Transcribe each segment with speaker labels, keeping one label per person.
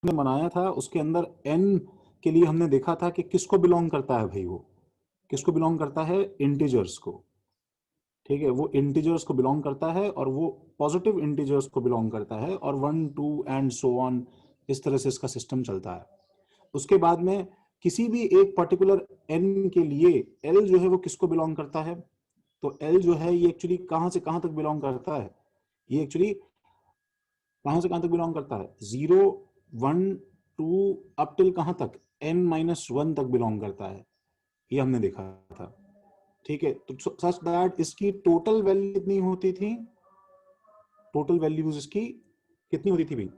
Speaker 1: हमने बनाया था उसके अंदर n के लिए हमने देखा था कि किसको बिलोंग करता है भाई, वो किसको बिलोंग करता है, इंटीजर्स को। ठीक है, वो इंटीजर्स को बिलोंग करता है और वो पॉजिटिव इंटीजर्स को बिलोंग करता है, और 1 2 एंड सो ऑन, इस तरह से इसका सिस्टम चलता है। उसके बाद में किसी भी एक पर्टिकुलर n के लिए l जो है वो किसको बिलोंग करता है, तो l जो है ये एक्चुअली कहां से कहां तक बिलोंग करता है, ये एक्चुअली कहां से कहां तक बिलोंग करता है, 0 1 2 अप टिल कहां तक, n-1 तक बिलोंग करता है, ये हमने देखा था। ठीक है, तो सच दैट इसकी टोटल वैल्यू कितनी होती थी, टोटल वैल्यूज इसकी कितनी होती थी भाई,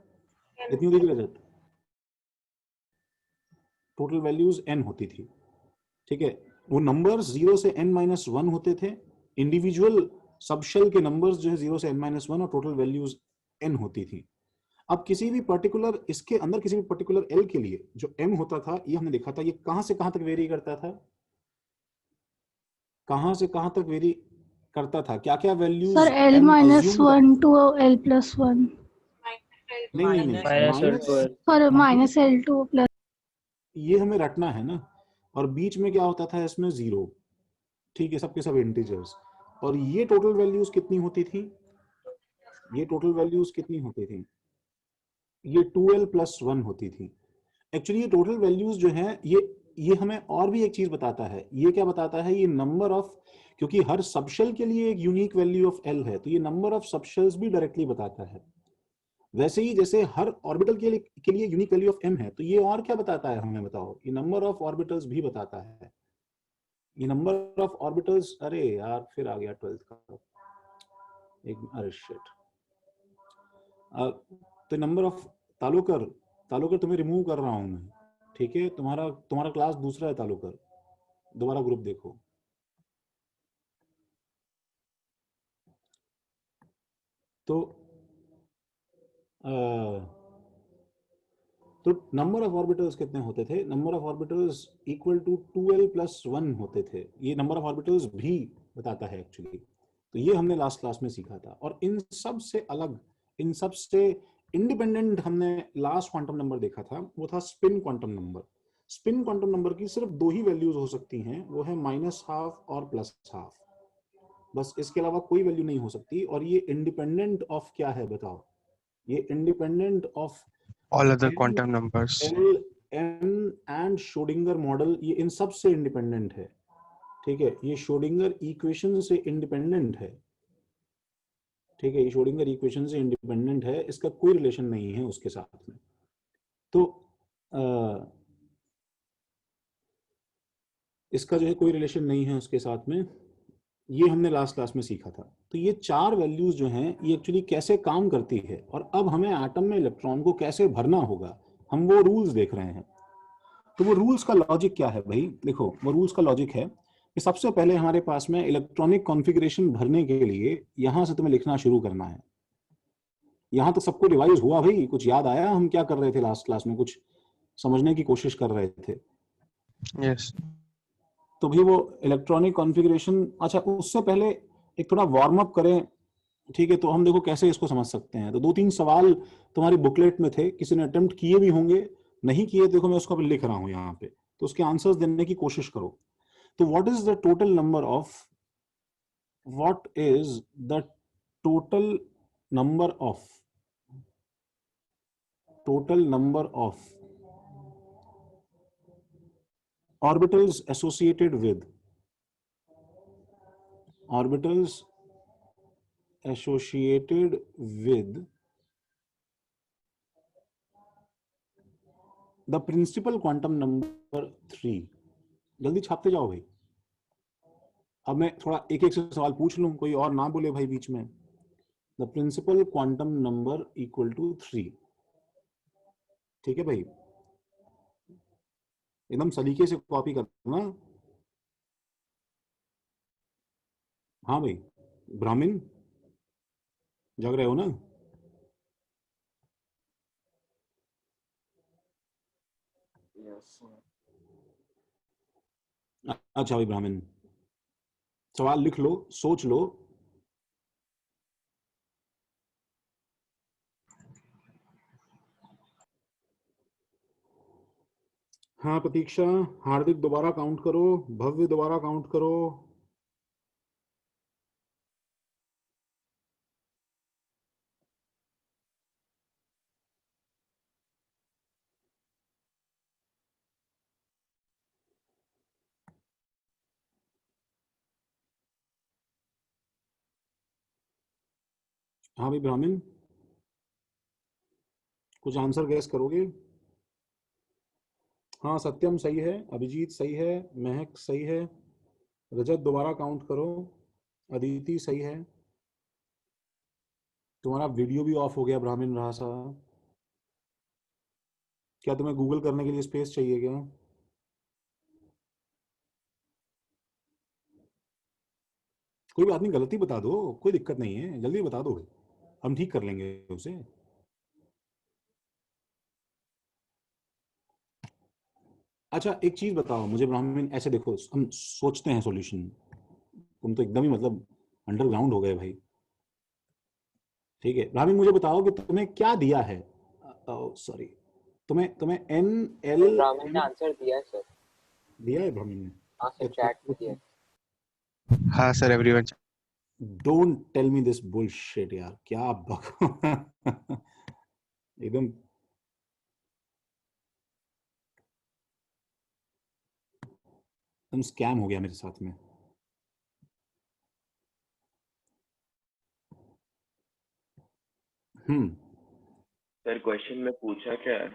Speaker 1: कितनी होती थी रजत, टोटल वैल्यूज n होती थी। ठीक है, वो नंबर्स 0 से n-1 होते थे, इंडिविजुअल सबशेल के नंबर्स जो है 0 से n-1 और टोटल वैल्यूज n होती थी। अब किसी भी पर्टिकुलर, इसके अंदर किसी भी पर्टिकुलर l के लिए जो m होता था, ये हमने देखा था, ये कहां से कहां तक वेरी करता था, कहां से कहां तक वेरी करता था, क्या क्या
Speaker 2: sir
Speaker 1: values
Speaker 2: L
Speaker 1: m
Speaker 2: minus
Speaker 1: assume,
Speaker 2: one two L+1।
Speaker 1: नहीं नहीं नहीं,
Speaker 3: -L to L।
Speaker 2: Sorry
Speaker 1: minus,
Speaker 2: -L2+।
Speaker 1: ये हमें रटना है ना, और बीच में क्या होता था इसमें, जीरो। ठीक है, सबके सब इंटीजर्स, और ये टोटल वैल्यूज कितनी होती थी, ये टोटल वैल्यूज कितनी होती थी, ये 2l+1 होती थी। एक्चुअली ये टोटल वैल्यूज जो हैं, ये हमें और भी एक चीज बताता है, ये क्या बताता है, ये नंबर ऑफ, क्योंकि हर सबशेल के लिए एक यूनिक वैल्यू ऑफ l है, तो ये नंबर ऑफ सबशेल्स भी डायरेक्टली बताता है। वैसे ही जैसे हर ऑर्बिटल के लिए यूनिक वैल्यू ऑफ m है, तो ये और क्या बताता है हमें, बताओ, ये नंबर ऑफ ऑर्बिटल्स भी बताता है, ये नंबर ऑफ ऑर्बिटल्स, अरे यार फिर आ गया 12th का एक, अरे शिट, तो नंबर ऑफ, तालुकर, तालुकर तुम्हें रिमूव कर रहा हूं मैं, ठीक है, तुम्हारा तुम्हारा क्लास दूसरा है तालुकर, दोबारा ग्रुप देखो। तो तो नंबर ऑफ ऑर्बिटल्स कितने होते थे, number of orbitals equal to 2l+1 होते थे, ये नंबर ऑफ ऑर्बिटल्स भी बताता है एक्चुअली। तो ये हमने लास्ट क्लास में सीखा था, और इन सब से अलग, इन सब से इंडिपेंडेंट हमने लास्ट क्वांटम नंबर देखा था, वो था spin quantum number. Spin quantum number की सिर्फ दो ही वैल्यूज हो सकती हैं, वो है -12 और +12, बस इसके अलावा कोई वैल्यू नहीं हो सकती, और ये इंडिपेंडेंट ऑफ क्या है बताओ, ये independent of
Speaker 4: all other
Speaker 1: n,
Speaker 4: quantum numbers।
Speaker 1: l, n and Schrodinger model, ये इन सब से इंडिपेंडेंट है। ठीक है, ये श्रोडिंगर इक्वेशन से इंडिपेंडेंट है। ठीक है, ये श्रोडिंगर इक्वेशन से इंडिपेंडेंट है, इसका कोई रिलेशन नहीं है उसके साथ में। तो इसका जो है कोई रिलेशन नहीं है उसके साथ में, ये हमने लास्ट क्लास में सीखा था। तो ये चार वैल्यूज जो हैं, ये एक्चुअली कैसे काम करती है, और अब हमें एटम में इलेक्ट्रॉन को कैसे भरना होगा, हम वो रूल्स देख रहे हैं। तो वो रूल्स का लॉजिक क्या है भाई, देखो, वो रूल्स का लॉजिक है कि सबसे पहले हमारे पास में इलेक्ट्रॉनिक कॉन्फ़िगरेशन भरने के लिए यहां से तुम्हें लिखना शुरू करना है। यहां तो सबको रिवाइज हुआ भाई, कुछ याद आया हम क्या कर रहे थे लास्ट क्लास में, कुछ समझने की कोशिश कर रहे थे।
Speaker 4: yes
Speaker 1: तो भाई वो इलेक्ट्रॉनिक कॉन्फ़िगरेशन, अच्छा उससे पहले एक थोड़ा वार्म अप करें। ठीक है, तो हम देखो कैसे इसको समझ सकते हैं। तो दो तीन सवाल तुम्हारी बुकलेट में थे, किसी ने अटेम्प्ट किए भी होंगे, नहीं किए देखो मैं उसको लिख रहा हूं यहाँ पे, तो उसके आंसर्स देने की कोशिश करो। तो what is the total number of, what is the total number of, total number of orbitals associated with, orbitals associated with the principal quantum number 3। जल्दी छापते जाओ भाई। अब मैं थोड़ा एक एक से सवाल पूछ लूं, कोई और ना बोले भाई बीच में। The principal quantum number equal to 3। ठीक है भाई, एकदम सलीके से कॉपी करना। हाँ भाई, ब्राह्मण जग रहे हो ना? अच्छा भाई ब्राह्मण, सवाल लिख लो, सोच लो। हाँ प्रतीक्षा, हार्दिक दोबारा काउंट करो, भव्य दोबारा काउंट करो। हाँ भाई ब्राह्मण, कुछ आंसर गैस करोगे? हाँ सत्यम सही है, अभिजीत सही है, महक सही है, रजत दोबारा काउंट करो, अदिति सही है। तुम्हारा वीडियो भी ऑफ हो गया ब्राह्मण रहा सा। क्या तुम्हें गूगल करने के लिए स्पेस चाहिए क्या? कोई बात नहीं, गलती बता दो, कोई दिक्कत नहीं है, जल्दी बता दो, हम ठीक कर लेंगे उसे। अच्छा एक चीज बताओ मुझे ब्राह्मण, ऐसे देखो हम सोचते हैं सॉल्यूशन, तुम तो एकदम ही मतलब अंडरग्राउंड हो गए भाई। ठीक है ब्राह्मण, मुझे बताओ कि तुम्हें क्या दिया है। सॉरी, तुम्हें तुम्हें एन एल
Speaker 3: सर ब्राह्मण ने
Speaker 1: एम
Speaker 3: आंसर दिया है सर।
Speaker 1: दिया है ब्राह्मण ने?
Speaker 3: हाँ सर, चैट में दिया है।
Speaker 4: हाँ sir, everyone.
Speaker 1: Don't tell me this bullshit यार, क्या बक एकदम एकदम स्कैम हो गया मेरे साथ में।
Speaker 5: सर क्वेश्चन में पूछा क्या है?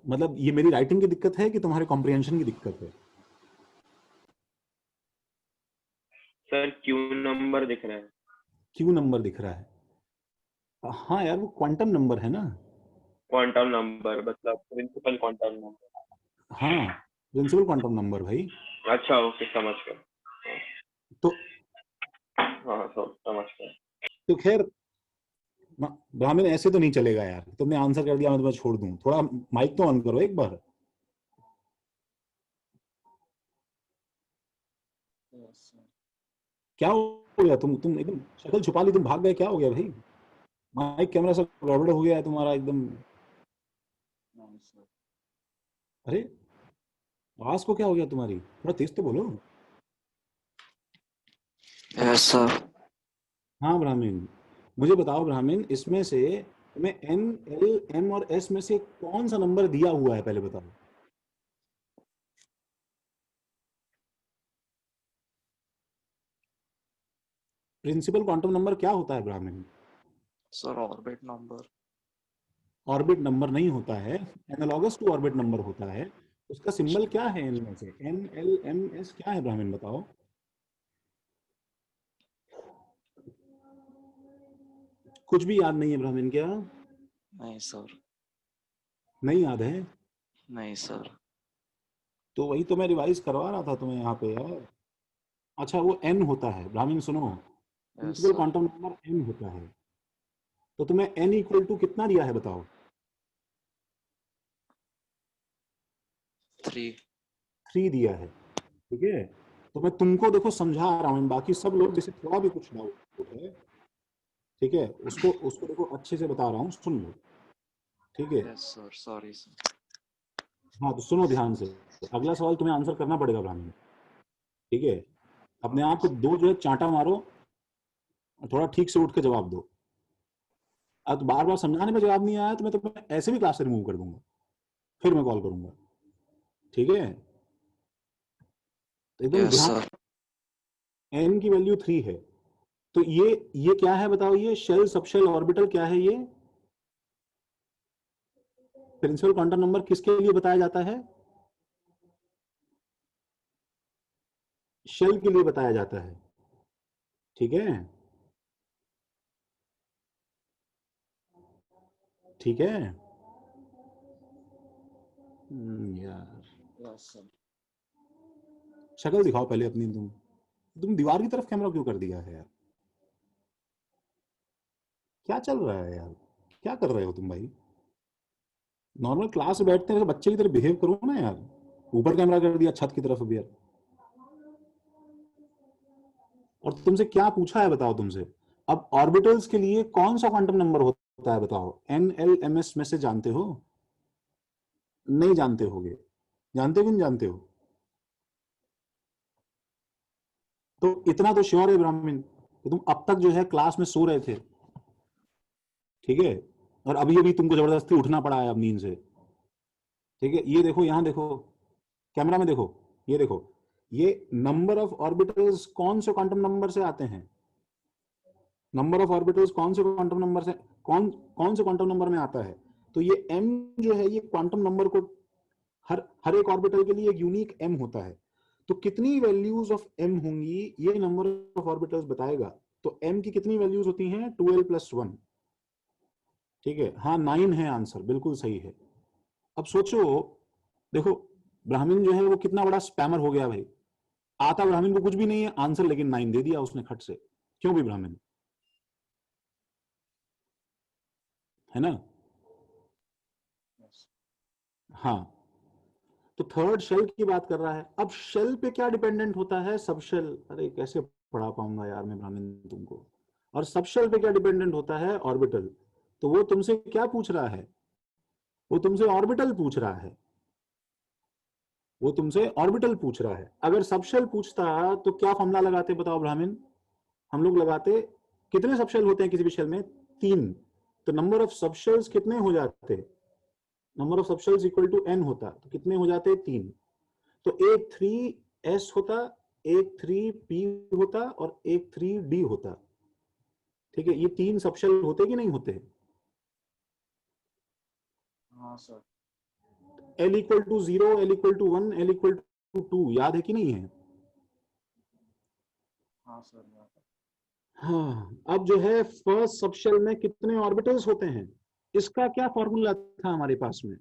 Speaker 1: मतलब ये मेरी राइटिंग की दिक्कत है कि तुम्हारे कॉम्प्रिहेंशन की दिक्कत है?
Speaker 5: सर क्यू नंबर दिख रहा है।
Speaker 1: क्यू नंबर दिख रहा है? हाँ यार वो क्वांटम नंबर है ना।
Speaker 5: क्वांटम नंबर मतलब प्रिंसिपल क्वांटम नंबर।
Speaker 1: हाँ प्रिंसिपल क्वांटम नंबर भाई।
Speaker 5: अच्छा ओके, समझ गया।
Speaker 1: तो
Speaker 5: हाँ सर समझ गया।
Speaker 1: तो खैर ब्राह्मण ऐसे तो नहीं चलेगा यार, तुमने आंसर कर दिया मैं तुम्हें छोड़ दूं, थोड़ा माइक तो ऑन करो एक बार। क्या हो गया? तुम एकदम शक्ल छुपा ली, तुम भाग गए, क्या हो गया भाई? माइक कैमरा सब गड़बड़ हो गया है तुम्हारा एकदम। अरे आवाज को क्या हो गया तुम्हारी? थोड़ा तेज तो बोलो।
Speaker 3: Yes sir.
Speaker 1: हाँ ब्राह्मण, मुझे बताओ ब्राह्मण, इसमें से तुम्हें एन एल एम और एस में से कौन सा नंबर दिया हुआ है पहले बताओ। प्रिंसिपल क्वांटम नंबर क्या होता है ब्राह्मण?
Speaker 3: Sir orbit number.
Speaker 1: Orbit number नहीं होता है, एनालॉगस टू ऑर्बिट नंबर होता है। उसका सिंबल क्या है इनमें से? एन एल एम एस क्या है ब्राह्मण बताओ। कुछ भी याद नहीं है ब्राह्मण क्या?
Speaker 3: नहीं सर।
Speaker 1: नहीं याद है?
Speaker 3: नहीं सर।
Speaker 1: तो वही तो मैं रिवाइज करवा रहा था तुम्हें यहाँ पे यार। अच्छा वो एन होता है ब्राह्मण, सुनो,
Speaker 3: yes
Speaker 1: principal
Speaker 3: sir.
Speaker 1: Quantum number n होता है। तो तुम्हें एन इक्वल टू कितना दिया है बताओ?
Speaker 3: 3।
Speaker 1: 3 दिया है। ठीक है, तो मैं तुमको देखो समझा रहा हूँ, बाकी सब लोग जैसे थोड़ा भी कुछ डाउट है, ठीक है, उसको उसको देखो अच्छे से बता रहा हूँ, सुन लो। ठीक है,
Speaker 3: यस सर, सॉरी सर।
Speaker 1: हाँ तो सुनो ध्यान से, अगला सवाल तुम्हें आंसर करना पड़ेगा ब्राह्मण। ठीक है, अपने आप को दो जो है चांटा मारो और थोड़ा ठीक से उठ के जवाब दो। अब तो बार बार समझाने में जवाब नहीं आया तो मैं तुम्हें ऐसे भी क्लास से रिमूव कर दूंगा, फिर मैं कॉल करूंगा। ठीक है, तो एकदम
Speaker 3: यस
Speaker 1: ध्यान।
Speaker 3: सर।
Speaker 1: एन की वैल्यू 3 है, तो ये क्या है बताओ, ये शेल सबशेल ऑर्बिटल क्या है? ये प्रिंसिपल क्वांटम नंबर किसके लिए बताया जाता है? शेल के लिए बताया जाता है। ठीक है, ठीक है। यार
Speaker 3: यस सर।
Speaker 1: शक्ल दिखाओ पहले अपनी। तुम दीवार की तरफ कैमरा क्यों कर दिया है यार? क्या चल रहा है यार? क्या कर रहे हो तुम भाई? नॉर्मल क्लास में बैठते हैं बच्चे की तरह बिहेव करो ना यार, ऊपर कैमरा कर दिया छत की तरफ भी यार। और तुमसे क्या पूछा है बताओ तुमसे? अब ऑर्बिटल्स के लिए कौन सा क्वांटम नंबर होता है बताओ? एन एल एम एस में से जानते हो? नहीं जानते होगे, जानते हो कि नहीं जानते हो? तो इतना तो श्योर है ब्राह्मण कि तुम अब तक जो है क्लास में सो रहे थे, ठीक है, और अभी अभी तुमको जबरदस्ती उठना पड़ा है अब नींद से, ठीक है। ये देखो, यहां देखो, कैमरा में देखो, ये देखो, ये नंबर ऑफ ऑर्बिटल्स कौन से क्वांटम नंबर से आते हैं? नंबर ऑफ ऑर्बिटल्स कौन से क्वांटम नंबर से, कौन से क्वांटम नंबर में आता है? तो ये m जो है, ये क्वांटम नंबर को हर एक ऑर्बिटल के लिए एक यूनिक m होता है। तो कितनी वैल्यूज ऑफ m होंगी ये नंबर ऑफ ऑर्बिटल्स बताएगा। तो m की कितनी वैल्यूज होती हैं? 12 + 1, ठीक है। हाँ 9 है आंसर, बिल्कुल सही है। अब सोचो, देखो ब्राह्मण जो है वो कितना बड़ा स्पैमर हो गया भाई। आता ब्राह्मण को कुछ भी नहीं है आंसर, लेकिन 9 दे दिया उसने खट से। क्यों भी ब्राह्मण, है ना? हाँ, तो थर्ड शेल की बात कर रहा है। अब शेल पे क्या डिपेंडेंट होता है? सब शेल। अरे कैसे पढ़ा पाऊंगा यार मैं ब्राह्मण तुमको। और सब शेल पे क्या डिपेंडेंट होता है? ऑर्बिटल। तो वो तुमसे क्या पूछ रहा है? वो तुमसे ऑर्बिटल पूछ रहा है, वो तुमसे ऑर्बिटल पूछ रहा है। अगर सब शेल पूछता तो क्या फॉर्मूला लगाते बताओ ब्राह्मण? हम लोग लगाते, कितने सब शेल होते हैं किसी भी शेल में? 3। तो नंबर ऑफ सब शेल्स कितने हो जाते? Number of subshells equal to n होता। तो कितने हो जाते? 3। तो एक 3s होता, एक 3p होता और एक 3d होता, ठीक है। ये 3 सब शेल होते कि नहीं होते?
Speaker 3: हाँ sir.
Speaker 1: l equal to 0, l equal to 1, l equal to 2, याद है कि नहीं है?
Speaker 3: हाँ सर।
Speaker 1: हाँ, अब जो है फर्स्ट सब शेल में कितने ऑर्बिटल्स होते हैं, इसका क्या फॉर्मूला था हमारे पास में?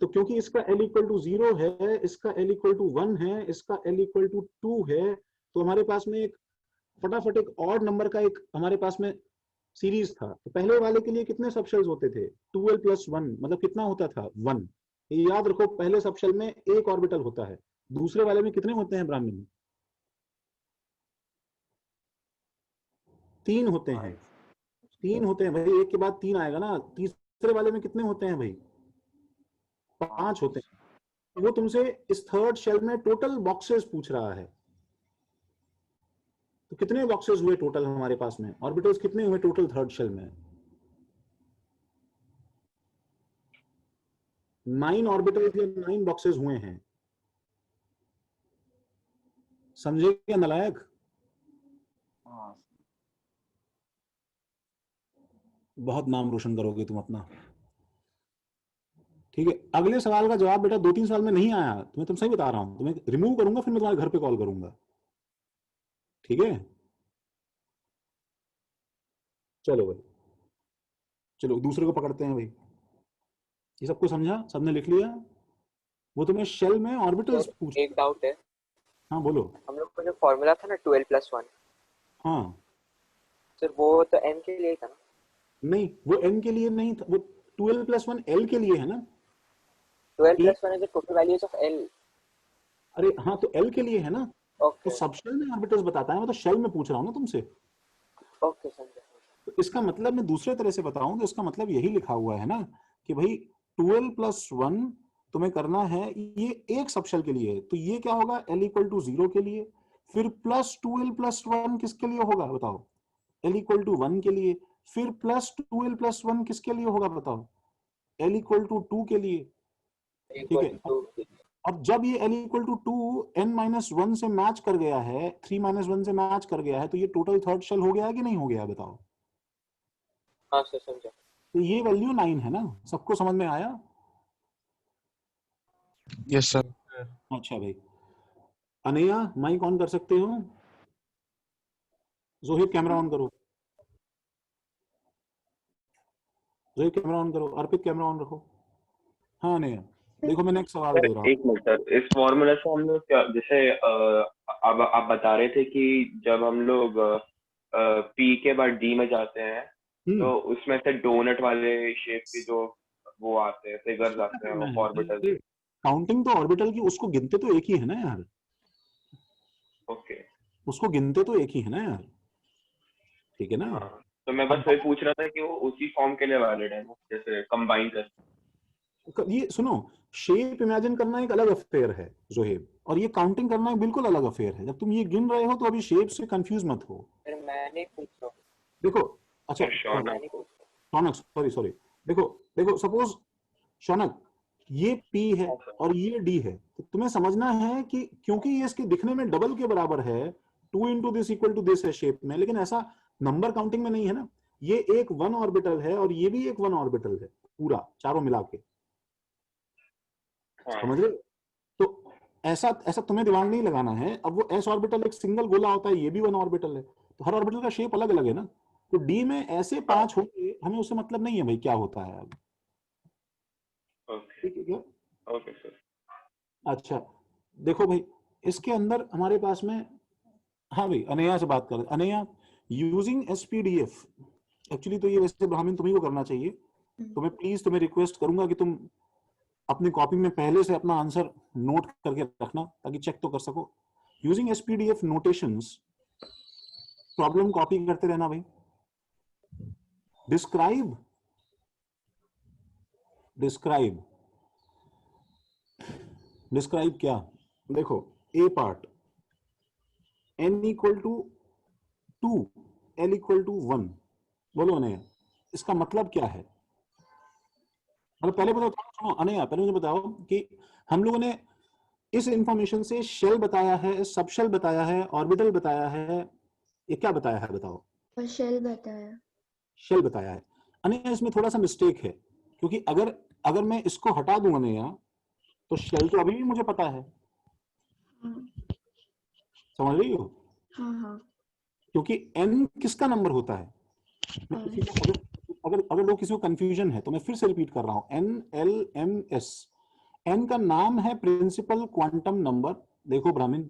Speaker 1: तो क्योंकि इसका l इक्वल टू 0 है, इसका l इक्वल टू 1 है, इसका l इक्वल टू 2 है, तो हमारे पास में एक फटाफट एक ऑड नंबर का एक हमारे पास में सीरीज था। तो पहले वाले के लिए कितने सबशेल्स होते थे? 12 + 1, मतलब कितना होता था? 1। ये याद रखो, पहले सबशेल में एक ऑर्बिटल होता है, दूसरे वाले में कितने होते हैं ब्राह्मण? 3 होते हैं। 3 होते हैं भाई, एक के बाद 3 आएगा ना। तीसरे वाले में कितने होते हैं भाई? 5 होते हैं। वो तुमसे इस थर्ड शेल में टोटल बॉक्सेस पूछ रहा है। तो कितने बॉक्सेस हुए टोटल हमारे पास में? ऑर्बिटल्स कितने हुए टोटल थर्ड शेल में? 9 ऑर्बिटल्स या 9 बॉक्सेस हुए हैं। समझे क्या नालायक? बहुत नाम रोशन करोगे तुम अपना, ठीक है। अगले सवाल का जवाब बेटा 2-3 साल में नहीं आया, तुम्हें तुम सही बता रहा हूं, तुम्हें रिमूव करूंगा, फिर मैं तुम्हारे घर पे कॉल करूंगा, ठीक है। चलो भाई, चलो दूसरे को पकड़ते हैं भाई। ये सबको समझा? सबने लिख लिया? वो तुम्हें शेल में ऑर्बिटल्स
Speaker 6: सर
Speaker 1: पूछ।
Speaker 6: एक डाउट है,
Speaker 1: हाँ बोलो।
Speaker 6: हम लोग को जो फॉर्मूला था ना 12 + 1,
Speaker 1: हाँ
Speaker 6: सर वो तो m के लिए ही था ना?
Speaker 1: नहीं, वो n के लिए नहीं था, वो 12 + 1 l के लिए है ना।
Speaker 6: 12
Speaker 1: ए,
Speaker 6: + 1 is the total values of l.
Speaker 1: अरे हाँ, तो l के लिए है ना। तो
Speaker 6: ओके
Speaker 1: सबशेल में ऑर्बिटल्स बताता है, मैं तो शेल में पूछ रहा हूँ ना तुमसे।
Speaker 6: ओके समझा।
Speaker 1: तो इसका मतलब मैं दूसरे तरह से बताऊं तो इसका मतलब यही लिखा हुआ है ना कि भाई 12 + 1 तुम्हें करना है, ये एक सबशेल के लिए है, तो ये क्या होगा? l इक्वल टू 0 के लिए। फिर +12 + 1 किसके लिए होगा बताओ? l इक्वल टू 1 के लिए। फिर +12 + 1 किसके लिए होगा बताओ? l इक्वल टू 2 के लिए, ठीक
Speaker 6: इक्वल
Speaker 1: है।
Speaker 6: टू
Speaker 1: और जब ये l इक्वल टू 2 n-1 से मैच कर गया है, 3-1 से मैच कर गया है, तो ये टोटल थर्ड शेल हो गया कि नहीं हो गया बताओ?
Speaker 6: हाँ सर समझा।
Speaker 1: तो ये वैल्यू 9 है ना। सबको समझ में आया?
Speaker 4: Yes, sir.
Speaker 1: अच्छा भाई, अनैया माइक ऑन कर सकते हो? जोहिब कैमरा ऑन करो, जोहिब कैमरा ऑन करो, अर्पित कैमरा ऑन रखो। हाँ अनैया देखो, मैं नेक्स्ट सवाल दे रहा हूँ।
Speaker 5: एक मिनट सर, इस फॉर्मूला से हम लोग क्या, जैसे अब आप बता रहे थे कि जब हम लोग पी के बाद डी में जाते हैं तो उसमें से डोनट वाले शेप के जो वो आते हैं, फिगर्स आते हैं ऑर्बिटल।
Speaker 1: काउंटिंग तो ऑर्बिटल की, उसको गिनते तो एक ही है ना यार।
Speaker 5: ओके
Speaker 1: उसको गिनते तो एक ही है ना यार, ठीक है ना।
Speaker 5: हाँ, तो मैं बस वही पूछ रहा था कि वो उसी फॉर्म के लिए वैलिड है ना, जैसे कंबाइन कर।
Speaker 1: ये सुनो, शेप इमेजिन करना एक अलग अफेयर है जोहेब, और ये काउंटिंग करना एक बिल्कुल अलग अफेयर है। जब तुम ये गिन रहे हो तो अभी शेप से कंफ्यूज मत हो।
Speaker 6: फिर मैंने पूछ रहा हूँ।
Speaker 1: देखो अच्छा
Speaker 5: शौनक
Speaker 6: मैंने पूछ रहा
Speaker 1: शौनक सॉरी, देखो सपोज शौनक ये P है और ये D है, तो तुम्हें समझना है कि क्योंकि ये इसके दिखने में डबल के बराबर है, 2 into this equal to this है शेप में, लेकिन ऐसा नंबर काउंटिंग में नहीं है ना। ये एक 1 ऑर्बिटल है और ये भी एक 1 ऑर्बिटल है, पूरा चारों मिला के,
Speaker 5: हाँ
Speaker 1: समझ रहे हो? तो ऐसा ऐसा तुम्हें दिमाग नहीं लगाना है। अब वो s ऑर्बिटल एक सिंगल गोला होता है, ये भी 1 ऑर्बिटल है, तो हर ऑर्बिटल का शेप अलग अलग है ना। तो D में ऐसे 5 होंगे, हमें उससे मतलब नहीं है भाई क्या होता है अब,
Speaker 5: ओके
Speaker 1: ठीक है क्या?
Speaker 5: Okay sir.
Speaker 1: अच्छा देखो भाई, इसके अंदर हमारे पास में, हाँ भाई अनया से बात कर, अनया यूजिंग SPDF, एक्चुअली तो ये वैसे ब्राह्मण तुम्ही को करना चाहिए। तो मैं प्लीज तुम्हें रिक्वेस्ट करूंगा कि तुम अपनी कॉपी में पहले से अपना आंसर नोट करके रखना, ताकि चेक तो कर सको। Using SPDF notations, problem copy करते रहना भाई। डिस्क्राइब डिस्क्राइब डिस्क्राइब क्या, देखो A part n equal to 2 l equal to 1, बोलो अनया इसका मतलब क्या है? मतलब पहले बताओ, सुनो अनया पहले मुझे बताओ कि हम लोगों ने इस इंफॉर्मेशन से शेल बताया है, सब शेल बताया है, ऑर्बिटल बताया है, ये क्या बताया है बताओ?
Speaker 2: और शेल बताया।
Speaker 1: शेल बताया है। अनया इसमें थोड़ा सा मिस्टेक है, क्योंकि अगर अगर मैं इसको हटा दूं अनया, तो शेल तो अभी भी मुझे पता है,
Speaker 2: हाँ
Speaker 1: समझ रही हो?
Speaker 2: हाँ।
Speaker 1: क्योंकि n किसका नंबर होता है? मैं किसी को अगर अगर अगर लोग किसी को कंफ्यूजन है तो मैं फिर से रिपीट कर रहा हूं, NLMS, n का नाम है प्रिंसिपल क्वांटम नंबर। देखो ब्राह्मण,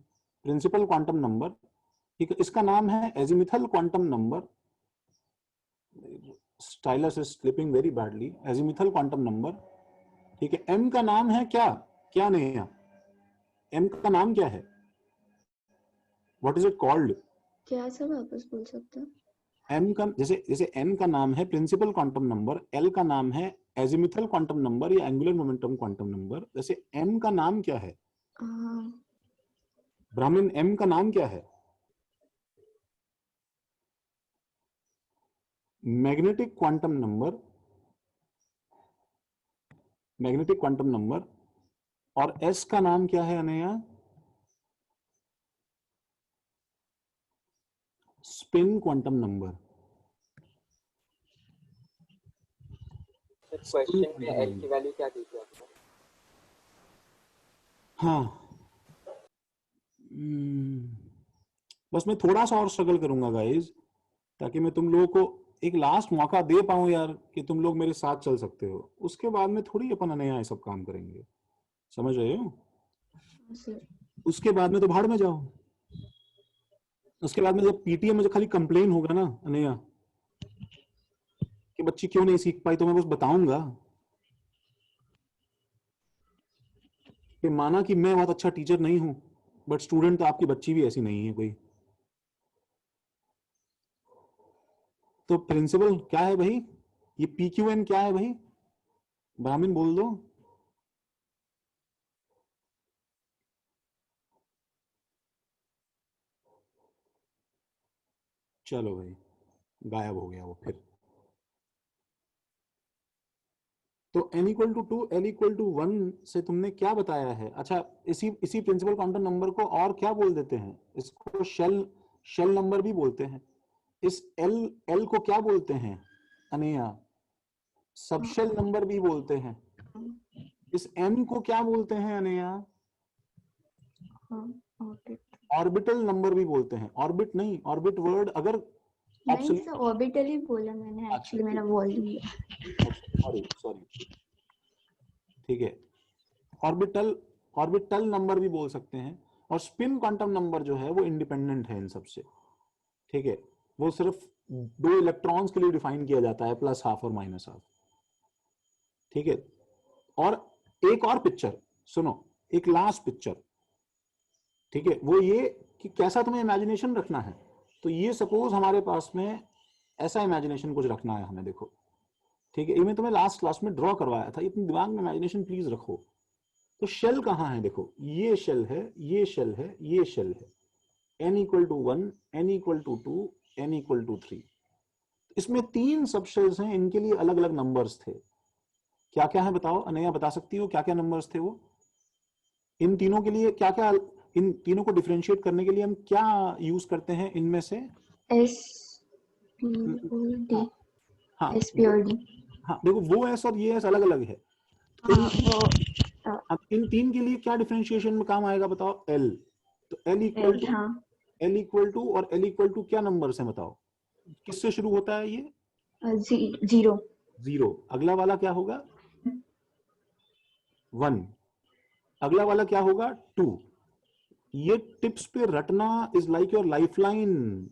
Speaker 1: प्रिंसिपल क्वांटम नंबर, ठीक है, इसका नाम है azimuthal quantum number. Stylus is slipping very badly, azimuthal quantum number, ठीक है। m का नाम है क्या, क्या नहीं है, m का नाम क्या है, व्हाट इज इट कॉल्ड?
Speaker 2: क्या सब वापस बोल सकते हो?
Speaker 1: m का जैसे जैसे n का नाम है प्रिंसिपल क्वांटम नंबर, l का नाम है एजिमिथल क्वांटम नंबर या एंगुलर मोमेंटम क्वांटम नंबर, जैसे m का नाम क्या है ब्राह्मण, m का नाम क्या है? Magnetic quantum number, magnetic quantum number. और s का नाम क्या है अनया? Spin quantum number.
Speaker 6: क्वेश्चन में एल की वैल्यू क्या दी थी आपने?
Speaker 1: हाँ बस मैं थोड़ा सा और स्ट्रगल करूंगा गाइस, ताकि मैं तुम लोगों को एक लास्ट मौका दे पाऊं यार, कि तुम लोग मेरे साथ चल सकते हो। उसके बाद में थोड़ी अपन नया ये सब काम करेंगे, समझ रहे हो?
Speaker 2: सर
Speaker 1: उसके बाद में तो भाड़ में जाओ। उसके बाद में जब पीटीएम में जो खाली कंप्लेन होगा ना अनया कि बच्ची क्यों नहीं सीख पाई, तो मैं बस बताऊंगा कि माना कि मैं बहुत अच्छा टीचर नहीं हूं, बट स्टूडेंट तो आपकी बच्ची भी ऐसी नहीं है कोई। तो प्रिंसिपल क्या है भाई, ये PQN क्या है भाई, ब्राह्मण बोल दो। चलो भाई, गायब हो गया वो फिर। तो n equal to 2 l equal to 1 से तुमने क्या बताया है? अच्छा इसी इसी प्रिंसिपल क्वांटम नंबर को और क्या बोल देते हैं? इसको शेल शेल नंबर भी बोलते हैं। इस l को क्या बोलते हैं अनया? सबशेल नंबर भी बोलते हैं। इस m को क्या बोलते हैं अनया? ऑर्बिटल नंबर भी बोलते हैं। ऑर्बिट नहीं, ऑर्बिट वर्ड अगर
Speaker 2: नहीं सर, ऑर्बिटल ही बोला मैंने, एक्चुअली मैंने बोल दिया।
Speaker 1: सॉरी सॉरी, ठीक है, ऑर्बिटल ऑर्बिटल नंबर भी बोल सकते हैं। और स्पिन क्वांटम नंबर जो है वो इंडिपेंडेंट है इन सबसे, ठीक है, वो सिर्फ 2 इलेक्ट्रॉन्स के लिए डिफाइन किया जाता है, +½ और -½ ठीक है। और एक और पिक्चर सुनो, एक लास्ट पिक्चर, ठीक है, वो ये कि कैसा तुम्हें इमेजिनेशन रखना है। तो ये सपोज हमारे पास में ऐसा इमेजिनेशन कुछ रखना है हमें, देखो ठीक है, ये मैं तुम्हें लास्ट क्लास में ड्रॉ करवाया था, इतनी दिमाग में इमेजिनेशन प्लीज रखो। तो शेल कहाँ है, देखो ये शेल है, ये शेल है, ये शेल है, n equal to 1, n equal to 2, n equal to 3। इसमें 3 सब शेल्स हैं, इनके लिए अलग अलग नंबर्स थे। क्या क्या है बताओ, अनया बता सकती हो क्या क्या नंबर्स थे वो? इन तीनों के लिए क्या क्या, इन तीनों को डिफरेंशिएट करने के लिए हम क्या यूज करते हैं इनमें से?
Speaker 2: S P O D,
Speaker 1: हाँ
Speaker 2: S P O D।
Speaker 1: हाँ, देखो वो एस और ये एस अलग अलग है।
Speaker 2: हाँ वो
Speaker 1: अब इन तीन के लिए क्या डिफरेंशिएशन में काम आएगा बताओ? एल। तो एल इक्वल
Speaker 2: L,
Speaker 1: टू,
Speaker 2: हाँ
Speaker 1: एल इक्वल टू और एल इक्वल टू क्या नंबर से बताओ, किससे शुरू होता है ये?
Speaker 2: 0।
Speaker 1: 0। अगला वाला क्या होगा? 1। अगला वाला क्या होगा? 2। ये टिप्स पे रटना इज लाइक योर लाइफलाइन।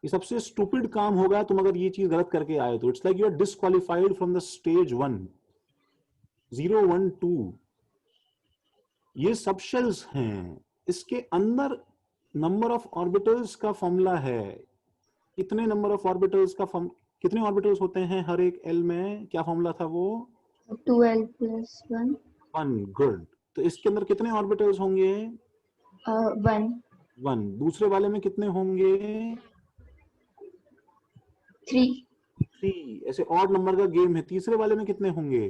Speaker 1: ये सबसे स्टूपिड काम होगा तुम अगर ये चीज गलत करके आए तो। It's like you are disqualified from the stage 1। 0 1 2 ये सब शेल्स हैं। इसके अंदर नंबर ऑफ ऑर्बिटल्स का फॉर्मूला है। कितने नंबर ऑफ ऑर्बिटल्स का कितने ऑर्बिटल्स होते हैं हर एक एल में? क्या फॉर्मूला था वो?
Speaker 2: 2L plus 1।
Speaker 1: 1। गुड। तो इसके अंदर कितने ऑर्बिटल्स होंगे?
Speaker 2: 1
Speaker 1: 1। दूसरे वाले में कितने होंगे?
Speaker 2: 3।
Speaker 1: 3। ऐसे ऑड नंबर का गेम है। तीसरे वाले में कितने होंगे?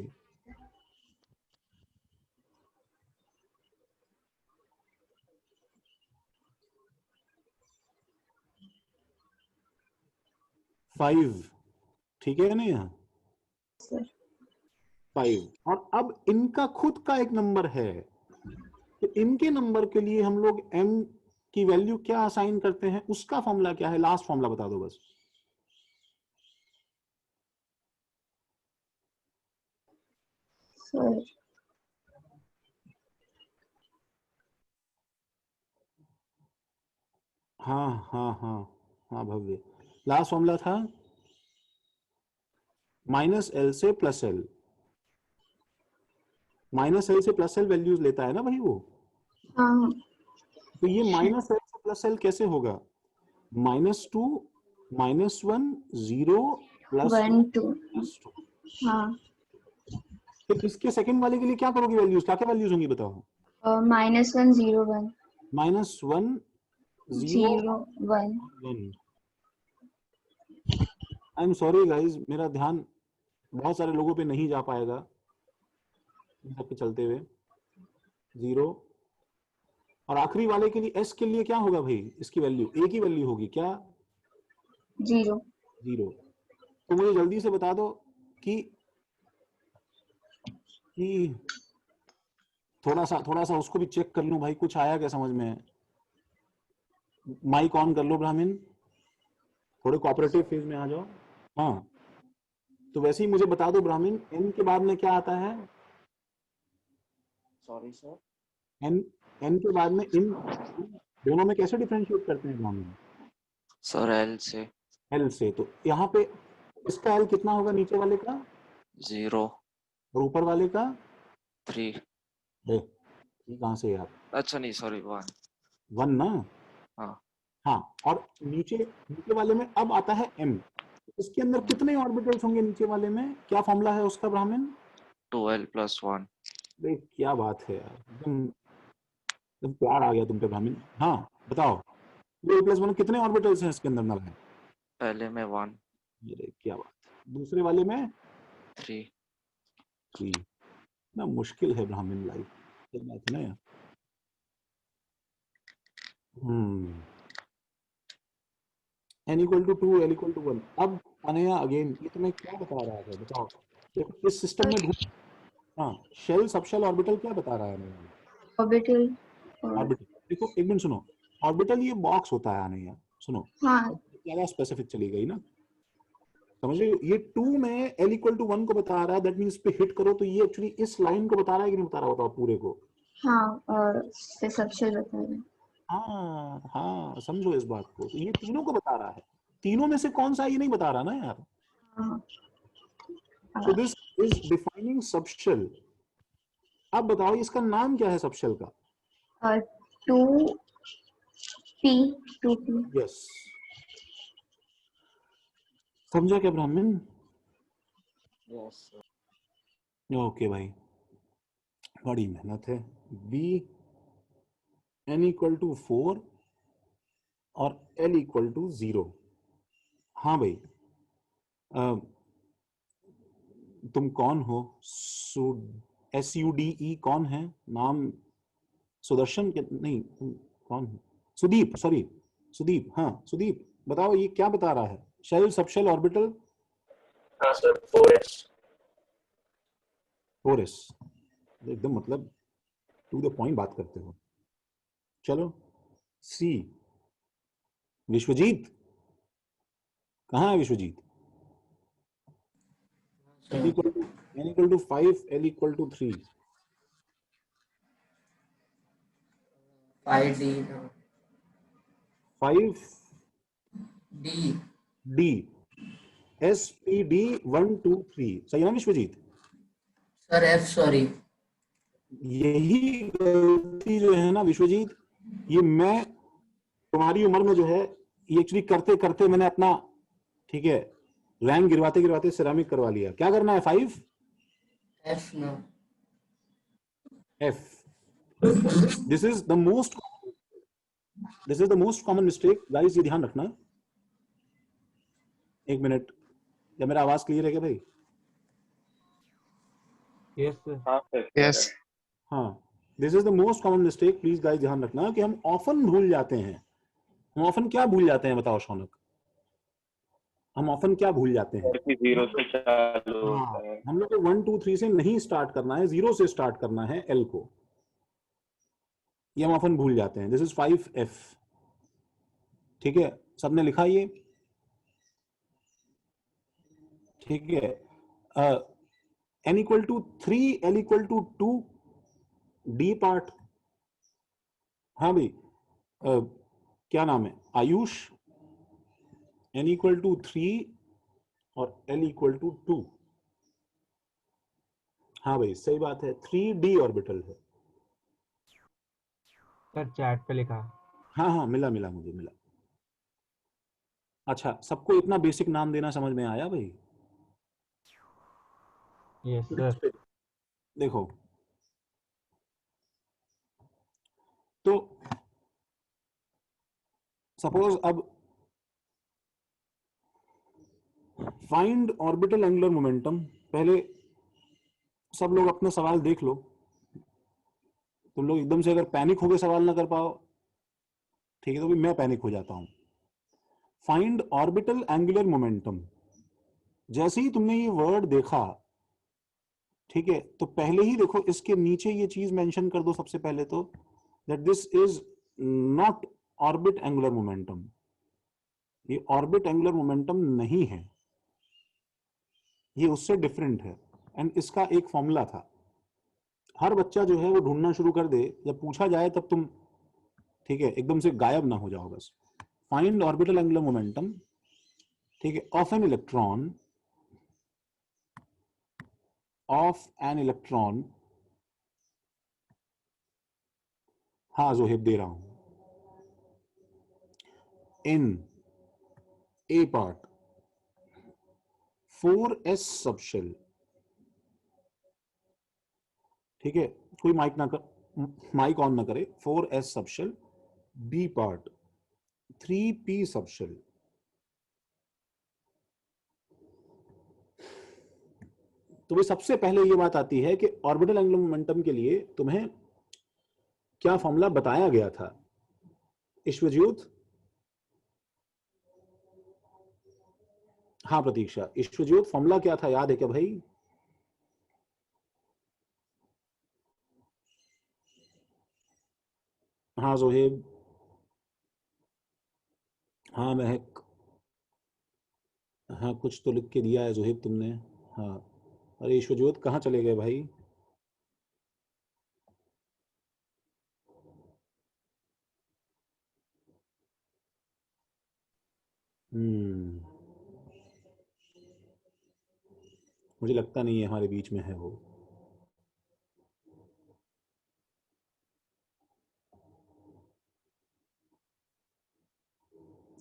Speaker 1: 5। ठीक है ना यहाँ?
Speaker 2: सर
Speaker 1: 5। और अब इनका खुद का एक नंबर है, तो इनके नंबर के लिए हम लोग m की वैल्यू क्या असाइन करते हैं? उसका फॉर्मूला क्या है? लास्ट फॉर्मूला बता दो बस।
Speaker 2: सर
Speaker 1: हाँ हाँ हाँ हाँ भव्य, लास्ट फॉर्मूला था -l से +l। -l से +l वैल्यूज लेता है ना भाई वो।
Speaker 2: हाँ
Speaker 1: तो ये -l से +l कैसे होगा? -2 -1 0
Speaker 2: 1 2।
Speaker 1: +2।
Speaker 2: हाँ
Speaker 1: तो इसके सेकंड वाले के लिए क्या करोगे वैल्यूज? क्या क्या वैल्यूज होंगी बताओ?
Speaker 2: -1 0 1
Speaker 1: -1 0
Speaker 2: 0 1।
Speaker 1: 1। आई एम सॉरी गाइज, मेरा ध्यान बहुत सारे लोगों पे नहीं जा पाएगा इन सब के चलते हुए। 0। और आखिरी वाले के लिए s के लिए क्या होगा भाई? इसकी वैल्यू a की वैल्यू होगी क्या?
Speaker 2: 0
Speaker 1: 0। तो मुझे जल्दी से बता दो कि थोड़ा सा उसको भी चेक कर लूं भाई, कुछ आया क्या समझ में? माइक ऑन कर लो ब्राह्मण, थोड़े कोऑपरेटिव फेज में आ जाओ। हाँ, तो वैसे ही मुझे बता दो ब्राह्मण, n के बाद में क्या आता है?
Speaker 3: Sorry sir.
Speaker 1: n के बाद में इन दोनों में कैसे डिफरेंशिएट करते हैं ब्राह्मण?
Speaker 3: सर एल से।
Speaker 1: l से। तो यहाँ पे इसका l कितना होगा नीचे वाले का?
Speaker 3: 0
Speaker 1: और ऊपर वाले का?
Speaker 3: 3।
Speaker 1: ये कहाँ से यार?
Speaker 3: अच्छा नहीं सॉरी 1।
Speaker 1: 1 ना?
Speaker 3: हाँ
Speaker 1: हाँ। और नीचे वाले में अब आता है m। इसके अंदर कितने ऑर्बिटल्स होंगे नीचे वाले में? क्या फॉर्मूला है उसका ब्राह्मण?
Speaker 3: 2L plus 1।
Speaker 1: देख क्या बात है यार, एकदम प्यार आ गया तुम पे ब्राह्मण। हाँ बताओ, 2l+1 कितने ऑर्बिटल्स हैं इसके अंदर ना?
Speaker 3: पहले में 1
Speaker 1: अरे क्या बात है। दूसरे वाले में
Speaker 3: 3।
Speaker 1: 3। ना मुश्किल है ब्राह्मण लाइफ, एक बात है ना यार। n equal to 2 l equal to 1। अब अनया अगेन ये तुम्हें क्या बता रहा है बताओ? देखो इस सिस्टम में हाँ, शेल सबशेल ऑर्बिटल क्या बता रहा है अनया?
Speaker 2: ऑर्बिटल और
Speaker 1: ऑर्बिटल देखो एक मिनट सुनो, ऑर्बिटल ये बॉक्स होता है अनया, सुनो
Speaker 2: हाँ
Speaker 1: ज्यादा स्पेसिफिक चली गई ना, समझ रहे हो? ये 2 में l इक्वल टू 1 को बता रहा है, दैट मींस पे हिट करो तो ये एक्चुअली इस लाइन को बता रहा है कि नहीं बता रहा? बताओ पूरे को।
Speaker 2: हाँ और से सबसे बता रहे हैं।
Speaker 1: हाँ हाँ, समझो इस बात को, तो ये तीनों को बता रहा है। तीनों में से कौन सा ये नहीं बता रहा ना यार।
Speaker 2: हाँ
Speaker 1: so this is defining subshell. अब बताओ इसका नाम क्या है सबशेल का?
Speaker 2: और 2p 2p।
Speaker 1: यस, समझा क्या ब्राह्मण?
Speaker 6: Yes sir.
Speaker 1: ओके भाई, बड़ी मेहनत है। बी n इक्वल टू 4 और l इक्वल टू 0। हाँ भाई, तुम कौन हो? SUDE कौन है? नाम सुदर्शन के नहीं, तुम कौन हो? सुदीप, सॉरी सुदीप। हाँ सुदीप, बताओ ये क्या बता रहा है? शेल, सबशेल, ऑर्बिटल,
Speaker 7: हाँ सर 4s।
Speaker 1: 4s। एकदम मतलब टू द पॉइंट बात करते हो। चलो सी, विश्वजीत कहाँ है? Vishwajit n equal to 5, l equal to 3।
Speaker 8: 5D
Speaker 1: 5
Speaker 8: D
Speaker 1: D SPD 1 2 3, सही है ना विश्वजीत?
Speaker 8: Sir F sorry.
Speaker 1: यही गलती जो है ना विश्वजीत, ये मैं तुम्हारी उम्र में जो है ये एक्चुअली करते करते मैंने अपना, ठीक है, रैंक गिरवाते गिरवाते सिरामिक करवा लिया। क्या करना है? 5
Speaker 8: F ना
Speaker 1: F। This is the most common mistake guys, ये ध्यान रखना। एक मिनट, क्या मेरा आवाज क्लियर है क्या भाई?
Speaker 9: Yes sir.
Speaker 5: हाँ सर।
Speaker 4: Yes.
Speaker 1: हाँ, this is the most common mistake. Please guys ध्यान रखना कि हम ऑफन भूल जाते हैं। हम ऑफन क्या भूल जाते हैं बताओ शौनक? हम ऑफन क्या भूल जाते हैं?
Speaker 5: कि 0 से चालू
Speaker 1: हाँ,
Speaker 5: होता है।
Speaker 1: हम लोग को 1 2 3 से नहीं स्टार्ट करना है, 0 से स्टार्ट करना है L को। ये हम ऑफन भूल जाते हैं। This is 5F। ठीक है, सबने लिखा ये? ठीक है। n equal to 3, l equal to 2, D part. हाँ भाई, क्या नाम है? आयुष। n इक्वल टू 3 और l इक्वल टू 2। हाँ भाई सही बात है, 3D ऑर्बिटल है।
Speaker 9: सर चैट पे लिखा।
Speaker 1: हाँ हाँ, मिला मिला, मुझे मिला। अच्छा, सबको इतना बेसिक नाम देना समझ में आया भाई?
Speaker 9: Yes sir.
Speaker 1: देखो, तो सपोज अब फाइंड ऑर्बिटल एंगुलर मोमेंटम। पहले सब लोग अपना सवाल देख लो। तुम लोग एकदम से अगर पैनिक होकर सवाल ना कर पाओ, ठीक है, तो भी मैं पैनिक हो जाता हूं। फाइंड ऑर्बिटल एंगुलर मोमेंटम, जैसे ही तुमने ये वर्ड देखा, ठीक है, तो पहले ही देखो इसके नीचे ये चीज मेंशन कर दो सबसे पहले तो, that this is not orbit angular momentum. ये ऑर्बिट एंगुलर मोमेंटम नहीं है, ये उससे डिफरेंट है। एंड इसका एक फॉर्मूला था। हर बच्चा जो है वो ढूंढना शुरू कर दे, जब पूछा जाए तब तुम, ठीक है, एकदम से गायब ना हो जाओ बस। फाइंड ऑर्बिटल एंगुलर मोमेंटम, ठीक है, ऑफ एन इलेक्ट्रॉन, हाँ जोहेब दे रहा हूं, इन ए पार्ट 4s सबशेल। ठीक है, कोई माइक ऑन ना करे। 4s subshell, B part 3p subshell. तो भाई सबसे पहले ये बात आती है कि ऑर्बिटल एंगुलर मोमेंटम के लिए तुम्हें क्या फॉर्मूला बताया गया था? ईश्वरज्योत, हाँ प्रतीक्षा, ईश्वरज्योत फॉर्मूला क्या था, याद है क्या भाई? हाँ जोहेब, हाँ महक, हाँ कुछ तो लिख के दिया है जोहेब तुमने। हाँ, अरे ईश्वरज्योत कहाँ चले गए भाई? मुझे लगता नहीं है हमारे बीच में है वो।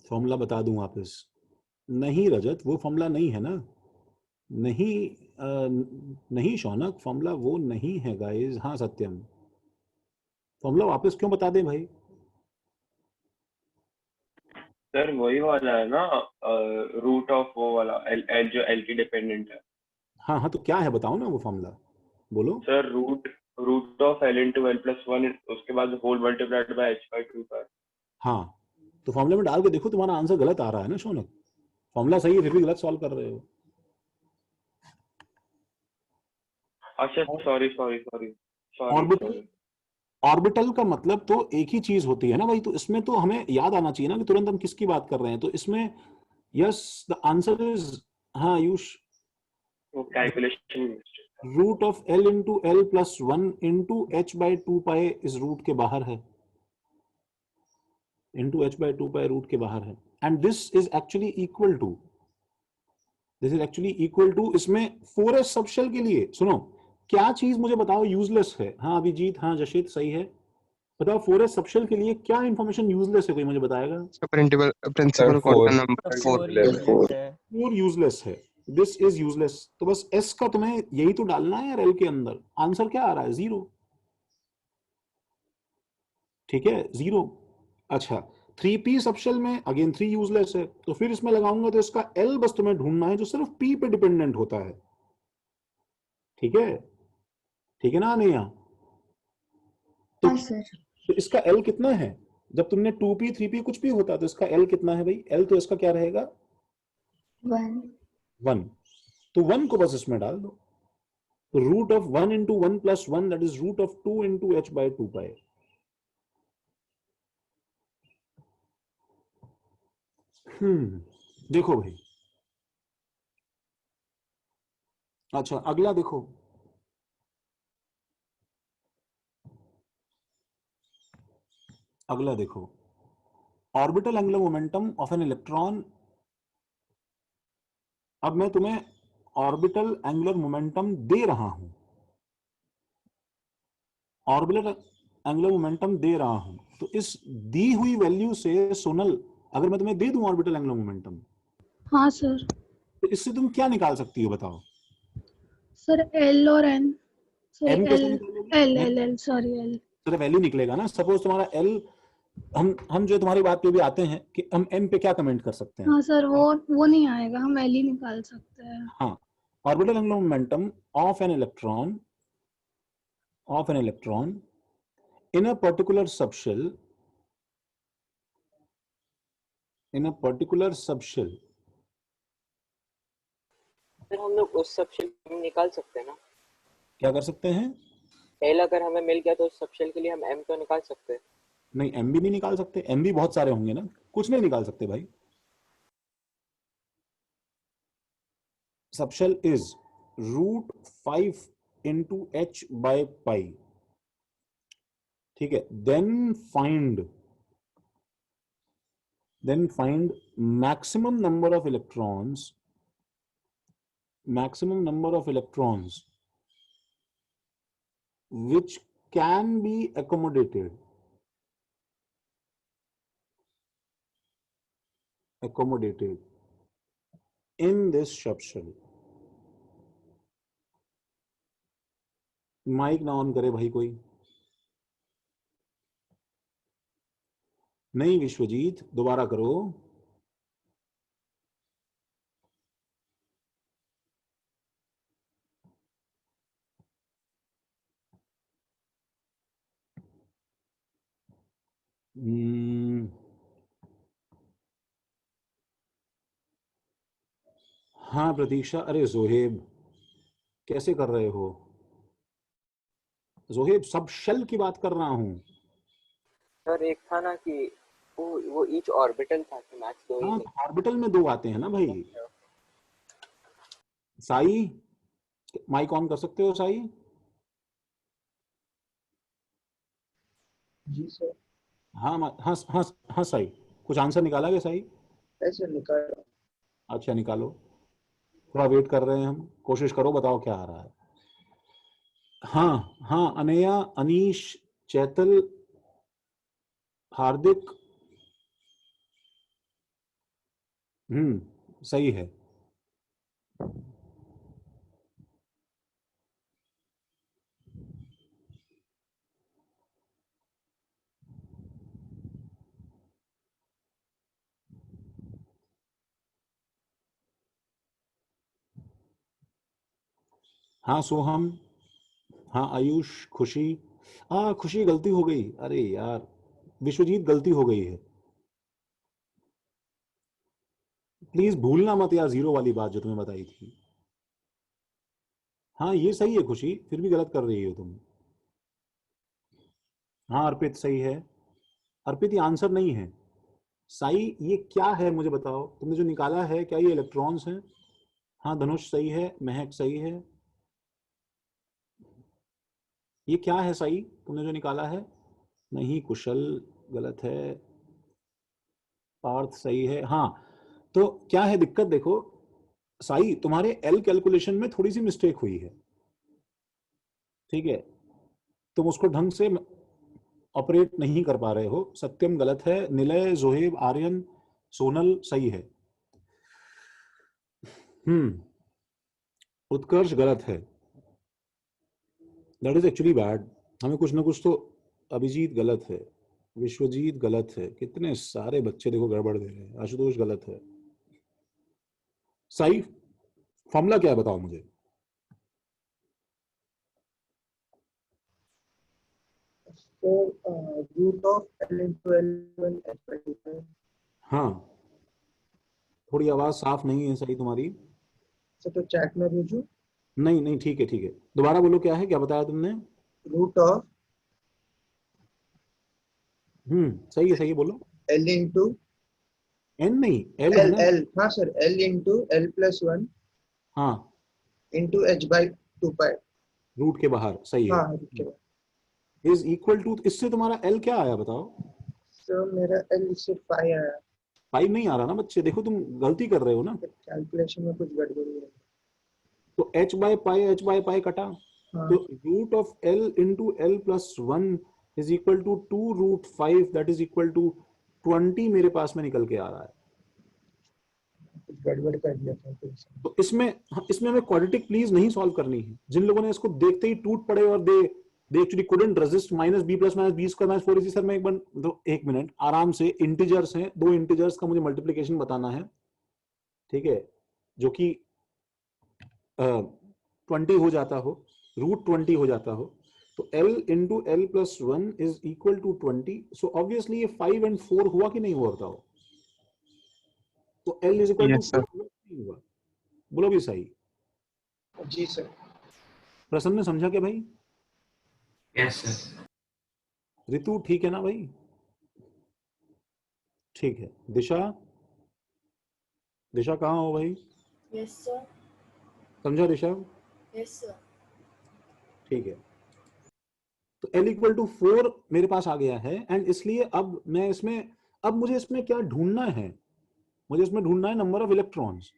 Speaker 1: फॉर्मूला बता दूं वापस? नहीं रजत, वो फॉर्मूला नहीं है ना। नहीं नहीं शौनक, फॉर्मूला वो नहीं है गाइस। हाँ सत्यम, फॉर्मूला वापस क्यों बता दे भाई।
Speaker 5: सर वही वाला है ना, रूट ऑफ वो वाला एल जो एल की डिपेंडेंट है।
Speaker 1: हाँ हाँ, तो क्या है बताओ ना वो फॉर्मूला, बोलो।
Speaker 5: Sir root of L into L plus one, उसके बाद whole multiplied by h by two पर।
Speaker 1: हाँ, तो फॉर्मूले में डाल के देखो, तुम्हारा आंसर गलत आ रहा है ना शौनक। फॉर्मूला सही है फिर भी गलत सॉल्व कर रहे हो।
Speaker 5: अच्छा sorry sorry sorry sorry
Speaker 1: orbital,
Speaker 5: sorry.
Speaker 1: Orbital का मतलब तो एक ही चीज होती है ना भाई, तो इसमें तो हमें याद आना चाहिए ना कि तुरंत हम किसकी बात कर रहे हैं। तो इसमें यस, द आंसर इज, हाँ आयुष,
Speaker 5: वो calculation.
Speaker 1: Root of L into L plus one into h by two pi इस रूट के बाहर है, into h by two pi root के बाहर है। And this is actually equal to, this is actually equal to, इसमें 4s subshell के लिए सुनो, क्या चीज मुझे बताओ यूजलेस है। हाँ अभिजीत, हाँ जशित, सही है। बताओ 4s सबशेल के लिए क्या इंफॉर्मेशन यूजलेस है, कोई मुझे बताएगा।
Speaker 4: Principal quantum number 4।
Speaker 1: 4 यूजलेस है, दिस इज यूजलेस। तो बस s का तुम्हें यही तो डालना है यार l के अंदर। आंसर क्या आ रहा है, 0। ठीक है, 0। अच्छा, 3p सबशेल में अगेन 3 यूजलेस है, तो फिर इसमें लगाऊंगा तो इसका l बस तुम्हें ढूंढना है जो सिर्फ p पे डिपेंडेंट होता है। ठीक है, ठीक है ना अनैया। तो,
Speaker 2: हाँ सर।
Speaker 1: तो इसका l कितना है, जब तुमने 2p 3p कुछ भी होता तो इसका l कितना है भाई, l तो इसका क्या रहेगा,
Speaker 2: 1।
Speaker 1: 1। तो 1 को बस इसमें डाल दो, तो root of 1 into 1 plus 1 that is root of 2 into h by two pi. देखो भाई, अच्छा अगला देखो, अगला देखो, orbital angular momentum of an electron. अब मैं तुम्हें ऑर्बिटल एंगुलर मोमेंटम दे रहा हूं, ऑर्बिटल एंगुलर मोमेंटम दे रहा हूं, तो इस दी हुई वैल्यू से सोनल, अगर मैं तुम्हें दे दूं ऑर्बिटल एंगुलर मोमेंटम,
Speaker 10: हाँ सर।
Speaker 1: तो इससे तुम क्या निकाल सकती हो बताओ।
Speaker 10: सर एल और एन, सॉरी
Speaker 1: एम
Speaker 10: एल,
Speaker 1: कैसे निकालोगे,
Speaker 10: एल सॉरी एल।
Speaker 1: सिर्फ वैल्यू निकलेगा ना। सपोज तुम्हारा एल, हम जो तुम्हारी बात पे भी आते हैं कि हम एम पे क्या कमेंट कर सकते हैं।
Speaker 10: हाँ सर, वो नहीं आएगा, हम एल ही निकाल सकते हैं।
Speaker 1: हाँ, orbital angular momentum of an electron, of an electron in a particular subshell, in a particular subshell,
Speaker 6: फिर हम लोग उस सबशेल निकाल सकते हैं ना।
Speaker 1: क्या कर सकते हैं,
Speaker 6: एल अगर हमें मिल गया तो उस सबशेल के लिए हम एम तो निकाल सकते हैं।
Speaker 1: नहीं एम भी नहीं निकाल सकते, एम भी बहुत सारे होंगे ना, कुछ नहीं निकाल सकते भाई। Subshell is root 5 into h by pi. ठीक है, then find maximum number of electrons, maximum number of electrons which can be accommodated in this subshell। Mic ना ऑन करे भाई कोई, नहीं विश्वजीत दोबारा करो। हाँ प्रतीक्षा, अरे जोहेब कैसे कर रहे हो जोहेब, सब शेल की बात कर रहा हूं।
Speaker 6: सर एक था ना कि वो ईच ऑर्बिटल था कि मैक्स 2 ही
Speaker 1: हाँ,
Speaker 6: नहीं।
Speaker 1: ऑर्बिटल में 2 आते हैं ना भाई। साई, माइक ऑन कर सकते हो साई।
Speaker 7: जी सर।
Speaker 1: हाँ हाँ हाँ हाँ साई, कुछ आंसर निकाला क्या साई।
Speaker 7: ऐसे निकाल।
Speaker 1: अच्छा निकालो, थोड़ा वेट कर रहे हैं हम, कोशिश करो बताओ क्या आ रहा है। हाँ हाँ, अनया, अनीश, चैतल, हार्दिक, सही है। हाँ सोहम, हाँ आयुष, खुशी, हाँ खुशी गलती हो गई, अरे यार विश्वजीत गलती हो गई है, प्लीज भूलना मत यार जीरो वाली बात जो तुम्हें बताई थी। हाँ ये सही है खुशी, फिर भी गलत कर रही हो तुम। हाँ अर्पित सही है, अर्पित ये आंसर नहीं है। साई ये क्या है मुझे बताओ, तुमने जो निकाला है क्या ये इलेक्ट्रॉन्स हैं? हाँ धनुष सही है, महक सही है। ये क्या है साई तुमने जो निकाला है? नहीं कुशल गलत है, पार्थ सही है। हाँ तो क्या है दिक्कत, देखो साई तुम्हारे एल कैलकुलेशन में थोड़ी सी मिस्टेक हुई है, ठीक है, तुम उसको ढंग से ऑपरेट नहीं कर पा रहे हो। सत्यम गलत है, निलय, जोहेब, आर्यन, सोनल सही है। उत्कर्ष गलत है, दैट इज एक्चुअली बैड। हमें कुछ ना कुछ तो, अभिजीत गलत है, विश्वजीत गलत है, कितने सारे बच्चे देखो गड़बड़ दे रहे हैं। आशुतोष गलत है। साई फॉर्मूला क्या है बताओ मुझे?
Speaker 11: Root of L into L1 H/2।
Speaker 1: हाँ थोड़ी आवाज साफ नहीं है सही तुम्हारी।
Speaker 11: तो चैट में भेजूं?
Speaker 1: नहीं नहीं ठीक है ठीक है, दोबारा बोलो क्या है, क्या बताया तुमने?
Speaker 11: रूट ऑफ
Speaker 1: सही है बोलो।
Speaker 11: L into
Speaker 1: एन नहीं एल है
Speaker 11: L
Speaker 1: ना?
Speaker 11: L हाँ सर, L into L+1
Speaker 1: हाँ
Speaker 11: into H/2 पाई।
Speaker 1: रूट के बाहर सही है।
Speaker 11: हाँ रूट के बाद।
Speaker 1: इज इक्वल टू, इससे तुम्हारा एल क्या आया बताओ?
Speaker 11: सर मेरा L इससे 5 आया।
Speaker 1: 5 नहीं आ रहा ना बच्चे, देखो तुम गलती कर रहे हो ना,
Speaker 11: कैलकुलेशन में कुछ गड़बड़ी है।
Speaker 1: तो h/π कटा,
Speaker 11: हाँ
Speaker 1: तो root of l into l+1 is equal to 2√5, that is equal to 20 मेरे पास में निकल के आ रहा है।
Speaker 11: कुछ गड़बड़ कर दिया था फिर से।
Speaker 1: तो इसमें हमें क्वाड्रेटिक प्लीज नहीं सॉल्व करनी है। जिन लोगों ने इसको देखते ही टूट पड़े और they actually couldn't resist -b + -b²-4 इसी सर में एक मिनट आराम से, इंटीजर्स हैं, दो इंटीजर्स का मुझे मल्टीप्लिकेशन बताना है, ठीक है, जो कि 20 हो जाता हो, √20 हो जाता हो, तो l into l+1 is equal to 20। So obviously ये 5 और 4 हुआ कि नहीं हुआ बताओ? तो l is equal
Speaker 4: Yes,
Speaker 1: to
Speaker 4: sir.
Speaker 1: 4 हुआ, बोलो भी सही।
Speaker 11: जी सर।
Speaker 1: प्रसन्न ने समझा क्या भाई?
Speaker 8: Yes sir.
Speaker 1: ऋतु ठीक है ना भाई? ठीक है। दिशा, दिशा कहाँ हो भाई?
Speaker 2: Yes sir.
Speaker 1: समझा दिशा?
Speaker 2: Yes sir.
Speaker 1: ठीक है, तो l इक्वल टू 4 मेरे पास आ गया है, एंड इसलिए अब मैं इसमें, अब मुझे इसमें क्या ढूंढना है? मुझे इसमें ढूंढना है नंबर ऑफ इलेक्ट्रॉन्स।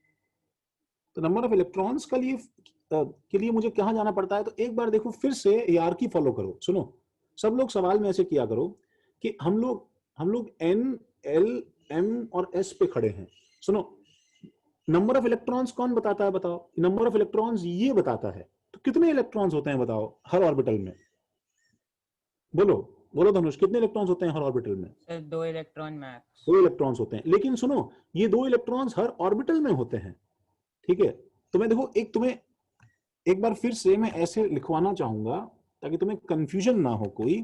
Speaker 1: तो नंबर ऑफ इलेक्ट्रॉन्स के लिए मुझे कहाँ जाना पड़ता है? तो एक बार देखो फिर से हायरार्की फॉलो करो। सुनो सब लोग सवाल में ऐसे किया करो कि हम लोग n, l, m और s पे खड़े हैं। सुनो नंबर ऑफ इलेक्ट्रॉन्स कौन बताता है बताओ? नंबर ऑफ इलेक्ट्रॉन्स ये बताता है। तो कितने इलेक्ट्रॉन्स होते हैं बताओ हर ऑर्बिटल में? बोलो बोलो धनुष, कितने इलेक्ट्रॉन्स होते हैं हर ऑर्बिटल में?
Speaker 12: Sir 2 electron max.
Speaker 1: 2 इलेक्ट्रॉन्स होते हैं, लेकिन सुनो ये 2 इलेक्ट्रॉन्स हर ऑर्बिटल में होते हैं, ठीक है। तो मैं देखो तुम्हें एक बार फिर से मैं ऐसे लिखवाना चाहूंगा ताकि तुम्हें कंफ्यूजन ना हो कोई,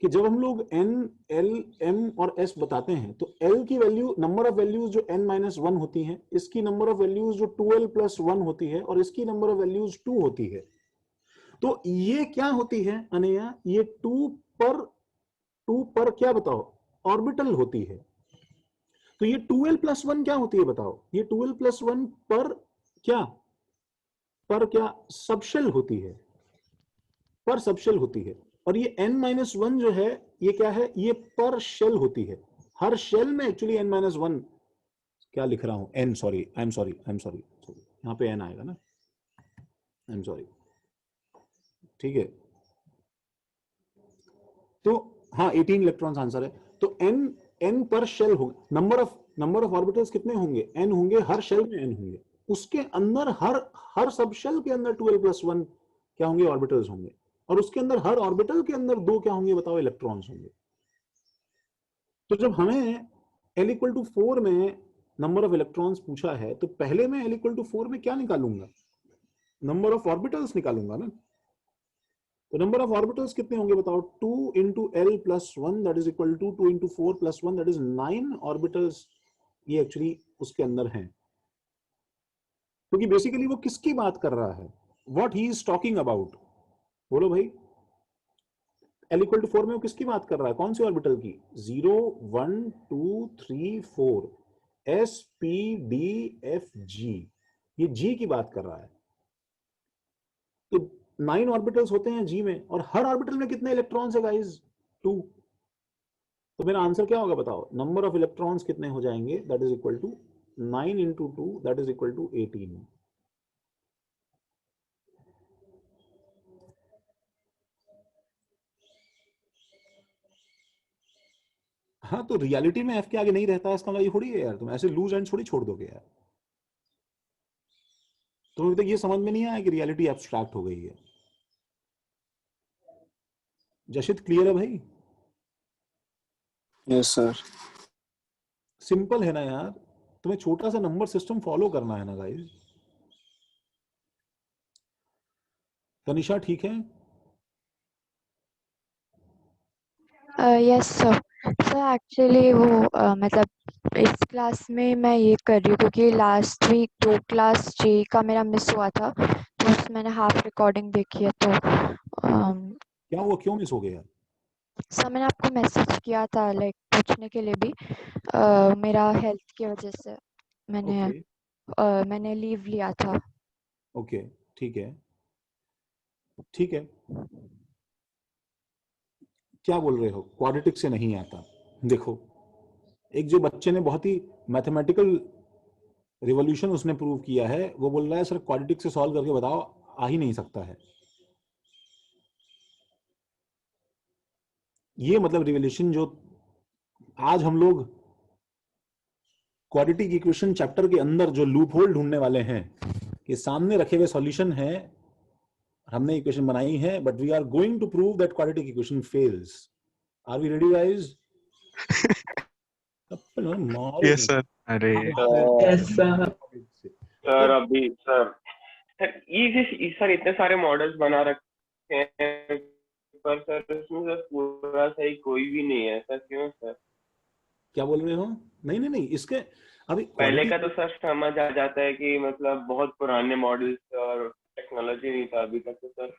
Speaker 1: कि जब हम लोग n, l, m और s बताते हैं तो l की वैल्यू, नंबर ऑफ वैल्यूज जो n-1 होती हैं, इसकी नंबर ऑफ वैल्यूज जो 2l+1 होती है, और इसकी नंबर ऑफ वैल्यूज 2 होती है। तो ये क्या होती है अनया? ये 2 पर क्या बताओ? ऑर्बिटल होती है। तो ये 2l+1 क्या होती है बताओ? ये 2l+1 पर क्या सबशेल होती है, पर सबशेल होती है। और ये n-1 जो है ये क्या है? ये पर शेल होती है। हर शेल में एक्चुअली n-1, क्या लिख रहा हूं, n, sorry, I am sorry, यहां पे n आएगा ना, आई एम सॉरी, ठीक है। तो हाँ 18 इलेक्ट्रॉन्स आंसर है। तो n पर शेल होगा। नंबर ऑफ ऑर्बिटल्स कितने होंगे? n होंगे, हर शेल में n होंगे, उसके अंदर हर सब शेल के अंदर 2l+1 क्या होंगे? ऑर्बिटल्स होंगे, और उसके अंदर हर ऑर्बिटल के अंदर 2 क्या होंगे बताओ? इलेक्ट्रॉन्स होंगे। तो जब हमें l इक्वल टू 4 में नंबर ऑफ इलेक्ट्रॉन्स पूछा है, तो पहले मैं l इक्वल टू 4 में क्या निकालूंगा? नंबर ऑफ ऑर्बिटल्स निकालूंगा ना। तो नंबर ऑफ ऑर्बिटल्स कितने होंगे बताओ? 2 into L plus 1 that is equal to 2 into 4 plus 1 that is 9 orbitals ये एक्चुअली उसके अंदर हैं। क्योंकि बेसिकली वो किसकी बात कर रहा है, what he is talking about. बोलो भाई, L इक्वल टू 4 में वो किसकी बात कर रहा है, कौन सी ऑर्बिटल की? 0 1 2 3 4 S P D F G, ये G की बात कर रहा है। तो 9 ऑर्बिटल्स होते हैं G में, और हर ऑर्बिटल में कितने इलेक्ट्रॉन्स है गाइस? 2। तो मेरा आंसर क्या होगा बताओ? नंबर ऑफ इलेक्ट्रॉन्स कितने हो जाएंगे? That is equal to 9 into 2 that is equal to 18। हाँ, तो रियलिटी में एफ के आगे नहीं रहता है, इसका मतलब ये थोड़ी है यार तुम ऐसे लूज एंड थोड़ी छोड़ दोगे यार। तो अभी तक ये समझ में नहीं आया कि रियलिटी एब्स्ट्रैक्ट हो गई है। जशित क्लियर है भाई?
Speaker 4: Yes sir.
Speaker 1: सिंपल है ना यार, तुम्हें छोटा सा नंबर सिस्टम फॉलो करना है ना गाइस। तनिषा ठीक है?
Speaker 2: Yes sir. सर एक्चुअली वो मतलब इस क्लास में मैं ये कर रही हूँ क्योंकि लास्ट वीक 2 क्लास जे का मेरा मिस हुआ था, तो उसमें मैंने हाफ रिकॉर्डिंग देखी है। तो
Speaker 1: क्या हुआ, क्यों मिस हो गया?
Speaker 2: सर मैंने आपको मैसेज किया था लाइक पूछने के लिए भी, मेरा हेल्थ की वजह से मैंने मैंने लीव लिया था।
Speaker 1: ओके, ठीक है ठीक है। क्या बोल रहे हो, क्वाड्रेटिक से नहीं आता? देखो, एक जो बच्चे ने बहुत ही मैथमेटिकल रिवॉल्यूशन उसने प्रूव किया है, वो बोल रहा है सर क्वाड्रेटिक से सॉल्व करके बताओ, आ ही नहीं सकता है। ये मतलब रिवॉल्यूशन जो आज हम लोग क्वाड्रेटिक इक्वेशन चैप्टर के अंदर जो लूप होल ढूंढने वाले हैं कि सामने रखे हुए सॉल्यूशन है, हमने इक्वेशन बनाई है, but we are going to prove that quadratic equation fails. Are we ready guys?
Speaker 4: Yes sir. अरे
Speaker 5: सर अभी सर सर इतने सारे मॉडल्स बना रखे हैं, पर सर इसमें सर पूरा सही कोई भी नहीं है, ऐसा क्यों सर?
Speaker 1: क्या बोल रहे हो? नहीं नहीं नहीं, इसके अभी
Speaker 5: पहले का तो सर समझ आ जाता है कि मतलब बहुत पुराने मॉडल्स और टेक्नोलॉजी नहीं था अभी तक तो सर।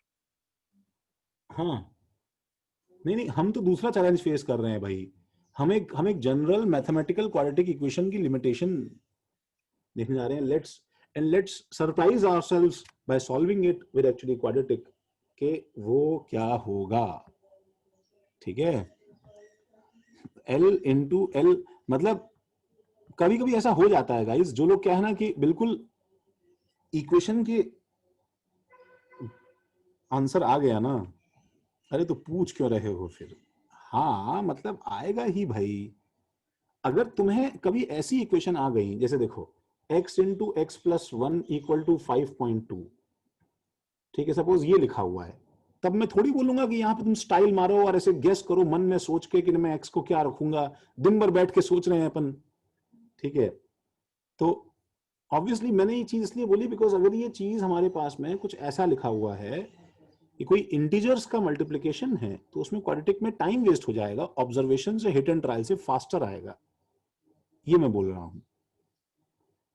Speaker 1: हाँ, नहीं नहीं, हम तो दूसरा चैलेंज फेस कर रहे हैं भाई। हम एक जनरल मैथमेटिकल क्वाड्रेटिक इक्वेशन की लिमिटेशन देखने जा रहे हैं। Let's surprise ourselves by solving it with actually quadratic के वो क्या होगा। ठीक है, L इंटू एल, मतलब कभी कभी ऐसा हो जाता है गाइस, जो लोग क्या है ना कि बिल्कुल इक्वेशन के आंसर आ गया ना, अरे तो पूछ क्यों रहे हो फिर? हाँ मतलब आएगा ही भाई। अगर तुम्हें कभी ऐसी इक्वेशन आ गई, जैसे देखो x into x plus 1 equal to 5.2, ठीक है, सपोज ये लिखा हुआ है, तब मैं थोड़ी बोलूंगा कि यहाँ पे तुम स्टाइल मारो और ऐसे गेस करो मन में सोच के कि मैं x को क्या रखूंगा। दिन भर बैठ के सोच रहे हैं अपन, ठीक है। तो ऑब्वियसली मैंने ये चीज इसलिए बोली बिकॉज अगर ये चीज हमारे पास में कुछ ऐसा लिखा हुआ है कि कोई इंटीजर्स का मल्टीप्लिकेशन है, तो उसमें क्वाड्रेटिक में टाइम वेस्ट हो जाएगा, ऑब्जर्वेशन से हिट एंड ट्रायल से फास्टर आएगा, ये मैं बोल रहा हूं।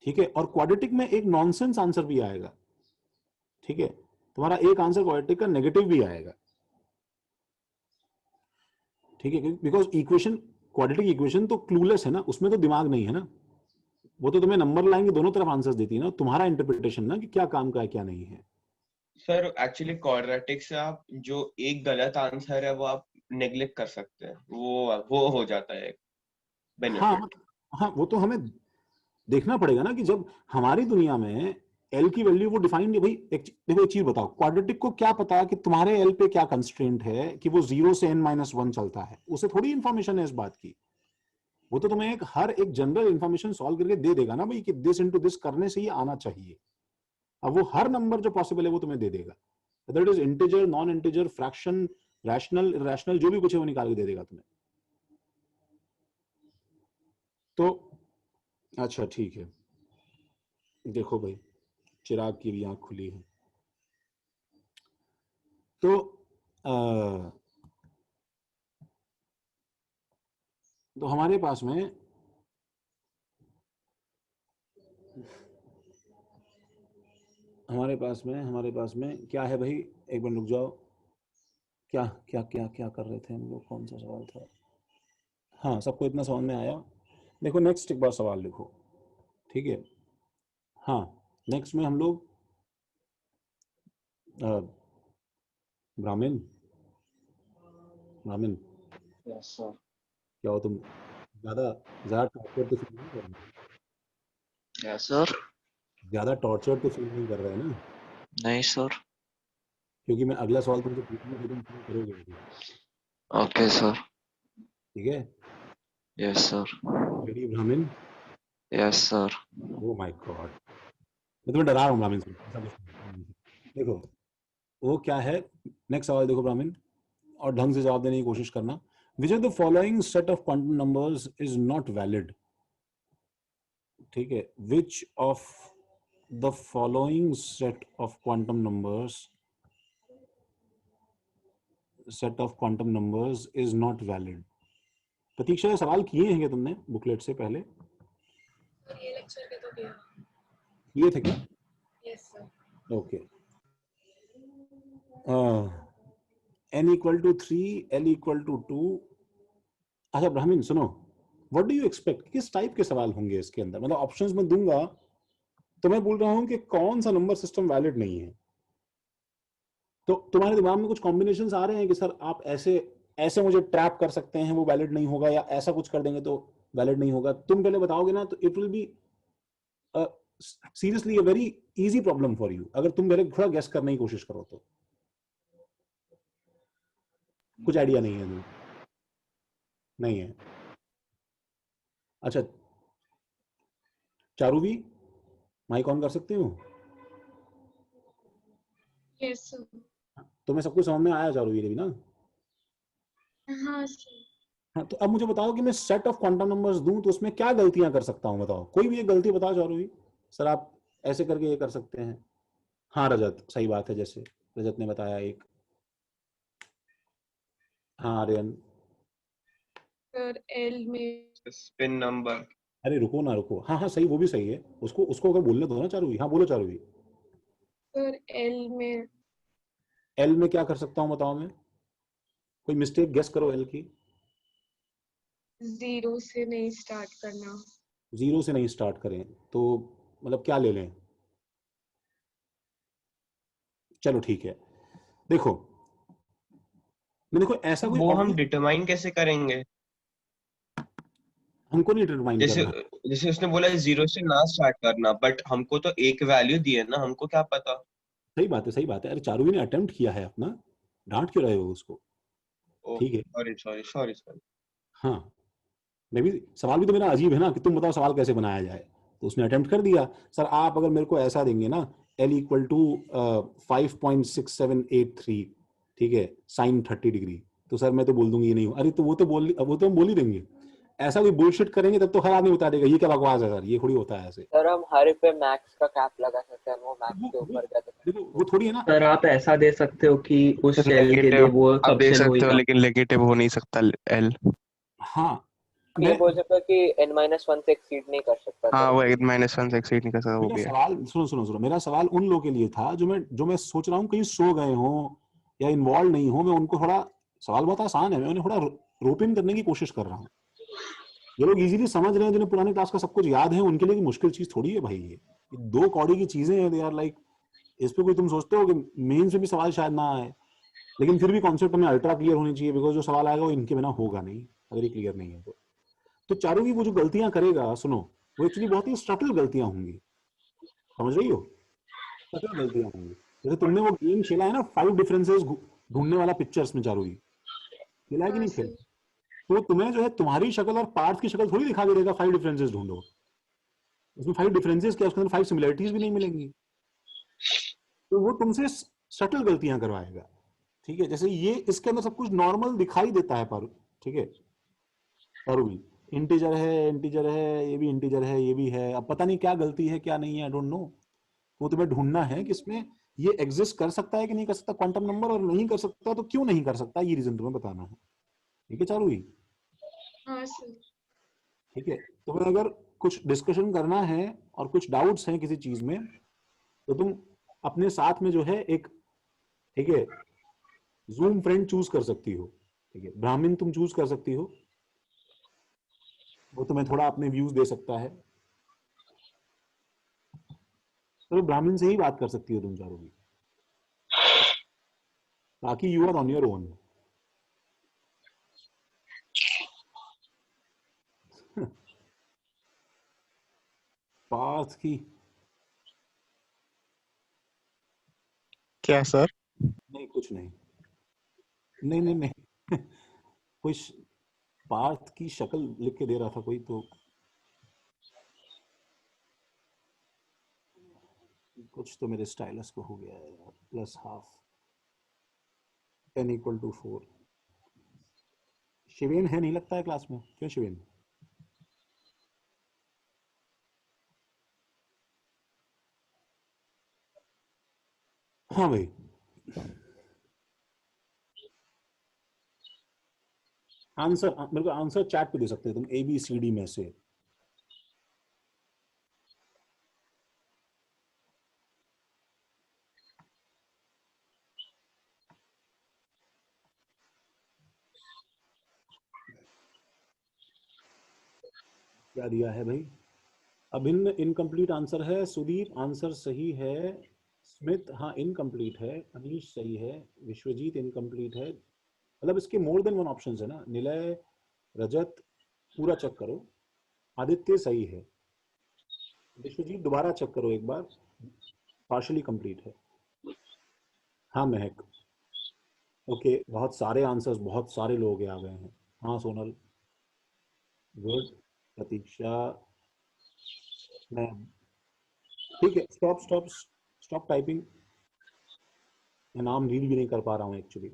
Speaker 1: ठीक है, और क्वाड्रेटिक में एक नॉनसेंस आंसर भी आएगा। ठीक है, तुम्हारा एक आंसर क्वाड्रेटिक का नेगेटिव भी आएगा। ठीक है, बिकॉज इक्वेशन, क्वाड्रेटिक इक्वेशन तो क्लूलेस है ना, उसमें तो दिमाग नहीं है ना, वो तो तुम्हें नंबर लाइन के दोनों तरफ आंसर देती है ना, तुम्हारा इंटरप्रिटेशन ना कि क्या काम का है क्या नहीं है।
Speaker 13: सर एक्चुअली क्वाड्रेटिक से आप जो एक गलत आंसर है वो आप नेग्लेक्ट कर सकते हैं, वो हो जाता है बेनिफिट।
Speaker 1: हाँ, वो तो हमें देखना पड़ेगा ना कि जब हमारी दुनिया में एल की वैल्यू वो डिफाइन, भाई देखो एक चीज बताओ, क्वाड्रेटिक को क्या पता कि तुम्हारे एल पे क्या कंस्ट्रेंट है कि वो 0 से n-1 चलता है, उसे थोड़ी इंफॉर्मेशन है इस बात की। वो तो तुम्हें हर एक जनरल इंफॉर्मेशन सॉल्व करके दे देगा ना भाई कि दिस इनटू दिस करने से ही आना चाहिए। अब वो हर नंबर जो पॉसिबल है वो तुम्हें दे देगा, whether it is integer, non integer, fraction, rational, irrational, जो भी कुछ है वो निकाल के दे देगा तुम्हें। तो अच्छा ठीक है, देखो भाई चिराग की भी आंख खुली है। तो हमारे पास में क्या है भाई, एक मिनट रुक जाओ। क्या क्या क्या क्या कर रहे थे हम लोग, कौन सा सवाल था? हाँ, सबको इतना समझ में आया। देखो नेक्स्ट एक बार सवाल लिखो, ठीक है। हाँ, नेक्स्ट में हम लोग ब्राह्मण
Speaker 3: यस सर।
Speaker 1: क्या हो तुम? ज्यादा टॉर्चर तो फील नहीं कर रहे?
Speaker 3: Yes sir.
Speaker 1: ज्यादा टॉर्चर तो फील नहीं कर रहे हैं ना?
Speaker 3: नहीं सर।
Speaker 1: क्योंकि मैं अगला सवाल तुमसे पूछूंगा फिर तुम क्यों करोगे अभी।
Speaker 3: Okay sir.
Speaker 1: ठीक है।
Speaker 3: Yes sir.
Speaker 1: रेडी ब्राह्मण?
Speaker 3: Yes sir.
Speaker 1: Oh my God, मैं तुम्हें डरा रहा हूँ ब्राह्मण से, ऐसा कुछ नहीं। देखो वो क्या है, नेक्स्ट सवाल देखो ब्राह्मण, और ढंग से जवाब देने की कोशिश करना। Which of the following set of quantum numbers is not valid? ठीक है, which of the following set of quantum numbers is not valid? Pratiksha, ये सवाल किए हैं क्या तुमने बुकलेट से पहले?
Speaker 10: ये लेक्चर के तो किया।
Speaker 1: किए थे क्या?
Speaker 10: Yes sir.
Speaker 1: Okay. n equal to 3, l equal to 2। अच्छा ब्राह्मण सुनो, व्हाट डू यू एक्सपेक्ट, किस टाइप के सवाल होंगे इसके अंदर? मतलब ऑप्शंस में दूंगा तो मैं बोल रहा हूं कि कौन सा नंबर सिस्टम वैलिड नहीं है। तो तुम्हारे दिमाग में कुछ कॉम्बिनेशंस आ रहे हैं कि सर आप ऐसे मुझे ट्रैप कर सकते हैं, वो वैलिड नहीं होगा, या ऐसा कुछ कर देंगे तो वैलिड नहीं होगा? तुम पहले बताओगे ना तो it will be seriously a very easy problem for you, अगर तुम पहले थोड़ा गेस करने की कोशिश करो तो। कुछ आइडिया नहीं है तुम्हें? नहीं है? अच्छा चारूवी, माइक ऑन कर सकती हूँ?
Speaker 10: Yes sir.
Speaker 1: तुम्हें सब कुछ समझ में आया चारूवी ने भी ना?
Speaker 10: हाँ सर।
Speaker 1: हाँ, तो अब मुझे बताओ कि मैं सेट ऑफ क्वांटम नंबर्स दूं तो उसमें क्या गलतियां कर सकता हूं? बताओ, कोई भी एक गलती बताओ चारूवी। सर आप ऐसे करके ये कर सकते हैं। हाँ रजत, सही बात है, जैसे रजत ने बताया एक। हाँ आर्यन।
Speaker 10: सर एल में
Speaker 13: स्पिन नंबर।
Speaker 1: अरे रुको ना रुको, हाँ हाँ सही, वो भी सही है, उसको अगर बोलने दो ना चारूवी। हाँ बोलो चारूवी।
Speaker 10: सर एल में
Speaker 1: एल में क्या कर सकता हूँ बताओ? मैं कोई मिस्टेक गेस करो एल की।
Speaker 10: 0 से नहीं स्टार्ट करना।
Speaker 1: 0 से नहीं स्टार्ट करें तो मतलब क्या ले लें? चलो ठीक है, देखो ऐसा कोई
Speaker 13: वो हम
Speaker 1: obvious-
Speaker 13: डिटरमाइन कैसे करेंगे?
Speaker 1: हमको नहीं डिटरमाइन
Speaker 13: जैसे
Speaker 1: करना है।
Speaker 13: जैसे उसने बोला 0 से ना स्टार्ट करना, बट हमको तो एक वैल्यू दी है ना, हमको क्या पता?
Speaker 1: सही बात है, सही बात है। अरे चारूवी ने अटेम्प्ट किया है अपना, डांट क्यों रहे हो उसको? ठीक है।
Speaker 13: Sorry sorry sorry sorry.
Speaker 1: हाँ, मैं भी, सवाल भी तो मेरा अजीब है ना कि तुम बताओ सवाल कैसे बनाया जाए, तो उसने अटेम्प्ट कर दिया। सर आप अगर मेरे को ऐसा देंगे ना, l इक्वल टू 5.6783, ठीक है, साइन 30 डिग्री, तो सर मैं तो बोल दूंगी ये नहीं हो। अरे तो वो तो हम बोल ही देंगे। ऐसा कोई बुलशिट करेंगे तब तो हर आदमी बता देगा ये क्या बकवास है सर, ये थोड़ी होता है ऐसे।
Speaker 6: सर हम हर पे मैक्स का कैप लगा सकते हैं, वो मैक्स के ऊपर गया तो
Speaker 1: देखो वो थोड़ी है ना।
Speaker 8: सर आप ऐसा दे सकते हो कि उस सेल के लिए
Speaker 4: नेगेटिव
Speaker 8: वो
Speaker 4: आप दे
Speaker 8: सबसे लो ही
Speaker 4: सकते हो,
Speaker 8: था।
Speaker 4: लेकिन नेगेटिव हो नहीं सकता एल।
Speaker 1: हाँ
Speaker 6: ये बोल सकते हो कि n-1 से एक्सीड नहीं कर सकता।
Speaker 4: हाँ वो -1 से एक्सीड नहीं कर सकता, वो
Speaker 1: मेरा
Speaker 4: भी है।
Speaker 1: सवाल सुनो, मेरा सवाल उन लोगों के लिए था जो मैं सोच रहा हूँ कहीं सो गए हो या इन्वॉल्व नहीं हो। मैं उनको थोड़ा, सवाल बहुत आसान है, मैं उन्हें थोड़ा रोप इन करने की कोशिश कर रहा हूँ। ये लोग इजीली समझ रहे हैं, जिन्हें पुरानी क्लास का सब कुछ याद है, उनके लिए मुश्किल चीज थोड़ी है भाई। ये 2 कौड़ी की चीजें हैं, दे आर लाइक, इस पे कोई तुम सोचते हो कि मेन से भी सवाल शायद ना आए, लेकिन फिर भी कॉन्सेप्ट हमें अल्ट्रा क्लियर होनी चाहिए, बिकॉज जो सवाल आएगा वो इनके बिना होगा नहीं अगर ये क्लियर नहीं है तो चारों की वो जो गलतियां करेगा, सुनो, वो एक्चुअली बहुत ही स्टटल गलतियां होंगी, समझ रही हो? स्टटल गलतियां होंगी। जैसे तुमने वो गेम खेला है ना 5 डिफरेंसेस ढूंढने वाला पिक्चर्स में, चारों की खेला है कि नहीं खेला? तो तुम्हें जो है तुम्हारी शक्ल और पार्थ की शक्ल थोड़ी दिखा के देगा 5 डिफरेंसेस ढूंढो। उसमें 5 डिफरेंसेस क्या, उसके अंदर 5 सिमिलरिटीज भी नहीं मिलेंगी। तो वो तुमसे सटल गलतियां करवाएगा, ठीक है? जैसे ये इसके अंदर सब कुछ नॉर्मल दिखाई देता है पर, ठीक है, पर भी इंटीजर है, ये भी इंटीजर है, ये भी है, अब पता नहीं क्या गलती है क्या नहीं है, आई डोंट नो। वो तुम्हें ढूंढना है कि इसमें ये एग्जिस्ट कर सकता है कि नहीं कर सकता क्वांटम नंबर, और नहीं कर सकता तो क्यों नहीं कर सकता, ये रीजन तुम्हें बताना है। ठीक है चारुई?
Speaker 10: हाँ सर।
Speaker 1: ठीक है, तुम्हें अगर कुछ डिस्कशन करना है और कुछ डाउट्स हैं किसी चीज में, तो तुम अपने साथ में जो है एक, ठीक है, जूम फ्रेंड चूज कर सकती हो। ठीक है, ब्राह्मण तुम चूज कर सकती हो, वो तुम्हें थोड़ा अपने व्यूज दे सकता है। तो ब्राह्मण से ही बात कर सकती हो तुम चारों भी, बाकी you are on your own. Parth की
Speaker 4: क्या सर?
Speaker 1: नहीं, कुछ नहीं, नहीं नहीं नहीं कुछ पार्थ की शक्ल लिख के दे रहा था कोई, तो कुछ तो मेरे स्टाइलस को हो गया है यार। Plus half n equal to 4। Shiven है नहीं लगता है क्लास में, क्यों शिवेन? हाँ भाई, आंसर मेरे को आंसर चैट पे दे सकते हो तुम, ABCD में से। क्या दिया है भाई? अभिन्न इनकम्प्लीट आंसर है। सुदीप आंसर सही है। स्मिथ हाँ इनकम्प्लीट है। अनीश सही है। विश्वजीत इनकम्प्लीट है। मतलब इसके मोर देन वन ऑप्शंस है ना। निलय, रजत पूरा चेक करो। आदित्य सही है। विश्वजीत दोबारा चेक करो एक बार, पार्शली कंप्लीट है। हाँ महक, ओके, बहुत सारे आंसर्स, बहुत सारे लोग आ गए हैं। हाँ सोनल, गुड। प्रतीक्षा, मैम, ठीक है। स्टॉप स्टॉप स्टॉप टाइपिंग, मैं नाम रीड भी नहीं कर पा रहा हूँ actually.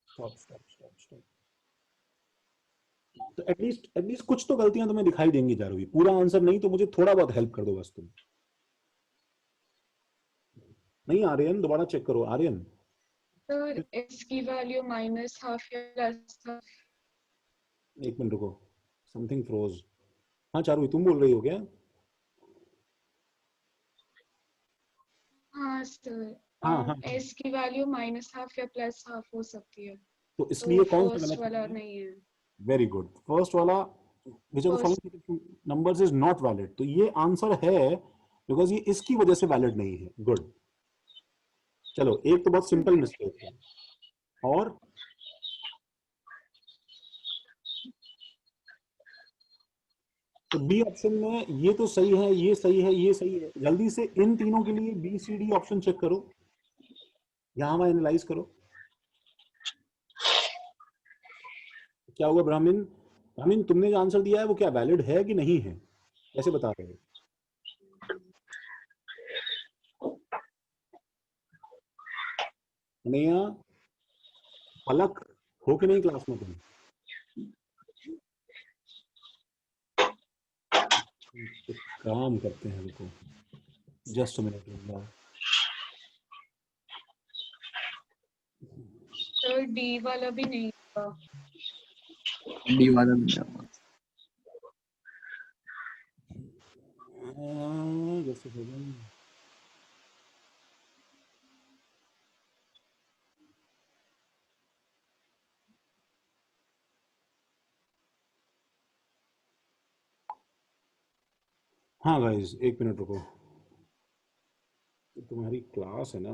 Speaker 1: Stop stop stop stop. तो एटलीस्ट कुछ तो गलतियां तुम्हें दिखाई देंगी जारवी। पूरा आंसर नहीं तो मुझे थोड़ा बहुत हेल्प कर दो बस तुम। नहीं आर्यन, दोबारा चेक करो आर्यन।
Speaker 10: सर x की वैल्यू माइनस हाफ या प्लस हाफ।
Speaker 1: एक मिनट रुको, समथिंग फ्रोज। हाँ चारू तुम बोल रही हो क्या?
Speaker 10: हाँ सर,
Speaker 1: हाँ हाँ,
Speaker 10: s की वैल्यू माइनस हाफ या प्लस हाफ हो सकती है,
Speaker 1: तो इसलिए कौन सा
Speaker 10: फर्स्ट
Speaker 1: गलत
Speaker 10: वाला
Speaker 1: है?
Speaker 10: नहीं है।
Speaker 1: Very good. फर्स्ट वाला which of the following numbers is not valid, तो ये आंसर है बिकॉज ये इसकी वजह से वैलिड नहीं है। गुड, चलो एक तो बहुत सिंपल मिस्टेक है। और तो बी ऑप्शन में ये तो सही है, ये सही है, ये सही है। जल्दी से इन तीनों के लिए BCD ऑप्शन चेक करो, यहां वहां एनालाइज करो। क्या हुआ ब्राह्मण? ब्राह्मण तुमने जो आंसर दिया है वो क्या वैलिड है कि नहीं है, कैसे बता रहे हो? नया पलक हो कि नहीं क्लास में तुम? तो काम करते हैं, रुको जस्ट मिनट रुक।
Speaker 10: सर डी वाला भी नहीं था।
Speaker 8: डी वाला भी नहीं।
Speaker 1: जैसे हाँ गाइस एक मिनट रुको, तुम्हारी क्लास है ना।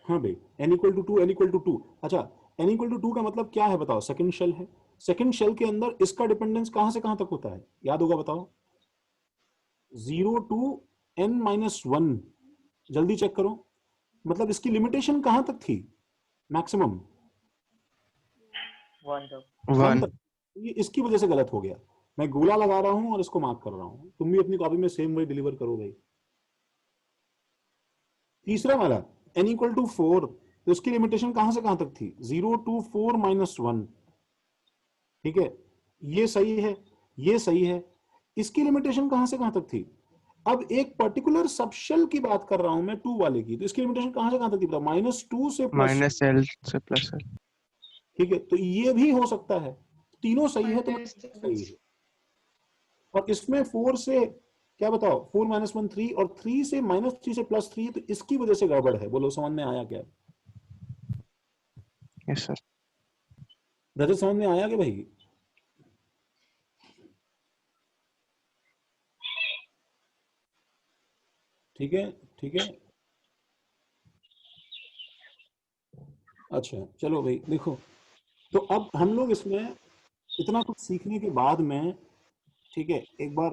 Speaker 1: हाँ भाई n equal to 2, n equal to 2। अच्छा, n इक्वल टू 2 का मतलब क्या है बताओ? सेकंड शेल है। सेकंड शेल के अंदर इसका डिपेंडेंस कहां से कहां तक होता है, याद होगा बताओ? 0 टू n-1। जल्दी चेक करो, मतलब इसकी लिमिटेशन कहां तक थी? मैक्सिमम 1 तक। ये इसकी वजह से गलत हो गया। मैं गोला लगा रहा हूं और इसको मार्क कर रहा हूं। तुम भी अपनी कॉपी में सेम वही डिलीवर करो भाई। तीसरा वाला n इक्वल टू 4, तो उसकी लिमिटेशन कहां से कहां तक थी? 0 टू 4-1। ठीक है, ये सही है। ये सही है। इसकी लिमिटेशन कहां से कहां तक थी? अब एक पर्टिकुलर सबशेल की बात कर रहा हूं मैं 2 वाले की, तो इसकी लिमिटेशन कहां से कहां तक थी? -2 से
Speaker 4: -L से +L।
Speaker 1: ठीक है, तो ये भी हो सकता है। तीनों सही है तो सही है। और इसमें 4 से क्या बताओ, 4 - 1 3 और 3 से -3 से +3, तो इसकी वजह से गड़बड़ है। बोलो समझ में आया क्या?
Speaker 4: Yes sir.
Speaker 1: ब्रदर समझ में आया कि भाई? ठीक है, ठीक है। अच्छा चलो भाई देखो, तो अब हम लोग इसमें इतना कुछ सीखने के बाद में, ठीक है, एक बार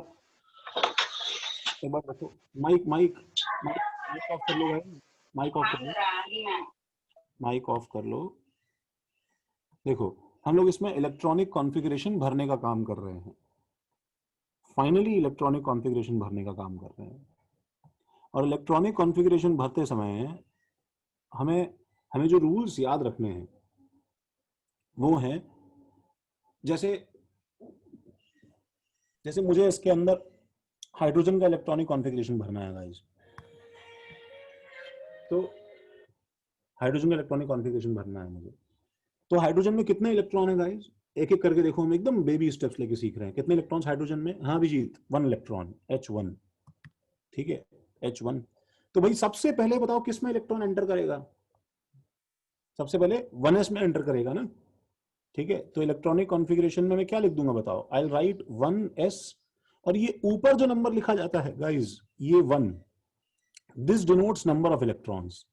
Speaker 1: देखो, माइक माइक माइक ऑफ कर लो भाई, माइक ऑफ कर लो, माइक ऑफ कर लो। देखो हम लोग इसमें इलेक्ट्रॉनिक कॉन्फ़िगरेशन भरने का काम कर रहे हैं। फाइनली इलेक्ट्रॉनिक कॉन्फ़िगरेशन भरने का काम कर रहे हैं। और इलेक्ट्रॉनिक कॉन्फ़िगरेशन भरते समय हमें जो रूल्स याद रखने हैं वो हैं, जैसे मुझे इसके अंदर हाइड्रोजन का इलेक्ट्रॉनिक कॉन्फ़िगरेशन भरना है गाइस, तो हाइड्रोजन का इलेक्ट्रॉनिक कॉन्फ़िगरेशन भरना है मुझे। तो हाइड्रोजन में कितने इलेक्ट्रॉन है गाइस? एक एक करके देखो, हम एकदम बेबी स्टेप्स लेके सीख रहे हैं। कितने इलेक्ट्रॉन्स हाइड्रोजन में? हाँ अभिजीत, 1 इलेक्ट्रॉन, H1। ठीक है, H1। तो भाई सबसे पहले बताओ किस में इलेक्ट्रॉन एंटर करेगा? सबसे पहले 1s में एंटर करेगा ना। ठीक है, तो इलेक्ट्रॉनिक कॉन्फ़िगरेशन में मैं क्या लिख दूंगा बताओ? आई विल राइट 1s, और ये ऊपर जो नंबर लिखा जाता है गाइस, ये 1, this denotes number of electrons.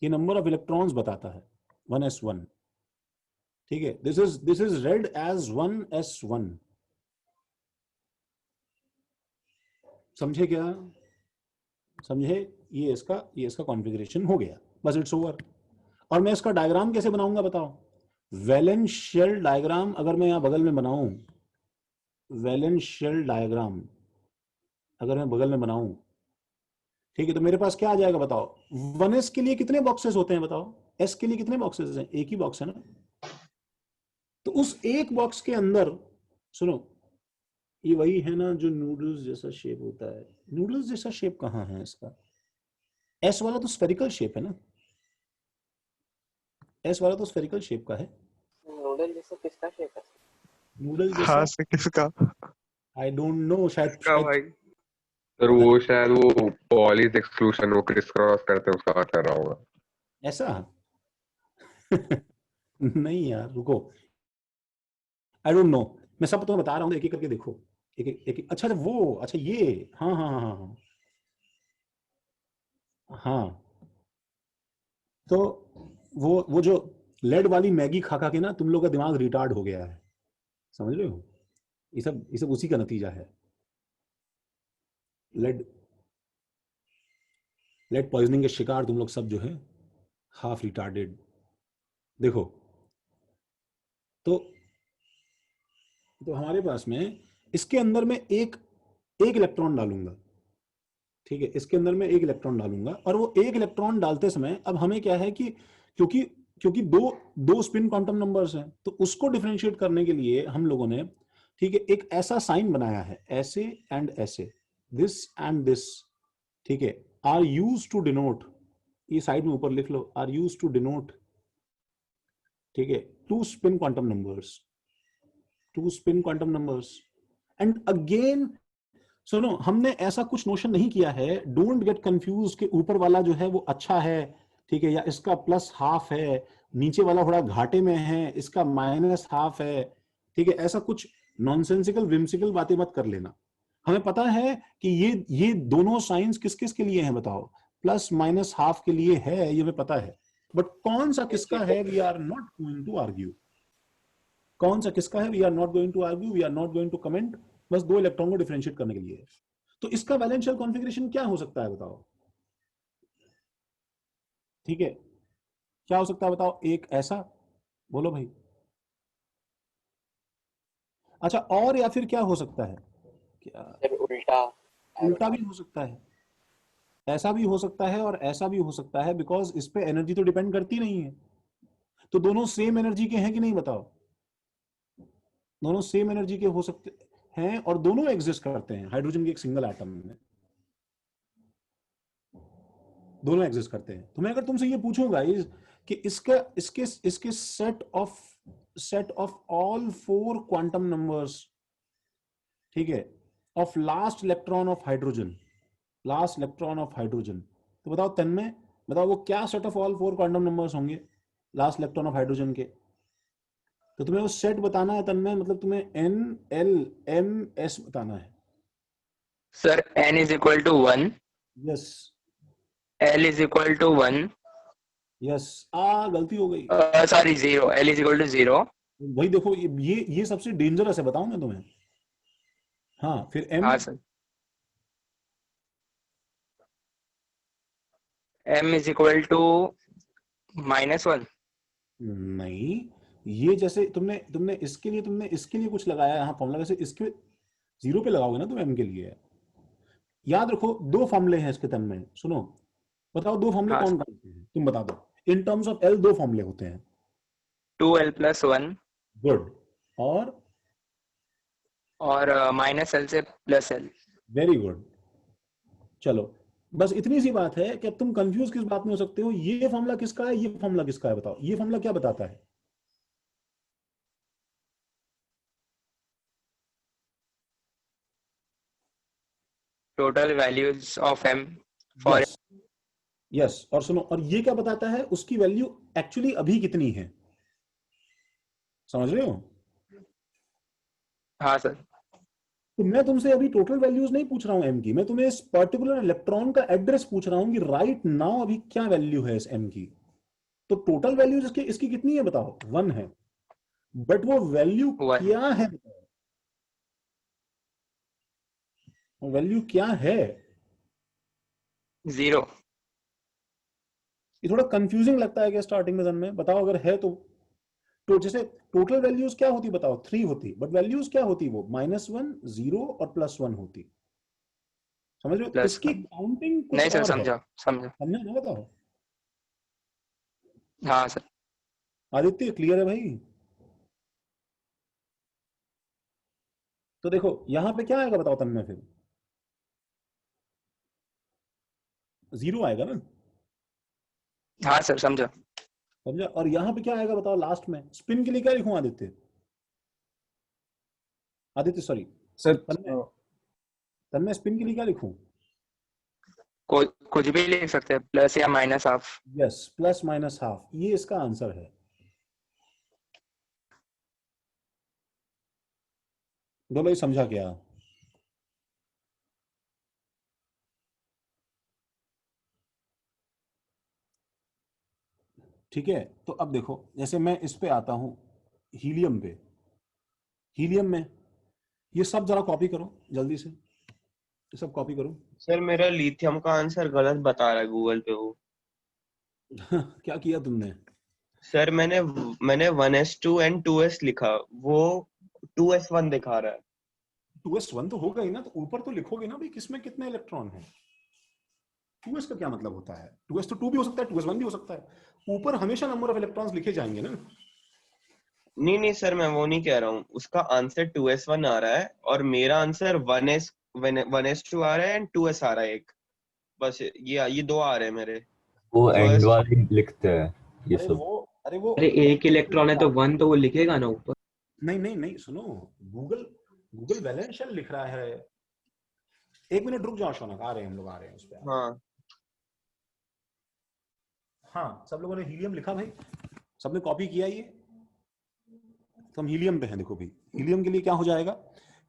Speaker 1: ये नंबर ऑफ इलेक्ट्रॉन्स बताता है 1s1। ठीक है, this is red as 1s1। समझे क्या? समझे? ये इसका कॉन्फ़िगरेशन हो गया, बस इट्स ओवर। और मैं इसका डायग्राम कैसे बनाऊंगा बताओ? वैलेंस शेल डायग्राम अगर मैं यहां बगल में बनाऊं, वैलेंस शेल डायग्राम अगर मैं बगल में बनाऊं, ठीक है, तो मेरे पास क्या आ जाएगा बताओ? 1s के लिए कितने बॉक्सेस होते हैं बताओ? s के लिए कितने बॉक्सेस हैं? एक ही बॉक्स है ना। तो उस एक बॉक्स के अंदर, सुनो, ये वही है ना जो नूडल्स जैसा शेप होता है। नूडल्स जैसा शेप कहाँ है इसका? एस वाला तो स्फेरिकल शेप है ना, एस वाला तो स्फेरिकल शेप का है।
Speaker 6: नूडल जैसा किसका शेप है?
Speaker 1: नूडल जैसा
Speaker 4: हाँ से किसका?
Speaker 1: आई डोंट नो, शायद
Speaker 14: भाई सर वो शायद वो पॉलीज एक्सक्लूशन वो क्रिस क्रॉस करते हैं उसका बात कर रहा होगा।
Speaker 1: ऐसा नहीं यार रुको, आई डोंट नो, मैं सब तो बता रहा हूँ, एक एक करके देखो, एक एक। अच्छा वो, अच्छा ये, हाँ हाँ हाँ हाँ हाँ। तो वो जो लेड वाली मैगी खा खा के ना तुम लोग का दिमाग रिटार्ड हो गया है, समझ रहे हो? ये सब उसी का नतीजा है। लेड पॉइजनिंग के शिकार तुम लोग सब जो है, हाफ रिटार्डेड। देखो तो हमारे पास में इसके अंदर में एक इलेक्ट्रॉन डालूंगा। ठीक है, इसके अंदर में एक इलेक्ट्रॉन डालूंगा, और वो एक इलेक्ट्रॉन डालते समय अब हमें क्या है कि क्योंकि दो स्पिन क्वांटम नंबर्स हैं, तो उसको डिफरेंशिएट करने के लिए हम लोगों ने, ठीक है, एक ऐसा साइन बनाया है, ऐसे एंड ऐसे, दिस एंड दिस, ठीक है, आर यूज्ड टू डिनोट, ये साइड में ऊपर लिख लो, आर यूज्ड टू डिनोट, ठीक है, 2 spin quantum numbers, 2 spin quantum numbers. And again सुनो, हमने ऐसा कुछ नोशन नहीं किया है, डोंट गेट कंफ्यूज कि ऊपर वाला जो है वो अच्छा है, ठीक है, या इसका +½ है, नीचे वाला थोड़ा घाटे में है, इसका -½ है, ठीक है, ऐसा कुछ नॉनसेंसिकल विम्सिकल बातें मत कर लेना। हमें पता है कि ये दोनों साइंस किस किस के लिए हैं बताओ? +- के लिए है, ये हमें पता है, बट कौन सा किसका है we are not going to argue. कौन सा किसका है we are not going to argue, we are not going to comment, बस 2 इलेक्ट्रॉन को डिफरेंशिएट करने के लिए। तो इसका वैलेंस शेल कॉन्फ़िगरेशन क्या हो सकता है बताओ? ठीक है, क्या हो सकता है बताओ? एक ऐसा, बोलो भाई। अच्छा, और या फिर क्या हो सकता है? क्या उल्टा भी हो सकता है, ऐसा भी हो सकता है और ऐसा भी हो सकता है, बिकॉज इस पे एनर्जी तो डिपेंड करती नहीं है। तो दोनों सेम एनर्जी के हैं कि नहीं बताओ? दोनों सेम एनर्जी के हो सकते, हैं और दोनों एग्जिस्ट करते हैं हाइड्रोजन के एक सिंगल एटम में, दोनों एग्जिस्ट करते हैं। तो मैं अगर तुमसे ये पूछूं गाइस कि इसका इसके इसके set of all 4 quantum numbers, ठीक है, of last electron of hydrogen, तो बताओ तन्मय, बताओ वो क्या set of all 4 quantum numbers होंगे लास्ट इलेक्ट्रॉन ऑफ हाइड्रोजन के? तो तुम्हें वो सेट बताना है तन्मय, मतलब तुम्हें N L M S बताना है।
Speaker 6: Sir n is equal to 1,
Speaker 1: yes,
Speaker 6: L is equal to 1,
Speaker 1: yes, गलती हो गई,
Speaker 6: sorry 0, L is equal to 0।
Speaker 1: वही देखो, ये सबसे डेंजरस है, बताऊं मैं तुम्हें। हाँ, फिर M,
Speaker 6: हाँ sir, M is equal to -1।
Speaker 1: नहीं, ये जैसे तुमने इसके लिए कुछ लगाया यहाँ फॉर्मूला, वैसे इसके 0 पे लगाओगे ना तुम M के लिए। याद रखो 2 फॉर्मूले हैं इसके तन्मय, सुनो, बताओ 2 फॉर्मूले कौन कौन से हैं, तुम बता दो। इन टर्म्स ऑफ L 2 फॉर्मूले होते हैं,
Speaker 6: 2L + 1
Speaker 1: गुड, और
Speaker 6: -L से +L।
Speaker 1: Very good. चलो, बस इतनी सी बात है कि तुम कंफ्यूज किस बात में हो सकते हो, ये फॉर्मूला किसका है, ये फॉर्मूला किसका है, बताओ ये फॉर्मूला क्या बताता है?
Speaker 6: Total values of M for
Speaker 1: yes, और सुनो, और ये क्या बताता है, उसकी वैल्यू एक्चुअली अभी कितनी है, समझ रहे हो?
Speaker 6: हाँ सर।
Speaker 1: तो मैं तुमसे अभी टोटल वैल्यूज नहीं पूछ रहा हूं M की, मैं तुम्हें इस पर्टिकुलर इलेक्ट्रॉन का एड्रेस पूछ रहा हूं कि राइट नाउ अभी क्या वैल्यू है इस M की। तो टोटल वैल्यूज इसकी कितनी है बताओ? 1 है, बट वो वैल्यू क्या है बताओ, वैल्यू क्या है?
Speaker 6: 0।
Speaker 1: ये थोड़ा कंफ्यूजिंग लगता है क्या स्टार्टिंग में में? बताओ अगर है तो जैसे टोटल वैल्यूज क्या होती बताओ? 3 होती, बट वैल्यूज क्या होती वो? -1, 0 और +1 होती, समझ रहे हो? इसकी काउंटिंग कुछ
Speaker 6: नहीं सर,
Speaker 1: और
Speaker 6: समझा
Speaker 1: समझा ना, बताओ।
Speaker 6: हाँ सर।
Speaker 1: आदित्य क्लियर है भाई? तो देखो यहां पे क्या आएगा बताओ तन्मय, फिर 0 आएगा ना?
Speaker 6: हाँ सर, समझा।
Speaker 1: समझा? और यहां पे क्या आएगा बताओ लास्ट में? स्पिन के लिए क्या लिखूं आदित्य? सॉरी
Speaker 8: सर,
Speaker 1: तन्मय स्पिन के लिए क्या लिखूं?
Speaker 6: कुछ भी लिख सकते हैं, प्लस या -1/2।
Speaker 1: यस, +-1/2, ये इसका आंसर है। बोलो ये समझा क्या? ठीक है, तो अब देखो, जैसे मैं इस पे आता हूं हीलियम पे, हीलियम में ये सब जरा कॉपी करो जल्दी से, ये सब कॉपी करो।
Speaker 13: सर मेरा लिथियम का आंसर गलत बता रहा है गूगल पे वो।
Speaker 1: क्या किया तुमने?
Speaker 13: सर मैंने 1s2 and 2s लिखा, वो 2s1 दिखा रहा है।
Speaker 1: 2s1 तो होगा ही ना, तो ऊपर तो लिखोगे ना भाई किसमें कितने इलेक्ट्रॉन हैं। 2s का क्या मतलब होता है? 2s तो 2 भी हो सकता है, 2s1 भी हो सकता है, ऊपर हमेशा नंबर ऑफ इलेक्ट्रॉन्स लिखे जाएंगे ना।
Speaker 13: नहीं सर, मैं वो नहीं कह रहा हूँ, उसका आंसर 2s1 आ रहा है और मेरा आंसर 1s2 आ रहा है एंड 2s आ रहा है एक, बस ये 2 आ रहे हैं मेरे।
Speaker 15: वो एंड वाले लिखते हैं ये सब।
Speaker 8: अरे एक इलेक्ट्रॉन है तो 1 तो वो लिखेगा ना ऊपर।
Speaker 1: नहीं, सुनो, गूगल वैलेंस शेल लिख रहा है। एक मिनट रुक जाओ शौनक, आ रहे हैं हम लोग, आ रहे हैं उस पे। हाँ, सब लोगों ने हीलियम लिखा भाई, सबने कॉपी किया ये, तो हम हीलियम पे हैं। देखो भाई, हीलियम के लिए क्या हो जाएगा?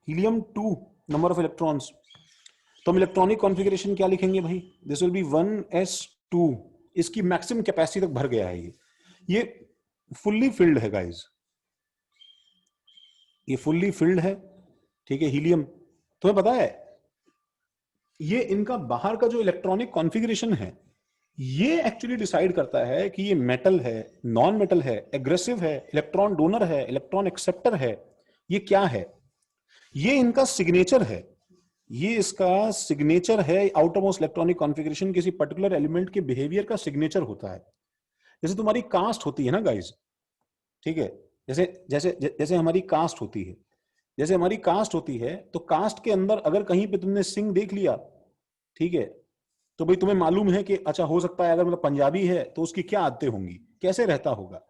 Speaker 1: हीलियम 2 नंबर ऑफ इलेक्ट्रॉन्स, तो हम इलेक्ट्रॉनिक कॉन्फ़िगरेशन क्या लिखेंगे भाई? दिस विल बी 1s2, इसकी मैक्सिमम कैपेसिटी तक भर गया है ये फुल्ली फिल्ड है गाइस, ये फुल्ली फिल्ड है, ठीक है। हीलियम तुम्हें पता है, ये इनका बाहर का जो इलेक्ट्रॉनिक कॉन्फ़िगरेशन है, ये एक्चुअली डिसाइड करता है कि ये मेटल है, नॉन मेटल है, एग्रेसिव है, इलेक्ट्रॉन डोनर है, इलेक्ट्रॉन एक्सेप्टर है, ये क्या है? ये इनका सिग्नेचर है, ये इसका सिग्नेचर है। आउटर मोस्ट इलेक्ट्रॉनिक कॉन्फ़िगरेशन किसी पर्टिकुलर एलिमेंट के बिहेवियर का सिग्नेचर होता है। जैसे तुम्हारी कास्ट होती है ना गाइस, ठीक है, जैसे हमारी कास्ट होती है, जैसे हमारी कास्ट होती है, तो कास्ट के अंदर अगर कहीं पे तुमने सिंह देख लिया, ठीक है, तो भाई तुम्हें मालूम है कि अच्छा हो सकता है अगर मतलब पंजाबी है तो उसकी क्या आदतें होंगी, कैसे रहता होगा,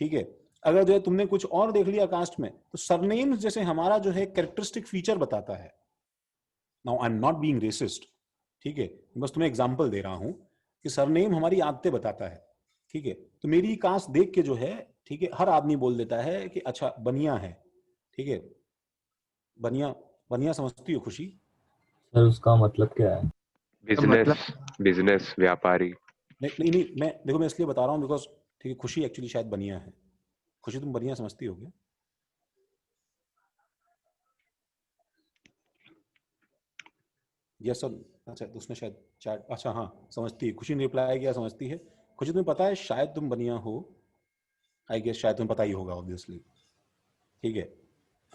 Speaker 1: ठीक है। अगर जो है तुमने कुछ और देख लिया कास्ट में, तो सरनेम्स जैसे हमारा जो है कैरेक्टरिस्टिक फीचर बताता है। Now I am not being racist, ठीक है, बस तुम्हें एग्जांपल दे रहा हूं कि सरनेम हमारी आदतें बताता है, ठीक है। तो मेरी कास्ट देख के जो है, ठीक है, हर आदमी बोल देता है कि अच्छा बनिया है, ठीक है, बनिया बनिया समझती हो खुशी?
Speaker 15: सर उसका मतलब क्या है?
Speaker 14: बिजनेस व्यापारी।
Speaker 1: नहीं नहीं, मैं देखो मैं इसलिए बता रहा हूँ बिकॉज, ठीक है, खुशी एक्चुअली शायद बनिया है। खुशी तुम बनिया समझती होगी? Yes sir. अच्छा तो उसने शायद चैट, अच्छा हाँ समझती है, खुशी ने रिप्लाई किया समझती है। खुशी तुम्हें पता है शायद तुम बनिया हो, आई गेस शायद तुम्हें पता ही होगा ऑब्वियसली, ठीक है।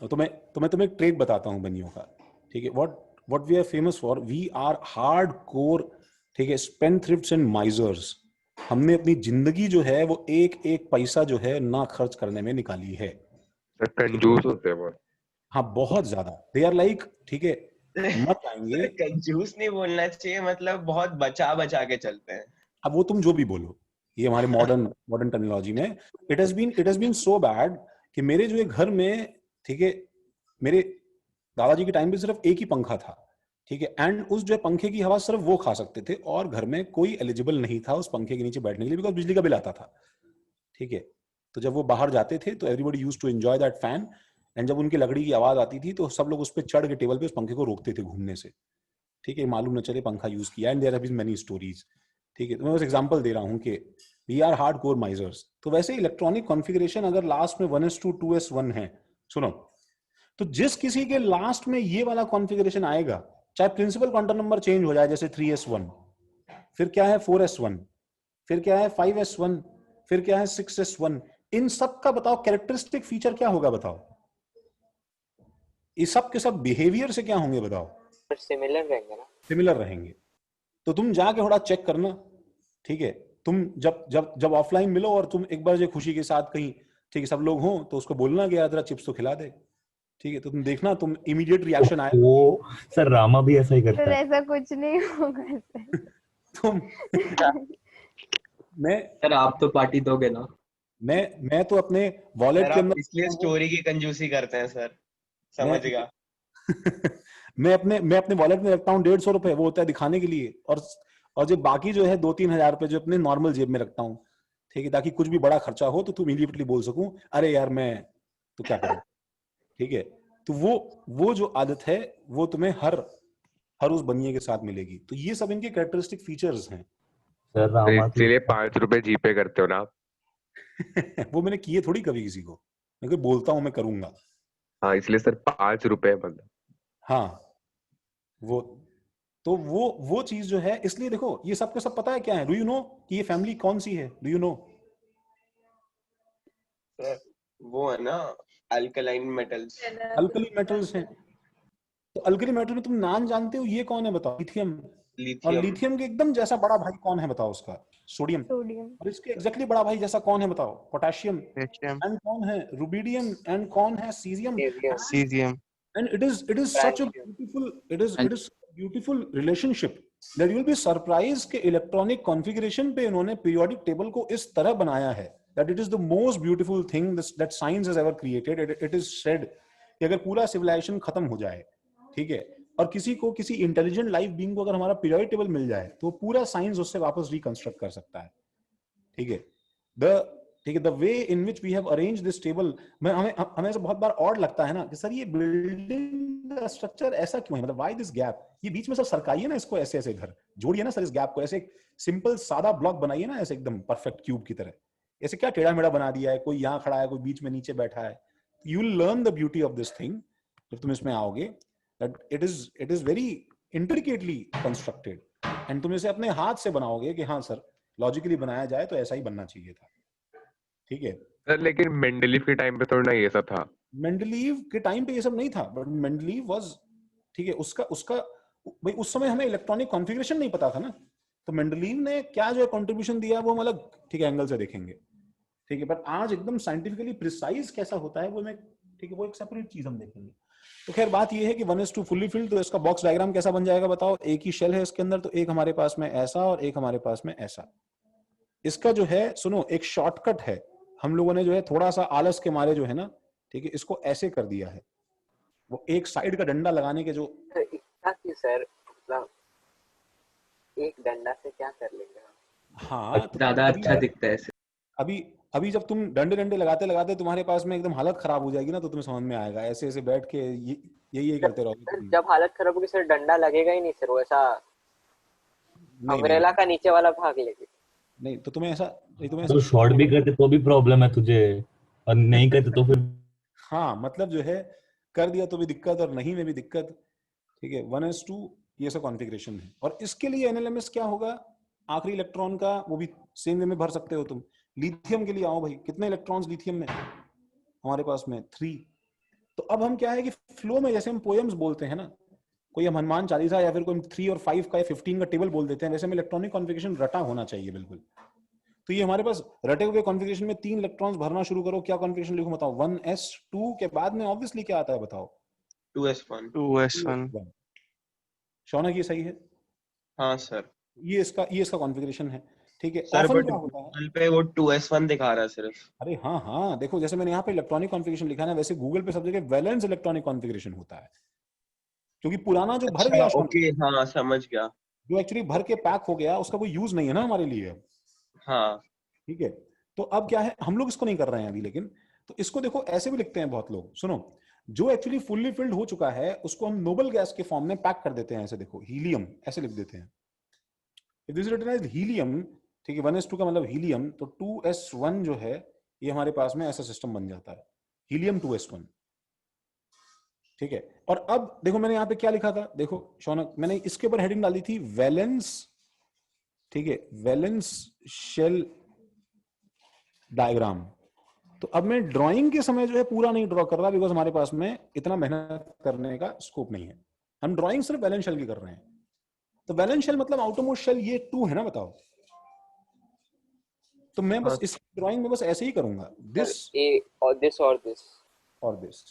Speaker 1: तो मैं तुम्हें एक ट्रेड बताता हूँ बनियों का, ठीक है। What we are famous for, we are hard core, ठीक है, स्पेंडथ्रिफ्ट्स एंड माइजर्स। हमने अपनी जिंदगी जो है वो एक एक पैसा जो है ना खर्च करने में निकाली है।
Speaker 14: कंजूस होते हैं बहुत।
Speaker 1: हाँ बहुत ज्यादा, दे आर लाइक, ठीक है, मत आएंगे।
Speaker 13: कंजूस नहीं बोलना चाहिए, मतलब बहुत बचा बचा के चलते हैं।
Speaker 1: अब वो तुम जो भी बोलो, ये हमारे मॉडर्न टर्मिनोलॉजी में it has been so bad कि मेरे जो है घर में, ठीक है, मेरे दादाजी के टाइम पे सिर्फ एक ही पंखा था, ठीक है, एंड उस जो है पंखे की हवा सिर्फ वो खा सकते थे और घर में कोई एलिजिबल नहीं था उस पंखे के नीचे बैठने के लिए बिकॉज बिजली का बिल आता था, ठीक है। तो जब वो बाहर जाते थे तो everybody used to enjoy that fan, and जब उनकी लकड़ी की आवाज आती थी तो सब लोग उस पर चढ़ के टेबल पे उस पंखे को रोकते थे घूमने से, ठीक है, मालूम न चले पंखा यूज किया। And there have been many stories, ठीक है। तो मैं बस एग्जांपल दे रहा हूं कि we are hard core misers. तो वैसे इलेक्ट्रॉनिक कॉन्फ़िगरेशन अगर लास्ट में 1s2 2s1 है, सुनो, तो जिस किसी के लास्ट में ये वाला कॉन्फ़िगरेशन आएगा, चाहे प्रिंसिपल क्वांटम नंबर चेंज हो जाए, जैसे 3s1, फिर क्या है 4s1, फिर क्या है 5s1, फिर क्या है 6s1, इन सब का बताओ कैरेक्टरिस्टिक फीचर क्या होगा, बताओ ये सब के सब बिहेवियर से क्या होंगे बताओ?
Speaker 6: सिमिलर रहेंगे ना,
Speaker 1: सिमिलर रहेंगे। तो तुम जाके थोड़ा चेक करना, ठीक है, तुम जब ऑफलाइन मिलो और तुम एक बार जो खुशी के साथ कहीं, ठीक है, सब लोग हों तो उसको बोलना कि यार जरा चिप्स तो खिला दे, ठीक है। तो तुम देखना, तुम इमीडिएट रिएक्शन आएगा।
Speaker 15: वो सर रामा भी ऐसा ही करता है।
Speaker 2: ऐसा कुछ नहीं होगा सर।
Speaker 1: तुम मैं
Speaker 8: सर आप तो पार्टी दोगे ना?
Speaker 1: मैं तो अपने वॉलेट के अंदर,
Speaker 13: इसलिए स्टोरी की कंजूसी करते हैं सर, समझ गया।
Speaker 1: मैं अपने वॉलेट में रखता हूँ 150 रुपए, वो होता है दिखाने के लिए, और जो बाकी जो है 2-3 हजार रुपए जो अपने नॉर्मल जेब में रखता हूँ, ठीक है, ताकि कुछ भी बड़ा खर्चा हो तो तुम इमीडिएटली बोल सकूं अरे यार मैं तो क्या करूं, ठीक है। तो वो जो आदत है वो तुम्हें हर उस बनिए के साथ मिलेगी। तो ये सब इनके कैरेक्टरिस्टिक फीचर्स हैं।
Speaker 15: सर रामा
Speaker 14: इसलिए 5 रुपए जीपे करते हो ना आप?
Speaker 1: वो मैंने किए थोड़ी कभी किसी को, मैं कोई बोलता हूं मैं करूंगा।
Speaker 14: हाँ इसलिए सर 5 रुपए मतलब।
Speaker 1: हाँ वो चीज जो है, इसलिए देखो ये सब के सब पता है क्या है, डू यू नो कि ये फैमिली कौन सी है, डू यू नो?
Speaker 13: वो है ना अल्कलाइन मेटल्स।
Speaker 1: अल्कली मेटल्स हैं। तो अल्कली मेटल में तुम नाम जानते हो, ये कौन है बताओ? लिथियम। और लिथियम के एकदम जैसा बड़ा भाई कौन है बताओ उसका? सोडियम। और इसके एग्जैक्टली बड़ा भाई जैसा कौन है बताओ? पोटेशियम। एंड कौन है रुबिडियम? एंड कौन है caesium? And it is such a beautiful relationship that you will be surprised कि इलेक्ट्रॉनिक कॉन्फ़िगरेशन पे इन्होंने पीरियोडिक टेबल को इस तरह बनाया है that it is the most beautiful thing that science has ever created. It is said कि अगर पूरा सिविलाइजेशन खत्म हो जाए, ठीक है, और किसी इंटेलिजेंट लाइफ बीइंग को अगर हमारा पीरियोडिक टेबल मिल जाए तो पूरा साइंस उससे वापस रिकंस्ट्रक्ट कर सकता है, ठीक है। The way in which we have arrange this table, हमें से बहुत बार ऑड लगता है ना कि सर ये बिल्डिंग का स्ट्रक्चर ऐसा क्यों है, मतलब व्हाई दिस गैप, ये बीच में सर सरकाइए ना इसको, ऐसे ऐसे घर जोड़िए ना सर इस गैप को, ऐसे सिंपल सादा ब्लॉक बनाइए ना, ऐसे एकदम परफेक्ट क्यूब की तरह, ऐसे क्या टेढ़ा मेढ़ा बना दिया है, कोई यहाँ खड़ा है कोई बीच में नीचे बैठा है। You will learn the beauty of this thing जब तुम इसमें आओगे, that it is very intricately constructed, and तुम इसे अपने हाथ से बनाओगे कि हाँ सर लॉजिकली बनाया जाए तो ऐसा ही बनना चाहिए था, ठीक है।
Speaker 14: सर लेकिन मेंडलीव के टाइम पे थोड़ा ना ये सब था।
Speaker 1: मेंडलीव के टाइम पे ये सब नहीं था, बट मेंडलीव वाज, ठीक है, उसका भाई उस समय हमें इलेक्ट्रॉनिक कॉन्फ़िगरेशन नहीं पता था ना, तो मेंडलीव ने क्या जो है कंट्रीब्यूशन दिया वो हम अलग, ठीक है, एंगल से देखेंगे, ठीक है। बट आज एकदम साइंटिफिकली प्रिसाइज कैसा होता है वो मैं ठीक है, वो एक सेपरेट चीज हम देखेंगे। तो खैर बात ये है कि 1:2 फुल्ली फिल्ड, तो इसका बॉक्स डायग्राम कैसा बन जाएगा बताओ। एक ही शेल है इसके अंदर, तो एक हमारे पास में ऐसा और एक हमारे पास में ऐसा। इसका जो है सुनो एक शॉर्टकट है, हम लोगों ने जो है थोड़ा सा आलस के मारे जो है ना, ठीक है, इसको ऐसे कर दिया है। वो एक साइड का डंडा लगाने के जो
Speaker 6: इतना कि सर मतलब एक डंडा से क्या कर लेंगे हम?
Speaker 1: हाँ तो
Speaker 8: ज्यादा अच्छा दिखता है ऐसे।
Speaker 1: अभी अभी जब तुम डंडे डंडे लगाते लगाते तुम्हारे पास में एकदम हालत खराब हो जाएगी ना, तो तुम्हें समझ में आएगा। ऐसे ऐसे बैठ के यही करते रहोगे।
Speaker 6: जब हालत खराब होगी सर डंडा लगेगा ही नहीं सर, वो ऐसा
Speaker 1: नहीं,
Speaker 6: अम्ब्रेला का नीचे वाला भाग लेगी।
Speaker 1: नहीं तो तुम्हें ऐसा
Speaker 15: तो शॉर्ट भी करते तो भी प्रॉब्लम है तुझे, और नहीं करते तो फिर
Speaker 1: हाँ मतलब जो है कर दिया तो भी दिक्कत और नहीं में भी दिक्कत। ठीक है, 1:2 ये सब कॉन्फ़िगरेशन है। और इसके लिए एनएलएमएस क्या होगा, आखिरी इलेक्ट्रॉन का वो भी सेम वे में भर सकते हो तुम। लिथियम के लिए आओ भाई, कितने इलेक्ट्रॉन्स लिथियम में हमारे पास में 3। तो अब हम क्या है कि फ्लो में जैसे हम पोएम्स बोलते हैं ना, कोई हम हनुमान चालीसा या फिर कोई 3 और 5 का या 15 का टेबल बोल देते हैं, वैसे में इलेक्ट्रॉनिक कॉन्फ़िगरेशन रटा होना चाहिए बिल्कुल। तो ये हमारे पास रटे हुए कॉन्फ़िगरेशन में 3 इलेक्ट्रॉन्स भरना शुरू करो। क्या कॉन्फ़िगरेशन लिखूं बताओ। 1s2 के बाद में ऑब्वियसली क्या आता है बताओ।
Speaker 13: 2s1।
Speaker 1: शौनक ये सही है?
Speaker 13: हाँ सर।
Speaker 1: ये इसका कॉन्फ़िगरेशन है। ठीक है,
Speaker 13: सर
Speaker 1: ऑफन
Speaker 13: बट
Speaker 1: क्या होता है
Speaker 13: गूगल पे वो 2s1 दिखा रहा है सिर्फ।
Speaker 1: अरे हाँ हाँ देखो, जैसे मैंने यहाँ पे इलेक्ट्रॉनिक कॉन्फ़िगरेशन लिखा है ना, वैसे गूगल पे सब जगह वैलेंस इलेक्ट्रॉनिक कॉन्फ़िगरेशन होता है, क्योंकि पुराना जो भर गया
Speaker 13: ओके हाँ समझ गया,
Speaker 1: जो एक्चुअली भर के पैक हो गया उसका कोई यूज नहीं है ना हमारे लिए।
Speaker 13: हाँ
Speaker 1: ठीक है, तो अब क्या है, हम लोग इसको नहीं कर रहे हैं अभी, लेकिन तो इसको देखो ऐसे भी लिखते हैं बहुत लोग। सुनो, जो एक्चुअली फुल्ली फिल्ड हो चुका है उसको हम नोबल गैस के फॉर्म में पैक कर देते हैं। ऐसे देखो, हीलियम ऐसे लिख देते हैं। If this is written as helium, ठीक है, 1s2 का मतलब हीलियम, तो 2s1 जो है ये हमारे पास में ऐसा सिस्टम बन जाता है, हीलियम 2s1। ठीक है, और अब देखो मैंने यहाँ पे क्या लिखा था, देखो शौनक, मैंने इसके ऊपर हेडिंग डाली थी वैलेंस। ठीक है, वैलेंस शेल डायग्राम। तो अब मैं ड्राइंग के समय जो है पूरा नहीं ड्रॉ कर रहा, बिकॉज हमारे पास में इतना मेहनत करने का स्कोप नहीं है। हम ड्राइंग सिर्फ वैलेंस शेल की कर रहे हैं। तो वैलेंस शेल मतलब आउटरमोस्ट शेल ये 2 है ना, बताओ। तो मैं बस इस ड्राइंग में बस ऐसे ही करूंगा, दिस
Speaker 6: और दिस और दिस
Speaker 1: और दिस।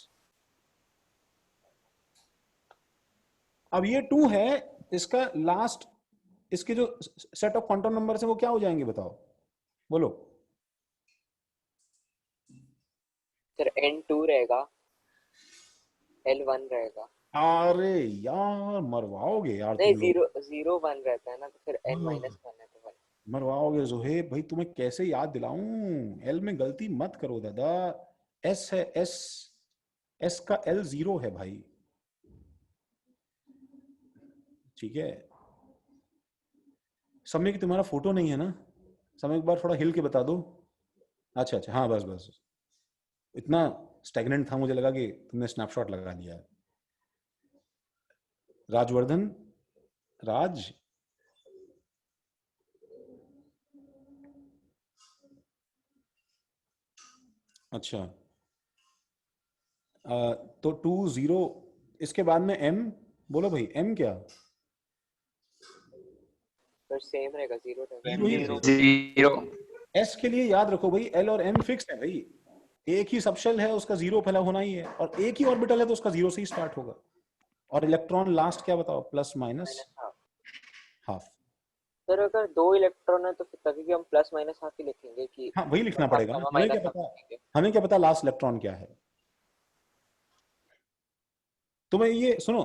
Speaker 1: अब ये 2 है, इसका लास्ट, इसके जो सेट ऑफ क्वांटम नंबर्स है वो क्या हो जाएंगे बताओ, बोलो।
Speaker 6: सर n2 रहेगा, L1 रहेगा।
Speaker 1: अरे यार मरवाओगे यार,
Speaker 6: नहीं,
Speaker 1: तुम लोग
Speaker 6: 0 1 रहता है ना, तो फिर n-1 है तो 1।
Speaker 1: मरवाओगे जोहेब भाई, तुम्हें कैसे याद दिलाऊं। एल में गलती मत करो दादा। एस है, एस का L 0 है भाई। ठीक है, समय की तुम्हारा फोटो नहीं है ना, समय एक बार थोड़ा हिल के बता दो। अच्छा अच्छा, हाँ बस बस, इतना स्टैग्नेंट था मुझे लगा कि तुमने स्नैपशॉट लगा दिया। राजवर्धन, राज, अच्छा तो 2 0, इसके बाद में M, बोलो भाई M क्या।
Speaker 6: फिर सेम रहेगा, 0 रहेगा।
Speaker 3: 0
Speaker 1: S के लिए याद रखो भाई, L और M फिक्स है भाई, एक ही सबशेल है, उसका 0 फैला होना ही है, और एक ही ऑर्बिटल है तो उसका 0 से ही स्टार्ट होगा। और इलेक्ट्रॉन लास्ट क्या बताओ, प्लस माइनस हाफ।
Speaker 6: सर अगर 2 इलेक्ट्रॉन है तो फिर तभी भी हम प्लस माइनस हाफ ही लिखेंगे कि
Speaker 1: हाँ वही लिखना पड़ेगा ना, हमें क्या पता लास्ट इलेक्ट्रॉन क्या है। तुम्हें ये सुनो,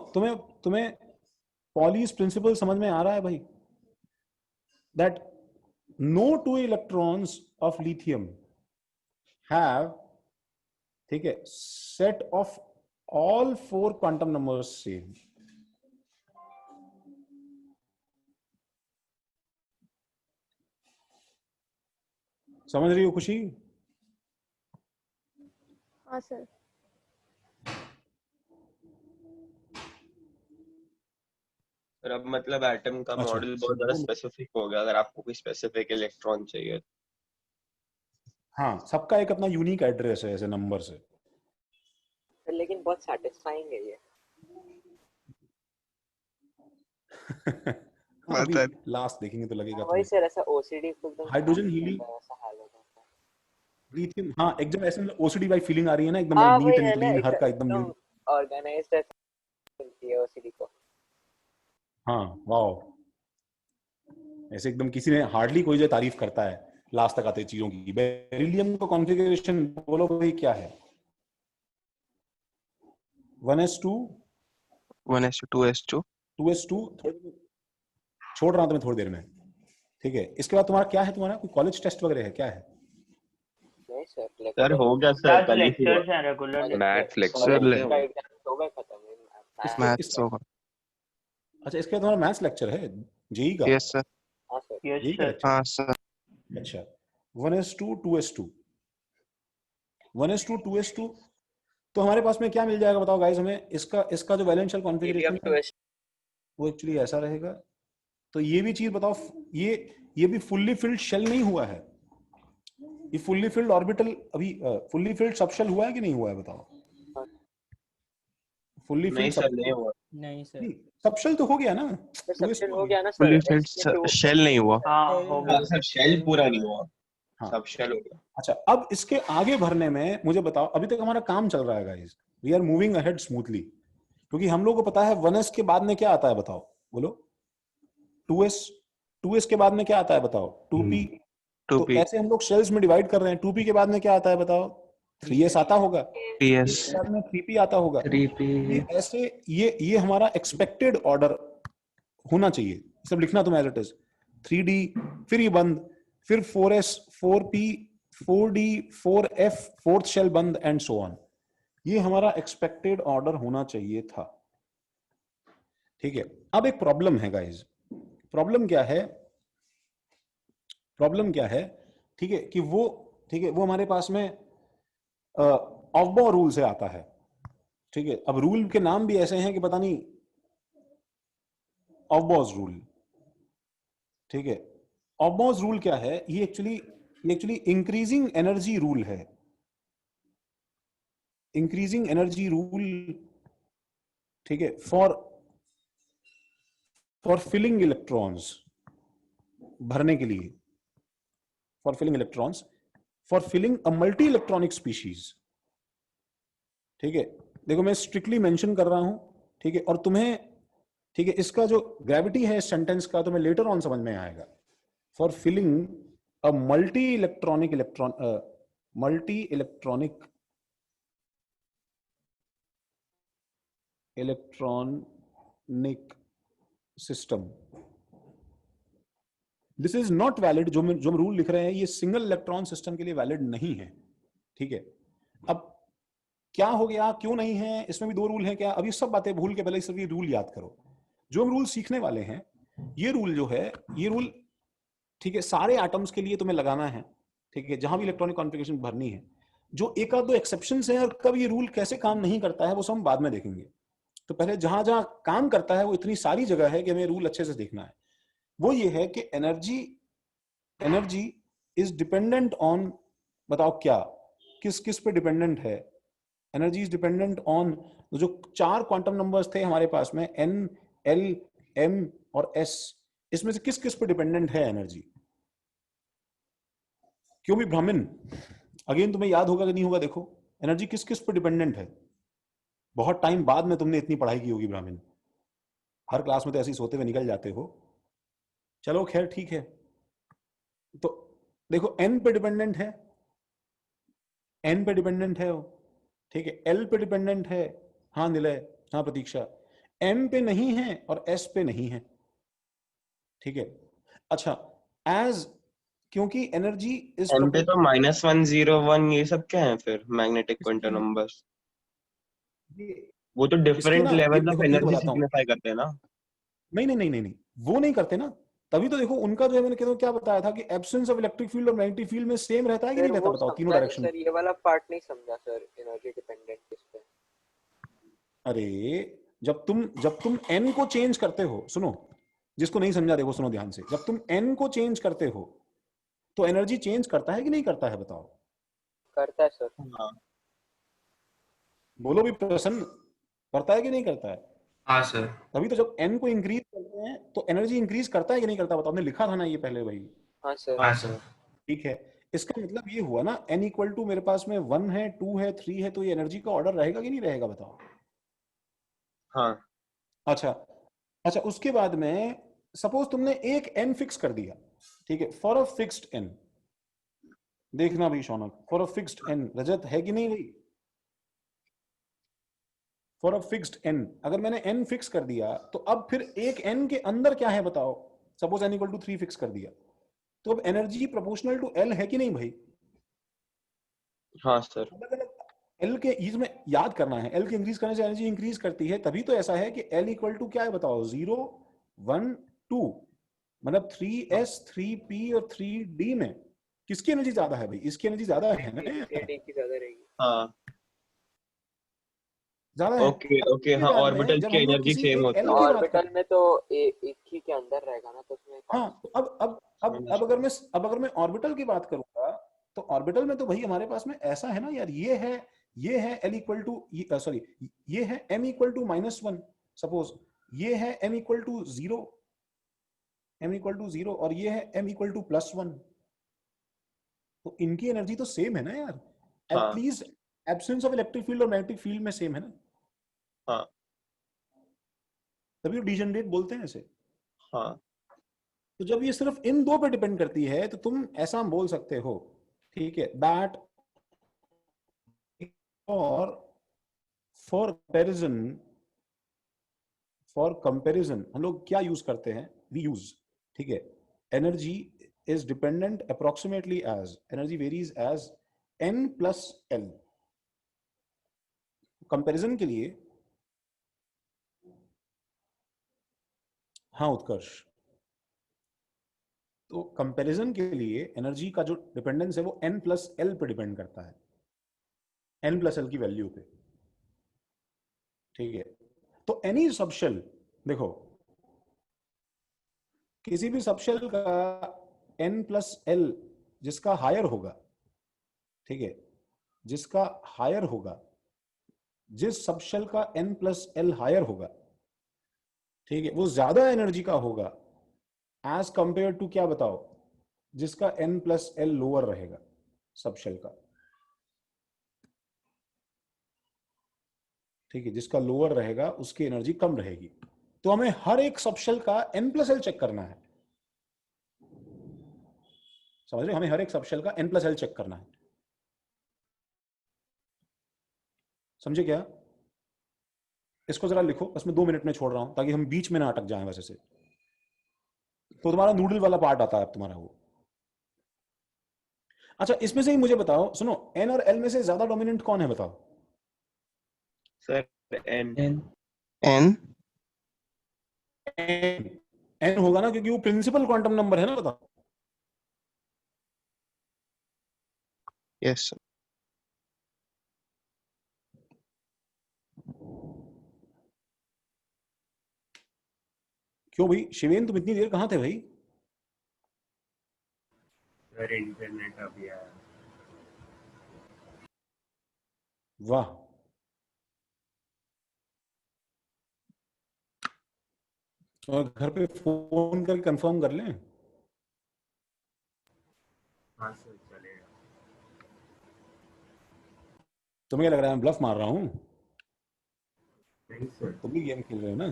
Speaker 1: तुम्हें पॉलीज प्रिंसिपल समझ में आ रहा है भाई, that no 2 electrons of lithium have, ठीक है, set of all 4 quantum numbers same। समझ रही हो खुशी?
Speaker 2: हाँ सर।
Speaker 13: पर अब मतलब एटम का मॉडल बहुत ज्यादा स्पेसिफिक हो गया, अगर आपको कोई स्पेसिफिक इलेक्ट्रॉन चाहिए।
Speaker 1: हाँ, सबका एक अपना यूनिक एड्रेस है ऐसे नंबर से।
Speaker 6: लेकिन बहुत सैटिस्फाइंग है ये।
Speaker 1: हाँ, अभी लास्ट देखेंगे तो लगेगा
Speaker 6: वही सर, ऐसा ओसीडी को एकदम
Speaker 1: हाइड्रोजन हीलिंग,
Speaker 6: ऐसा हाल हो जाता है।
Speaker 1: लिथियम, हाँ एकदम ऐसे ओसीडी वाली फीलिंग आ रही है ना, एकदम
Speaker 6: हाँ
Speaker 1: नीट
Speaker 6: वही
Speaker 1: एंड
Speaker 6: है ना,
Speaker 1: क्लीन, हर का एकदम
Speaker 6: एकदम ऑर्गेनाइज्ड है ओसीडी को।
Speaker 1: हाँ वाओ, ऐसे एकदम किसी ने हार्डली कोई जो तारीफ करता है लास्ट तक आते चीजों की। बेरिलियम का कॉन्फ़िगरेशन बोलो भाई क्या है? 1s2
Speaker 4: 1s2
Speaker 1: 2s2 छोड़ रहा हूं तुम्हें थोड़ी देर में, ठीक है। इसके बाद तुम्हारा क्या है, तुम्हारा कोई कॉलेज टेस्ट वगैरह है, क्या है?
Speaker 6: नहीं सर,
Speaker 13: सर हो गया सर, कल ही
Speaker 5: लेक्चर्स हैं रेगुलर
Speaker 14: मैथ्स
Speaker 13: लेक्चर
Speaker 14: लेक्चर
Speaker 6: हो गए खत्म।
Speaker 4: मैथ्स होगा।
Speaker 1: अच्छा, इसके बाद तुम्हारा मैथ्स लेक्चर है जेई का?
Speaker 4: Yes sir.
Speaker 6: हाँ सर।
Speaker 1: जेई का लेक्चर?
Speaker 4: हाँ सर।
Speaker 1: अच्छा 1s2 2s2 1s2 2s2 तो हमारे पास में क्या मिल जाएगा बताओ गाइस हमें? इसका जो वैलेंशियल कॉन्फ़िगरेशन है वो एक्चुअली ऐसा रहेगा। तो ये भी चीज बताओ, ये भी फुल्ली फिल्ड शेल नहीं हुआ है, ये फुल्ली फिल्ड ऑर्बिटल अभी फुल्ली फिल्ड सबशेल हुआ है कि नहीं हुआ है बताओ? फुल्ली
Speaker 13: नहीं
Speaker 1: फिल्ड
Speaker 13: सर, नहीं हुआ।
Speaker 12: नहीं सर,
Speaker 1: सबशेल तो हो गया ना?
Speaker 6: सबशेल हो गया ना सर।
Speaker 4: फुल्ली फिल्ड शेल नहीं हुआ।
Speaker 5: हाँ हो गया
Speaker 13: सर, शेल पूरा नहीं हुआ,
Speaker 1: हाँ।
Speaker 13: सब शेल हो गया।
Speaker 1: अच्छा, अब इसके आगे भरने में मुझे बताओ, अभी तक हमारा काम चल रहा है guys, we are moving ahead smoothly, क्योंकि हम लोग को पता है 1s के बाद में क्या आता है बताओ, बोलो 2s के बाद में क्या आता है बताओ? 2p। तो ऐसे हम लोग शेल्स में डिवाइड कर रहे हैं, 2p के बाद में क्या आता है बताओ? 3s आता होगा,
Speaker 4: 3s
Speaker 1: के बाद में 3p आता होगा।
Speaker 8: 3p
Speaker 1: ये ऐसे ये हमारा एक्सपेक्टेड ऑर्डर होना चाहिए, सब लिखना तुम एज इट इज। 3d, फिर ये बंद, फिर 4s 4p 4d 4f, fourth shell बंद एंड सो ऑन। ये हमारा एक्सपेक्टेड ऑर्डर होना चाहिए था, ठीक है। अब एक प्रॉब्लम है गाइस, प्रॉब्लम क्या है? प्रॉब्लम क्या है, ठीक है, कि वो, ठीक है, वो हमारे पास में ऑफबॉ रूल से आता है, ठीक है। अब रूल के नाम भी ऐसे हैं कि पता नहीं, ऑफबॉज रूल, ठीक है। ऑफबॉज रूल क्या है? ये एक्चुअली इंक्रीजिंग एनर्जी रूल है, इंक्रीजिंग एनर्जी रूल, ठीक है, फॉर फिलिंग इलेक्ट्रॉन्स, भरने के लिए, for filling electrons, for filling a multi electronic species, ठीक है। देखो मैं स्ट्रिक्टली मेंशन कर रहा हूं, ठीक है, और तुम्हें, ठीक है, इसका जो ग्रेविटी है इस सेंटेंस का तुम्हें लेटर ऑन समझ में आएगा। For filling a multi electronic system, this is not valid. जो हम रूल लिख रहे हैं ये सिंगल इलेक्ट्रॉन सिस्टम के लिए वैलिड नहीं है, ठीक है। अब क्या हो गया, क्यों नहीं है, इसमें भी दो रूल हैं क्या? अभी सब बातें भूल के पहले सभी रूल याद करो। जो हम रूल सीखने वाले हैं, ये रूल जो है, ये रूल, ठीक है, सारे एटम्स के लिए तुम्हें लगाना है, ठीक है, जहां भी इलेक्ट्रॉनिक कॉन्फ़िगरेशन भरनी है। जो एक आध दो एक्सेप्शंस हैं और कब ये रूल कैसे काम नहीं करता है वो सब हम बाद में देखेंगे। तो पहले जहां जहां काम करता है वो इतनी सारी जगह है कि हमें रूल अच्छे से देखना है। वो ये है कि एनर्जी इज डिपेंडेंट ऑन, बताओ क्या, किस किस पे डिपेंडेंट है? एनर्जी इज डिपेंडेंट ऑन जो 4 क्वांटम नंबर्स थे हमारे पास में, n, l, m और s, इसमें से किस किस पे डिपेंडेंट है एनर्जी? क्यों भी ब्राह्मण, अगेन तुम्हें याद होगा कि नहीं होगा? देखो एनर्जी किस किस पे डिपेंडेंट है। बहुत टाइम बाद में तुमने इतनी पढ़ाई की होगी ब्राह्मण, हर क्लास में तो ऐसे ही सोते हुए निकल जाते हो। चलो खैर ठीक है, तो देखो n पे डिपेंडेंट है, n पे डिपेंडेंट है वो, ठीक है। l पे डिपेंडेंट है, हाँ निलय, हाँ प्रतीक्षा। m पे नहीं है और s पे नहीं है, ठीक है। अच्छा, एज, क्योंकि एनर्जी इज
Speaker 13: m पे तो -101 ये सब क्या है फिर? मैग्नेटिक क्वांटम नंबर्स, वो तो different level of energy signify करते हैं ना?
Speaker 1: नहीं, वो नहीं करते ना। तभी तो देखो उनका जो है, मैंने क्या बताया था कि एब्सेंस ऑफ इलेक्ट्रिक फील्ड और मैग्नेटिक फील्ड में सेम रहता है कि नहीं रहता? बताओ तीनों डायरेक्शन।
Speaker 6: सर ये वाला पार्ट नहीं समझा सर, एनर्जी डिपेंडेंट किस पे?
Speaker 1: अरे जब तुम n को चेंज करते हो, सुनो, जिसको नहीं समझा देखो सुनो ध्यान से, जब तुम n को चेंज करते हो तो एनर्जी चेंज करता है कि नहीं करता है? बताओ।
Speaker 6: करता है सर।
Speaker 13: हाँ।
Speaker 1: बोलो भी प्रसन्न, करता है कि नहीं करता है?
Speaker 8: हाँ सर।
Speaker 1: तभी तो जब n को इंक्रीज करते हैं तो एनर्जी इंक्रीज करता है कि नहीं करता? बताओ, आपने लिखा था ना ये पहले भाई।
Speaker 6: हाँ सर।
Speaker 8: हाँ सर।
Speaker 1: ठीक है, इसका मतलब ये हुआ ना, n इक्वल टू मेरे पास में 1 है, 2 है, 3 है, तो ये एनर्जी का ऑर्डर रहेगा कि नहीं रहेगा बताओ?
Speaker 13: हाँ
Speaker 1: अच्छा अच्छा, उसके बाद में सपोज तुमने एक n फिक्स कर दिया, ठीक है, फॉर अ फिक्स्ड n। देखना भाई Shaunak, for a fixed n, Rajat है कि नहीं भाई? फॉर अ फिक्स्ड n, अगर मैंने n फिक्स कर दिया तो अब फिर एक n के अंदर क्या है बताओ? Suppose n equal to 3 fix कर दिया, तो अब एनर्जी प्रोपोर्शनल टू L है कि नहीं भाई?
Speaker 13: हाँ सर।
Speaker 1: अलग अलग L के इसमें याद करना है, L के इंक्रीज करने से एनर्जी इंक्रीज करती है, तभी तो ऐसा है कि L इक्वल टू क्या है बताओ? 0 1 2, मतलब 3s 3p और 3d में किसकी एनर्जी ज्यादा है भाई? इसकी एनर्जी ज्यादा है ना,
Speaker 6: डी की ज्यादा रहेगी।
Speaker 13: हाँ
Speaker 1: ज्यादा है।
Speaker 13: ओके ओके,
Speaker 1: उसके
Speaker 13: हाँ
Speaker 1: बाद में
Speaker 13: ऑर्बिटल
Speaker 1: जब
Speaker 13: की
Speaker 1: हम लोग
Speaker 13: एनर्जी
Speaker 1: किसी
Speaker 13: सेम
Speaker 1: एक
Speaker 13: होती
Speaker 1: L
Speaker 13: है।
Speaker 1: की बात
Speaker 6: ऑर्बिटल
Speaker 1: करते
Speaker 6: में तो एक ही के अंदर रहेगा ना, तो उसमें
Speaker 1: हाँ, तो अब अगर मैं ऑर्बिटल की बात करूंगा, तो ऑर्बिटल में तो भाई हमारे पास में ऐसा है ना यार, ये है L इक्वल टू, सॉरी ये है m इक्वल टू -1, सपोज ये है m इक्वल टू 0 और ये है m इक्वल टू +1, तो इनकी एनर्जी तो सेम है ना यार,
Speaker 13: हाँ
Speaker 1: at least absence of electric field और मैग्नेटिक फील्ड में सेम है ना,
Speaker 13: हाँ
Speaker 1: तभी डिजेनरेट बोलते हैं ऐसे।
Speaker 13: हाँ
Speaker 1: तो जब ये सिर्फ इन दो पे डिपेंड करती है, तो तुम ऐसा बोल सकते हो, ठीक है, दैट और फॉर कंपैरिजन हम लोग क्या यूज करते हैं? वी यूज, ठीक है, energy is dependent approximately as, energy varies as n plus l। Comparison के लिए, हाँ उत्कर्ष, तो कंपैरिजन के लिए एनर्जी का जो डिपेंडेंस है वो n प्लस l पे डिपेंड करता है, n प्लस l की वैल्यू पे, ठीक है। तो एनी सबशेल, देखो किसी भी सबशेल का n प्लस l जिसका हायर होगा, ठीक है, जिसका हायर होगा, जिस सबशेल का n प्लस l हायर होगा, ठीक है, वो ज्यादा एनर्जी का होगा एज कंपेयर टू क्या बताओ? जिसका n प्लस l लोअर रहेगा सबशेल का, ठीक है, जिसका लोअर रहेगा उसकी एनर्जी कम रहेगी। तो हमें हर एक सबशेल का n प्लस l चेक करना है, समझ रहे हो? हमें हर एक सबशेल का n प्लस l चेक करना है, समझे क्या? इसको जरा लिखो, बस मैं 2 मिनट में छोड़ रहा हूं ताकि हम बीच में ना अटक जाएं वैसे से। तो तुम्हारा नूडल वाला पार्ट आता है अब तुम्हारा वो। अच्छा, इसमें से ही मुझे बताओ, सुनो, n और l में से ज्यादा डोमिनेंट कौन है बताओ?
Speaker 13: सर n
Speaker 4: n
Speaker 1: n होगा ना, क्योंकि वो प्रिंसिपल क्वांटम नंबर है ना, बताओ।
Speaker 4: यस
Speaker 1: क्यों भाई शिवेन, तुम इतनी देर कहां थे भाई?
Speaker 7: सर इंटरनेट अभी आया।
Speaker 1: वाह, और घर पे फोन करके कंफर्म कर लें।
Speaker 7: हाँ सर चलेगा।
Speaker 1: तुम्हें क्या लग रहा है मैं ब्लफ मार रहा हूं?
Speaker 7: नहीं सर।
Speaker 1: तुम भी गेम खेल रहे हो ना?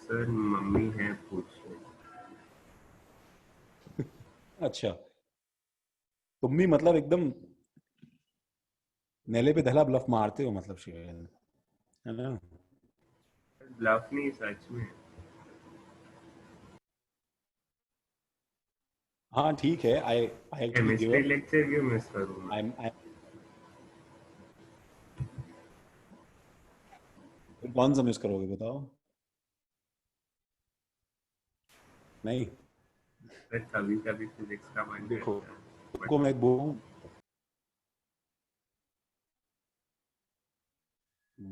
Speaker 7: सर मम्मी है, पूछ रहे।
Speaker 1: अच्छा, तुम भी मतलब एकदम नेले पे दहला ब्लफ मारते हो मतलब शिवेन, है ना?
Speaker 7: ब्लफ नहीं, सच में।
Speaker 1: हाँ ठीक है, I actually give
Speaker 7: chemistry
Speaker 1: up.
Speaker 7: Lecture क्यों मिस करूँ मैं?
Speaker 1: कौन सा मिस करोगे बताओ? नहीं,
Speaker 7: सर कभी कभी फिजिक्स का मन
Speaker 1: देखो
Speaker 7: करता है।
Speaker 1: को मैं बोलूं,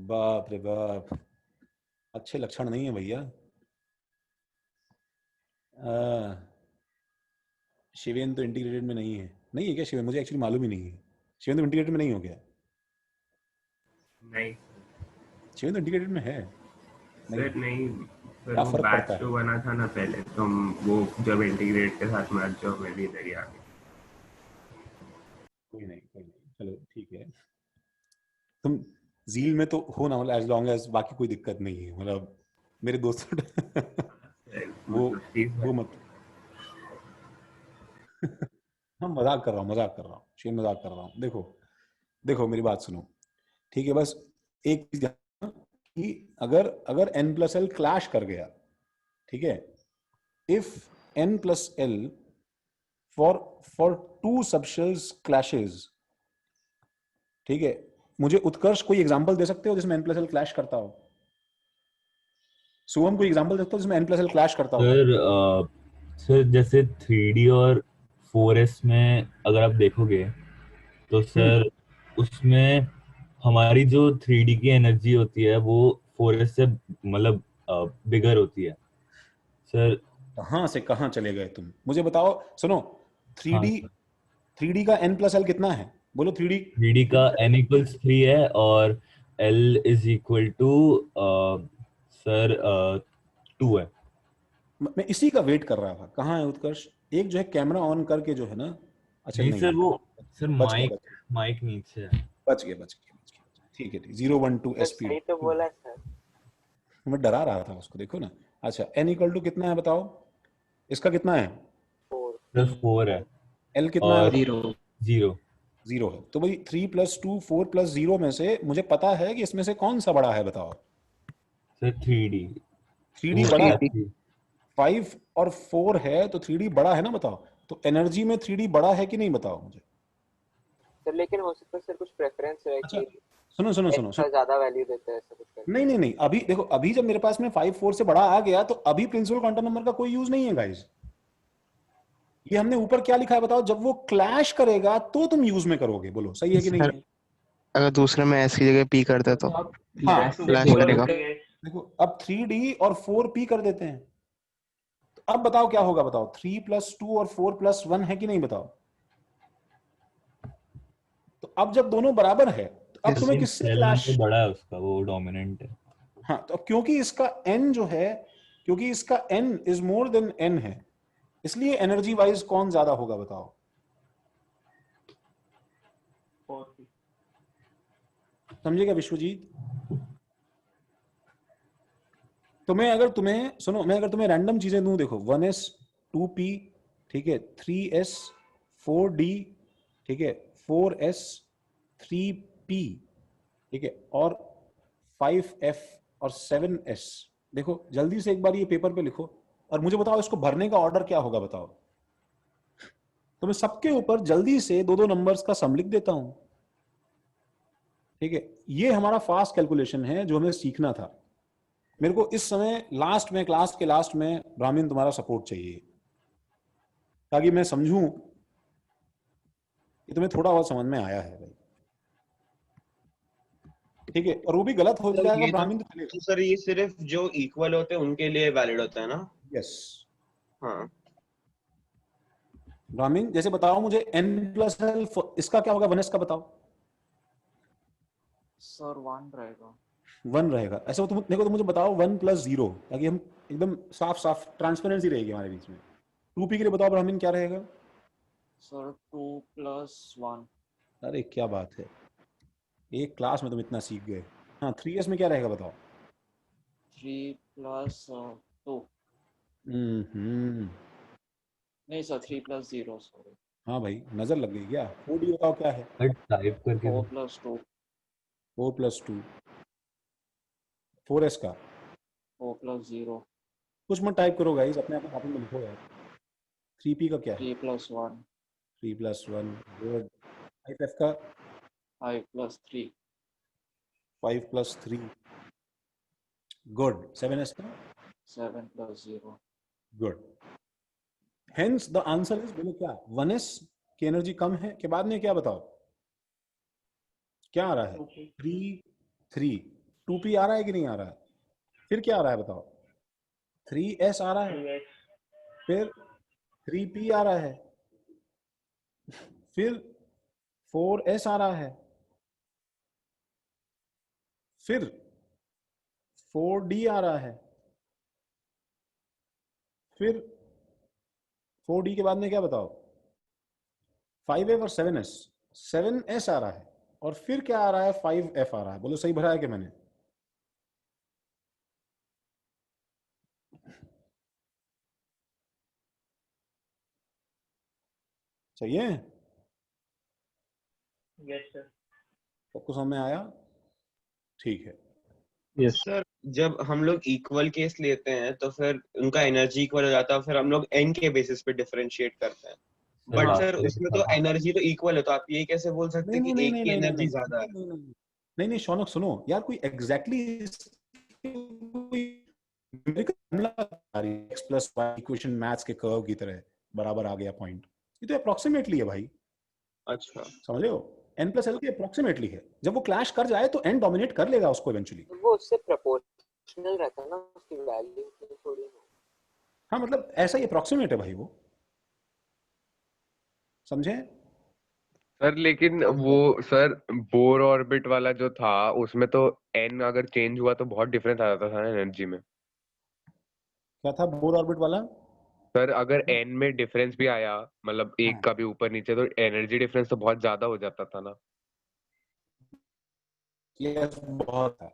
Speaker 1: बाप रे बाप, अच्छे लक्षण नहीं है भैया। शिवेन तो इंटीग्रेटेड में नहीं है। नहीं है क्या शिवेन? मुझे एक्चुअली मालूम ही नहीं है। शिवेन तो इंटीग्रेटेड में नहीं हो गया?
Speaker 7: नहीं
Speaker 1: शिवेन तो इंटीग्रेटेड में है।
Speaker 7: सर नहीं सर,
Speaker 1: क्या
Speaker 7: वो
Speaker 1: फर्क
Speaker 7: बैच
Speaker 1: पड़ता है?
Speaker 7: तो बना था ना पहले, तो वो जब इंटीग्रेट के साथ मैच जो मैं भी इधर ही आ गया।
Speaker 1: कोई नहीं, चलो ठीक है। तुम जील में तो हो ना, मतलब एज लॉन्ग एज बाकी कोई दिक्कत नहीं है, मतलब मेरे दोस्त वो मत हम मजाक कर रहा हूँ शेन, मजाक कर रहा हूँ। देखो मेरी बात सुनो, ठीक है? बस एक चीज ध्यान कि अगर n+l क्लैश कर गया, ठीक है, if n+l for two subshells clashes, ठीक है, मुझे उत्कर्ष कोई एग्जांपल दे सकते हो जिसमें n+l क्लैश करता हो? सुवम कोई एग्जांपल दे सकते हो जिसमें n+l क्लैश करता हो?
Speaker 15: सर जैसे 3D और 4S में अगर आप देखोगे तो सर उसमें हमारी जो 3D की एनर्जी होती है वो 4S से मतलब बिगर होती है सर।
Speaker 1: कहाँ से कहाँ चले गए तुम, मुझे बताओ। सुनो, 3D
Speaker 15: हाँ,
Speaker 1: 3D का n+l कितना है? बोलो 3D
Speaker 15: 3D का n = 3 है और L = सर 2 है।
Speaker 1: मैं इसी का वेट कर रहा था, कहाँ है उत्कर्ष? एक जो है कैमरा ऑन करके जो है ना, अच्छा
Speaker 15: नहीं
Speaker 1: नहीं,
Speaker 15: सर, वो सर
Speaker 1: बच गया,
Speaker 15: माइक नीचे है।
Speaker 1: बच गया, ठीक है, 012
Speaker 6: सर
Speaker 1: स्पीड।
Speaker 6: सही तो बोला सर।
Speaker 1: मैं डरा रहा था उसको, देखो ना। अच्छा, n = कितना है बताओ? इसका कितना है?
Speaker 15: सर 4 है
Speaker 1: L कितना है
Speaker 15: और
Speaker 1: बताओ? 0 है। तो भाई 3 + 2 4 + 0 में से मुझे पता है कि इसमें से कौन सा बड़ा है, बताओ।
Speaker 15: सर 3D
Speaker 1: 3D बड़ा है, 5 और 4 है तो 3D बड़ा है ना, बताओ। तो एनर्जी में 3D बड़ा है कि नहीं, बताओ मुझे।
Speaker 6: सर लेकिन हो सकता है सर कुछ प्रेफरेंस है
Speaker 1: अच्छा,
Speaker 6: कि
Speaker 1: सुनो,
Speaker 6: ज्यादा वैल्यू देता है, ऐसा कुछ करके।
Speaker 1: नहीं, अभी देखो, अभी जब मेरे पास में 5 4 से बड़ा आ गया तो अभी प्रिंसिपल क्वांटम नंबर का कोई यूज नहीं है गाइस। ये हमने ऊपर क्या लिखा है बताओ? जब वो क्लैश करेगा तो तुम यूज में करोगे, बोलो सही है कि नहीं है?
Speaker 3: अगर दूसरे में एस की जगह पी कर दे तो
Speaker 1: हाँ,
Speaker 3: फ्लैश करेगा।
Speaker 1: देखो अब 3D और 4p कर देते हैं, तो अब बताओ क्या होगा, बताओ। 3 + 2 और 4 + 1 है कि नहीं, बताओ। तो अब जब दोनों बराबर है तो अब तुम्हें किससे
Speaker 15: सेल
Speaker 1: क्लैश?
Speaker 15: नंबर बड़ा है उसका, वो डोमिनेंट है।
Speaker 1: हाँ, तो क्योंकि इसका n जो है, क्योंकि इसका n is more than n है, इसलिए एनर्जी वाइज कौन ज्यादा होगा, बताओ। समझेगा विश्वजीत? तो मैं अगर तुम्हें रैंडम चीजें दूं, देखो 1s 2p, ठीक है, 3s 4d, ठीक है, 4s 3p, ठीक है, और 5f और 7s। देखो जल्दी से एक बार ये पेपर पे लिखो और मुझे बताओ इसको भरने का ऑर्डर क्या होगा, बताओ। तो मैं सबके ऊपर जल्दी से दो नंबर्स का सम लिख देता हूं, ठीक है। ये हमारा फास्ट कैलकुलेशन है जो हमें सीखना था। मेरे को इस समय क्लास के लास्ट में ब्राह्मण तुम्हारा सपोर्ट चाहिए, ताकि मैं समझूं कि तुम्हें थोड़ा बहुत समझ में आया है भाई, ठीक है। और वो भी गलत हो जाएगा
Speaker 13: ये
Speaker 1: ब्राह्मण तो चलेगा।
Speaker 13: तो सर ये सिर्फ जो इक्वल होते हैं उनके लिए वैलिड होता है ना?
Speaker 1: यस।
Speaker 13: हाँ
Speaker 1: ब्राह्मण जैसे बताओ मुझे n+l इसका क्या होगा, 1s का बताओ।
Speaker 3: सर 1 रहेगा।
Speaker 1: 1 रहेगा, ऐसा तुम देखो, तो मुझे बताओ 1 + 0, ताकि हम एकदम साफ ट्रांसपेरेंसी रहेगी हमारे बीच में। 2p के लिए बताओ ब्राह्मण क्या रहेगा?
Speaker 3: सर 2 + 1।
Speaker 1: अरे क्या बात है, एक क्लास में तुम इतना सीख गए। हाँ, 3s में क्या रहेगा बताओ?
Speaker 3: 3 + 2।
Speaker 1: हम्म,
Speaker 3: नहीं सर 3 + 0 सॉरी।
Speaker 1: हाँ भाई, नजर लग गई क्या? 4d बताओ क्या है?
Speaker 15: टाइप करके
Speaker 3: 4 + 2।
Speaker 1: 4 + 2, 4s का
Speaker 3: 4 + 0।
Speaker 1: कुछ मत टाइप करो गाइस, अपने आप कॉपी में लिखो यार। 3p का क्या है?
Speaker 3: 3 + 1।
Speaker 1: 3 + 1, गुड। 5f का
Speaker 3: 5 + 3।
Speaker 1: 5 + 3, गुड। 7s का
Speaker 3: 7 + 0।
Speaker 1: Good. Hence the answer is, बोलो क्या 1s की एनर्जी कम है के बाद में क्या, बताओ क्या आ रहा है? 3 2p आ रहा है कि नहीं आ रहा है? फिर क्या आ रहा है बताओ? 3s आ रहा है, फिर 3p आ रहा है, फिर 4s आ रहा है, फिर 4d आ रहा है, फिर 4d के बाद में क्या बताओ? 5f और 7s। 7s आ रहा है और फिर क्या आ रहा है, 5f आ रहा है। बोलो सही भरा है कि मैंने? सही है?
Speaker 6: Yes sir.
Speaker 1: सबको समझ में आया? ठीक है।
Speaker 13: Yes sir. जब हम लोग इक्वल केस लेते हैं तो फिर उनका एनर्जी इक्वल हो जाता है, फिर हम लोग एन के बेसिस पे डिफरेंशिएट करते हैं। बट
Speaker 15: हाँ,
Speaker 13: सर उसमें तो एनर्जी तो इक्वल है, तो आप ये कैसे बोल सकते हैं कि एक की एनर्जी ज्यादा है?
Speaker 1: नहीं शौनक सुनो यार, कोई exactly x plus y equation maths के कर्व की तरह बराबर आ गया पॉइंट, ये तो अप्रोक्सीमेटली है भाई।
Speaker 13: अच्छा,
Speaker 1: समझ रहे हो? n प्लस एल के अप्रोक्सीमेटली है। जब वो क्लैश कर जाए तो n डोमिनेट कर लेगा उसको इवेंचुअली।
Speaker 6: वो उससे प्रोपोर्शनल रहता है ना, उसकी वैल्यू थोड़ी ना।
Speaker 1: हाँ मतलब ऐसा ही अप्रोक्सीमेट है भाई वो, समझे?
Speaker 14: सर लेकिन वो सर बोर ऑर्बिट वाला जो था उसमें तो एन अगर चेंज हुआ तो बहुत डिफरेंस आ जाता था ना एनर्जी में।
Speaker 1: क्या था बोर ऑर्बिट वाला?
Speaker 14: सर अगर एन में डिफरेंस भी आया, मतलब एक का भी ऊपर नीचे, तो एनर्जी डिफरेंस तो बहुत ज्यादा हो जाता था ना।
Speaker 1: यस बहुत है।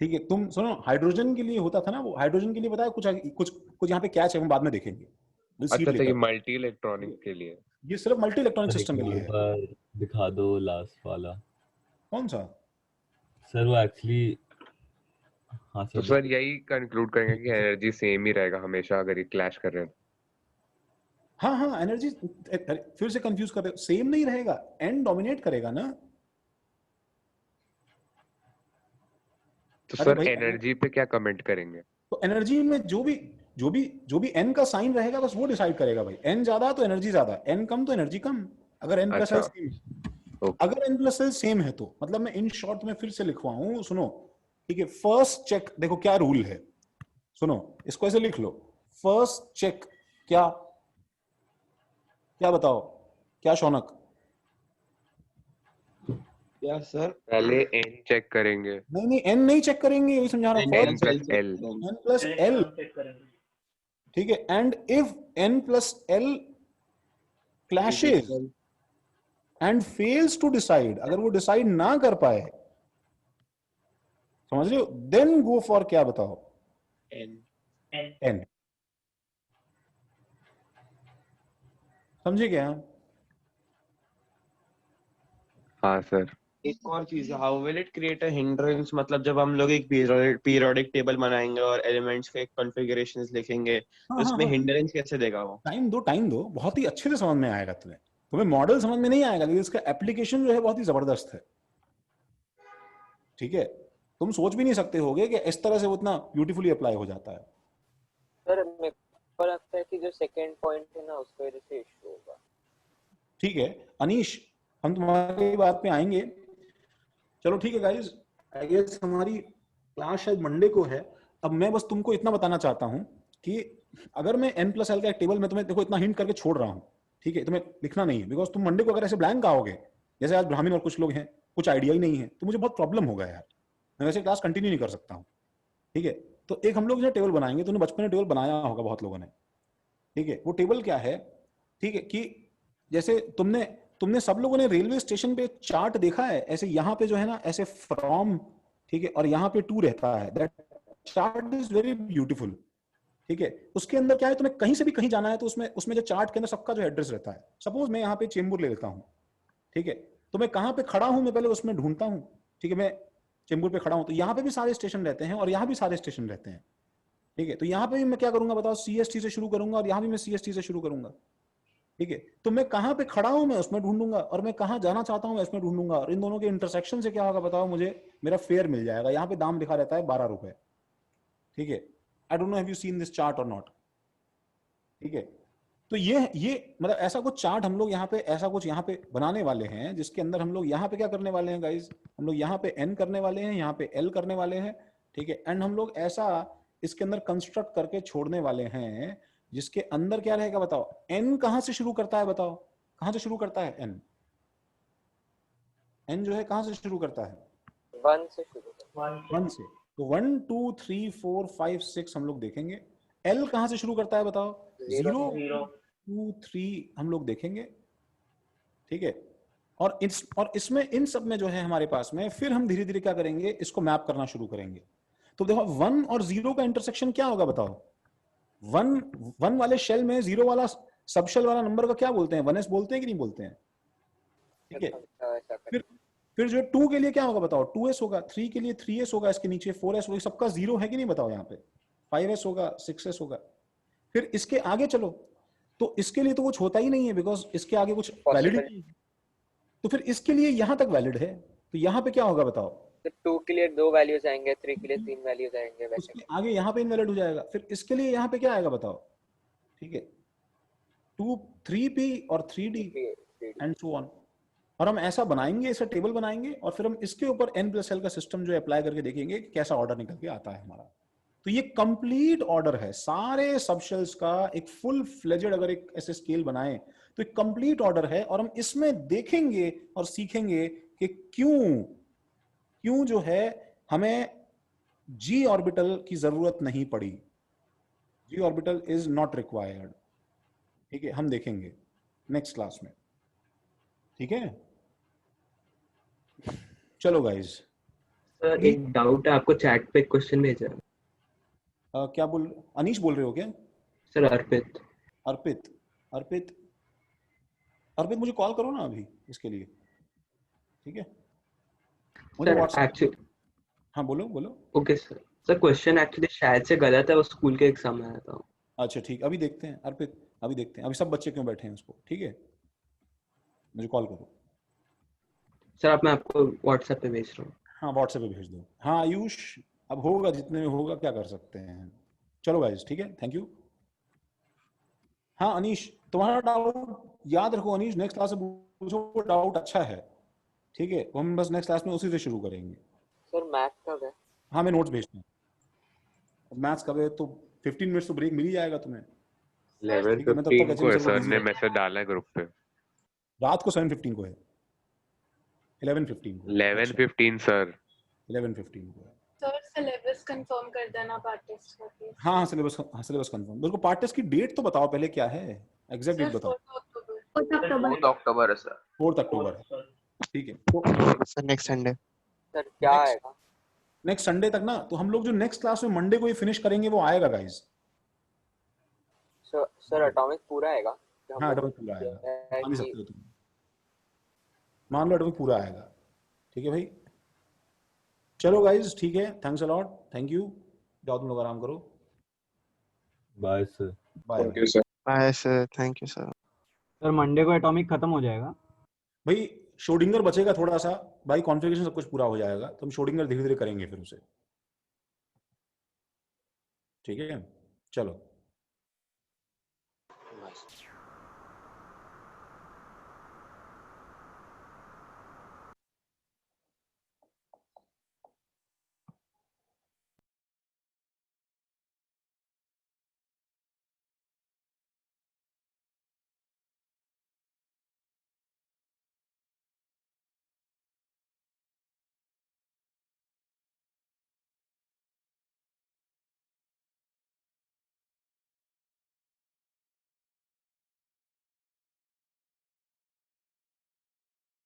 Speaker 1: ठीक है, तुम सुनो, हाइड्रोजन के लिए होता था ना वो, हाइड्रोजन के लिए बताया कुछ कुछ कुछ यहाँ पे कैच है, हम बाद में देखेंगे।
Speaker 14: अच्छा, ये मल्टी इलेक्ट्रॉनिक के लिए,
Speaker 1: ये सिर्फ मल्टी इलेक्ट्रॉनिक सिस्टम के लिए है।
Speaker 15: बार दिखा दो लास्ट वाला।
Speaker 1: कौन सा?
Speaker 15: सर वो एक्चुअली, हाँ
Speaker 14: तो सर यही कंक्लूड करेंगे कि एनर्जी सेम ही रहेगा हमेशा अगर ये क्लैश कर रहे हैं।
Speaker 1: हाँ हाँ एनर्जी, फिर से कंफ्यूज कर रहे हो, सेम नहीं रहेगा, एन डोमिनेट करेगा ना।
Speaker 14: तो सर एनर्जी पे क्या कमेंट करेंगे?
Speaker 1: तो एनर्जी में जो भी एन का साइन रहेगा बस वो डिसाइड करेगा भाई। एन ज्यादा तो एनर्जी ज्यादा, एन कम तो एनर्जी कम। अगर एन प्लस एल सेम, अगर एन प्लस एल सेम है तो मतलब मैं इन शॉर्ट में फिर से लिखवाऊं, सुनो ठीक है। फर्स्ट चेक, देखो क्या रूल है, सुनो इसको ऐसे लिख लो। फर्स्ट चेक क्या क्या बताओ, क्या शौनक?
Speaker 13: क्या सर?
Speaker 14: पहले एन चेक करेंगे।
Speaker 1: नहीं एन नहीं चेक करेंगे, यही समझा रहा हूं।
Speaker 14: N plus l,
Speaker 1: n plus l, ठीक है। And if n plus l clashes and fails to decide, अगर वो डिसाइड ना कर पाए, समझ रहे हो, देन गो फॉर क्या बताओ, एन। समझे क्या?
Speaker 14: हाँ सर।
Speaker 13: एक और चीज, how will it create a hindrance? मतलब जब हम लोग एक पीरियोडिक टेबल बनाएंगे और एलिमेंट्स के कॉन्फ़िगरेशंस लिखेंगे, तो इसमें हिंड्रेंस कैसे देगा वो?
Speaker 1: टाइम दो, बहुत ही अच्छे से समझ में आएगा तुम्हें मॉडल समझ में नहीं आएगा, लेकिन इसका एप्लीकेशन जो है बहुत ही जबरदस्त है। ठीक है, तुम सोच भी नहीं सकते होगे कि इस तरह से वो इतना ब्यूटीफुली अप्लाई हो जाता है।
Speaker 6: सर मेरे को लगता है कि जो सेकंड पॉइंट है ना उसकी वजह से इशू होगा।
Speaker 1: ठीक है अनीश, हम तुम्हारी बात पे आएंगे। चलो ठीक है गाइस, आई गेस हमारी क्लास शायद मंडे को है। अब मैं बस तुमको इतना बताना चाहता हूं कि अगर मैं n प्लस एल का एक टेबल में तुम्हें देखो इतना हिंट करके छोड़ रहा हूं, ठीक है, तुम्हें लिखना नहीं है, बिकॉज तुम मंडे को अगर ऐसे ब्लैंक आओगे, जैसे आज ब्राह्मण और कुछ लोग हैं, कुछ आइडिया ही नहीं है, तो मुझे बहुत प्रॉब्लम होगा यार, मैं वैसे क्लास कंटिन्यू नहीं कर सकता हूँ। ठीक है, तो एक हम लोग जो टेबल बनाएंगे, तुमने बचपन में टेबल बनाया होगा बहुत लोगों ने, ठीक है, वो टेबल क्या है, ठीक है, कि जैसे तुमने सब लोगों ने रेलवे स्टेशन पे चार्ट देखा है, ऐसे यहाँ पे जो है ना ऐसे फ्रॉम, ठीक है, और यहाँ पे टू रहता है, that chart is very beautiful. ठीक है, उसके अंदर क्या है, तुम्हें कहीं से भी कहीं जाना है तो उसमें जो चार्ट के अंदर सबका जो एड्रेस रहता है, सपोज मैं यहाँ पे चेंबूर ले लेता हूँ, ठीक है, तो मैं कहाँ पे खड़ा हूँ मैं पहले उसमें ढूंढता हूँ। ठीक है, मैं चेंबूर पे खड़ा हूँ तो यहाँ पे भी सारे स्टेशन रहते हैं और यहाँ भी सारे स्टेशन रहते हैं। ठीक है, तो यहाँ पे भी मैं क्या करूंगा बताओ, CST से शुरू करूंगा और यहाँ भी मैं CST से शुरू करूंगा। ठीक है, तो मैं कहाँ पे खड़ा हूं मैं उसमें ढूंढूंगा और मैं कहाँ जाना चाहता हूं मैं इसमें ढूंढूंगा, और इन दोनों के इंटरसेक्शन से क्या होगा बताओ मुझे, मेरा फेयर मिल जाएगा। यहाँ पे दाम लिखा रहता है 12 रुपए। ठीक है, I don't know have you seen this chart और नॉट। ठीक है, तो ये मतलब ऐसा कुछ चार्ट हम लोग यहाँ पे ऐसा कुछ यहाँ पे बनाने वाले हैं, जिसके अंदर हम लोग यहाँ पे क्या करने वाले हैं गाइज, हम लोग यहाँ पे n करने वाले हैं, यहाँ पे l करने वाले हैं। ठीक है, एंड हम लोग ऐसा इसके अंदर कंस्ट्रक्ट करके छोड़ने वाले हैं जिसके अंदर क्या रहेगा बताओ, n कहां से शुरू करता है बताओ, कहां से शुरू करता है n? n जो है कहां से शुरू करता है?
Speaker 6: 1 से शुरू,
Speaker 1: 1 से। तो 1 2 3 4 5 6 हम लोग देखेंगे। l कहां से शुरू करता है बताओ? 0 2 3 हम लोग देखेंगे। ठीक है, और इसमें इन सब में जो है हमारे पास में फिर हम धीरे धीरे क्या करेंगे, इसको मैप करना शुरू करेंगे। तो देखो 1 और 0 का इंटरसेक्शन क्या होगा बताओ? 1 वाले शेल में 0 वाला सब शेल वाला नंबर का क्या बोलते हैं? 1s बोलते हैं कि नहीं बोलते हैं? ठीक है। फिर जो 2 के लिए क्या होगा बताओ? 2s होगा, 3 के लिए 3s होगा, इसके नीचे 4s होगा, सबका 0 है कि नहीं बताओ? यहाँ पे 5s होगा, 6s होगा। फिर इसके आगे चलो तो इसके लिए तो कुछ होता ही नहीं है, बिकॉज इसके आगे कुछ वैलिड ही नहीं है। तो फिर इसके लिए यहां तक वैलिड है, तो यहाँ पे क्या होगा बताओ?
Speaker 6: तो 2 के लिए 2 वैल्यूज आएंगे, 3 के लिए 3 वैल्यूज आएंगे, वैसे
Speaker 1: उसके आगे यहाँ पे इनवैलिड हो जाएगा। फिर इसके लिए यहाँ पे क्या आएगा बताओ? ठीक है, 3p और 3d एंड सो ऑन। और हम ऐसा बनाएंगे, ऐसा टेबल बनाएंगे और फिर हम इसके ऊपर n+l का सिस्टम जो अप्लाई करके देखेंगे कि कैसा ऑर्डर निकल के आता है हमारा। तो ये कंप्लीट ऑर्डर है सारे सबशेल्स का, एक फुल फ्लेजेड अगर एक ऐसे स्केल बनाए तो एक कंप्लीट ऑर्डर है। और हम इसमें देखेंगे और सीखेंगे कि क्यों जो है हमें g ऑर्बिटल की जरूरत नहीं पड़ी, g orbital is not required. ठीक है, हम देखेंगे नेक्स्ट क्लास में। ठीक है, चलो गाइस।
Speaker 8: सर एक डाउट है, आपको चैट पे एक क्वेश्चन भेजा है।
Speaker 1: क्या बोल, अनीश बोल रहे हो क्या?
Speaker 8: सर अर्पित
Speaker 1: मुझे कॉल करो ना अभी इसके लिए। ठीक है,
Speaker 8: मुझे व्हाट्सएप।
Speaker 1: हाँ बोलो।
Speaker 8: ओके सर क्वेश्चन एक्चुअली शायद से गलत है, वो स्कूल के एग्जाम में आया था।
Speaker 1: अच्छा ठीक, अभी देखते हैं अर्पित, अभी देखते हैं अभी सब बच्चे क्यों बैठे हैं उसको। ठीक है, मुझे कॉल करो
Speaker 8: सर। मैं आपको व्हाट्सएप पे भेज रहा हूँ।
Speaker 1: हाँ व्हाट्सएप पे भेज दो। हाँ आयुष, अब होगा जितने में होगा, क्या कर सकते हैं। चलो गाइस, ठीक है, थैंक यू। हाँ अनीश, तुम्हारा डाउट याद रखो अनीश, नेक्स्ट क्लास में पूछो, वो डाउट अच्छा है। ठीक है, हम बस नेक्स्ट क्लास में उसी से शुरू करेंगे।
Speaker 6: सर मैथ कब है?
Speaker 1: हाँ मैं नोट्स भेजता हूँ। मैथ्स कब है तो 15 मिनट्स तो ब्रेक मिल ही जाएगा तुम्हें।
Speaker 14: 11:15 को है, सर ने मैसेज डाला है ग्रुप पे।
Speaker 1: रात को 7:15 को है, 11:15 को।
Speaker 14: 11:15 सर,
Speaker 1: 11:15 को है।
Speaker 10: सर सिलेबस कंफर्म कर देना पार्ट टेस्ट का प्लीज।
Speaker 1: हाँ सिलेबस कंफर्म। मेरे को पार्ट टेस्ट की डेट तो बताओ पहले, क्या है एग्जैक्ट डेट बताओ।
Speaker 13: 4 अक्टूबर है सर।
Speaker 1: 4 अक्टूबर है, ठीक है।
Speaker 6: सर नेक्स्ट संडे सर क्या आएगा?
Speaker 1: नेक्स्ट संडे तक ना, तो हम लोग जो नेक्स्ट क्लास में मंडे को ये फिनिश करेंगे वो आएगा गाइस।
Speaker 6: सर एटॉमिक पूरा आएगा?
Speaker 1: हाँ एटॉमिक पूरा आएगा, मान सकते हो तुम, मान लो एटॉमिक पूरा आएगा। ठीक है भाई, चलो गाइस, ठीक है, thanks a lot, thank you. जाओ तुम लोग आराम करो।
Speaker 15: Bye sir.
Speaker 6: Bye sir, thank you sir.
Speaker 9: Sir Monday को एटॉमिक खत्म हो जाएगा
Speaker 1: भाई, शोडिंगर बचेगा थोड़ा सा भाई, कॉन्फ़िगरेशन सब कुछ पूरा हो जाएगा तो हम शोडिंगर धीरे धीरे करेंगे फिर उसे। ठीक है, चलो।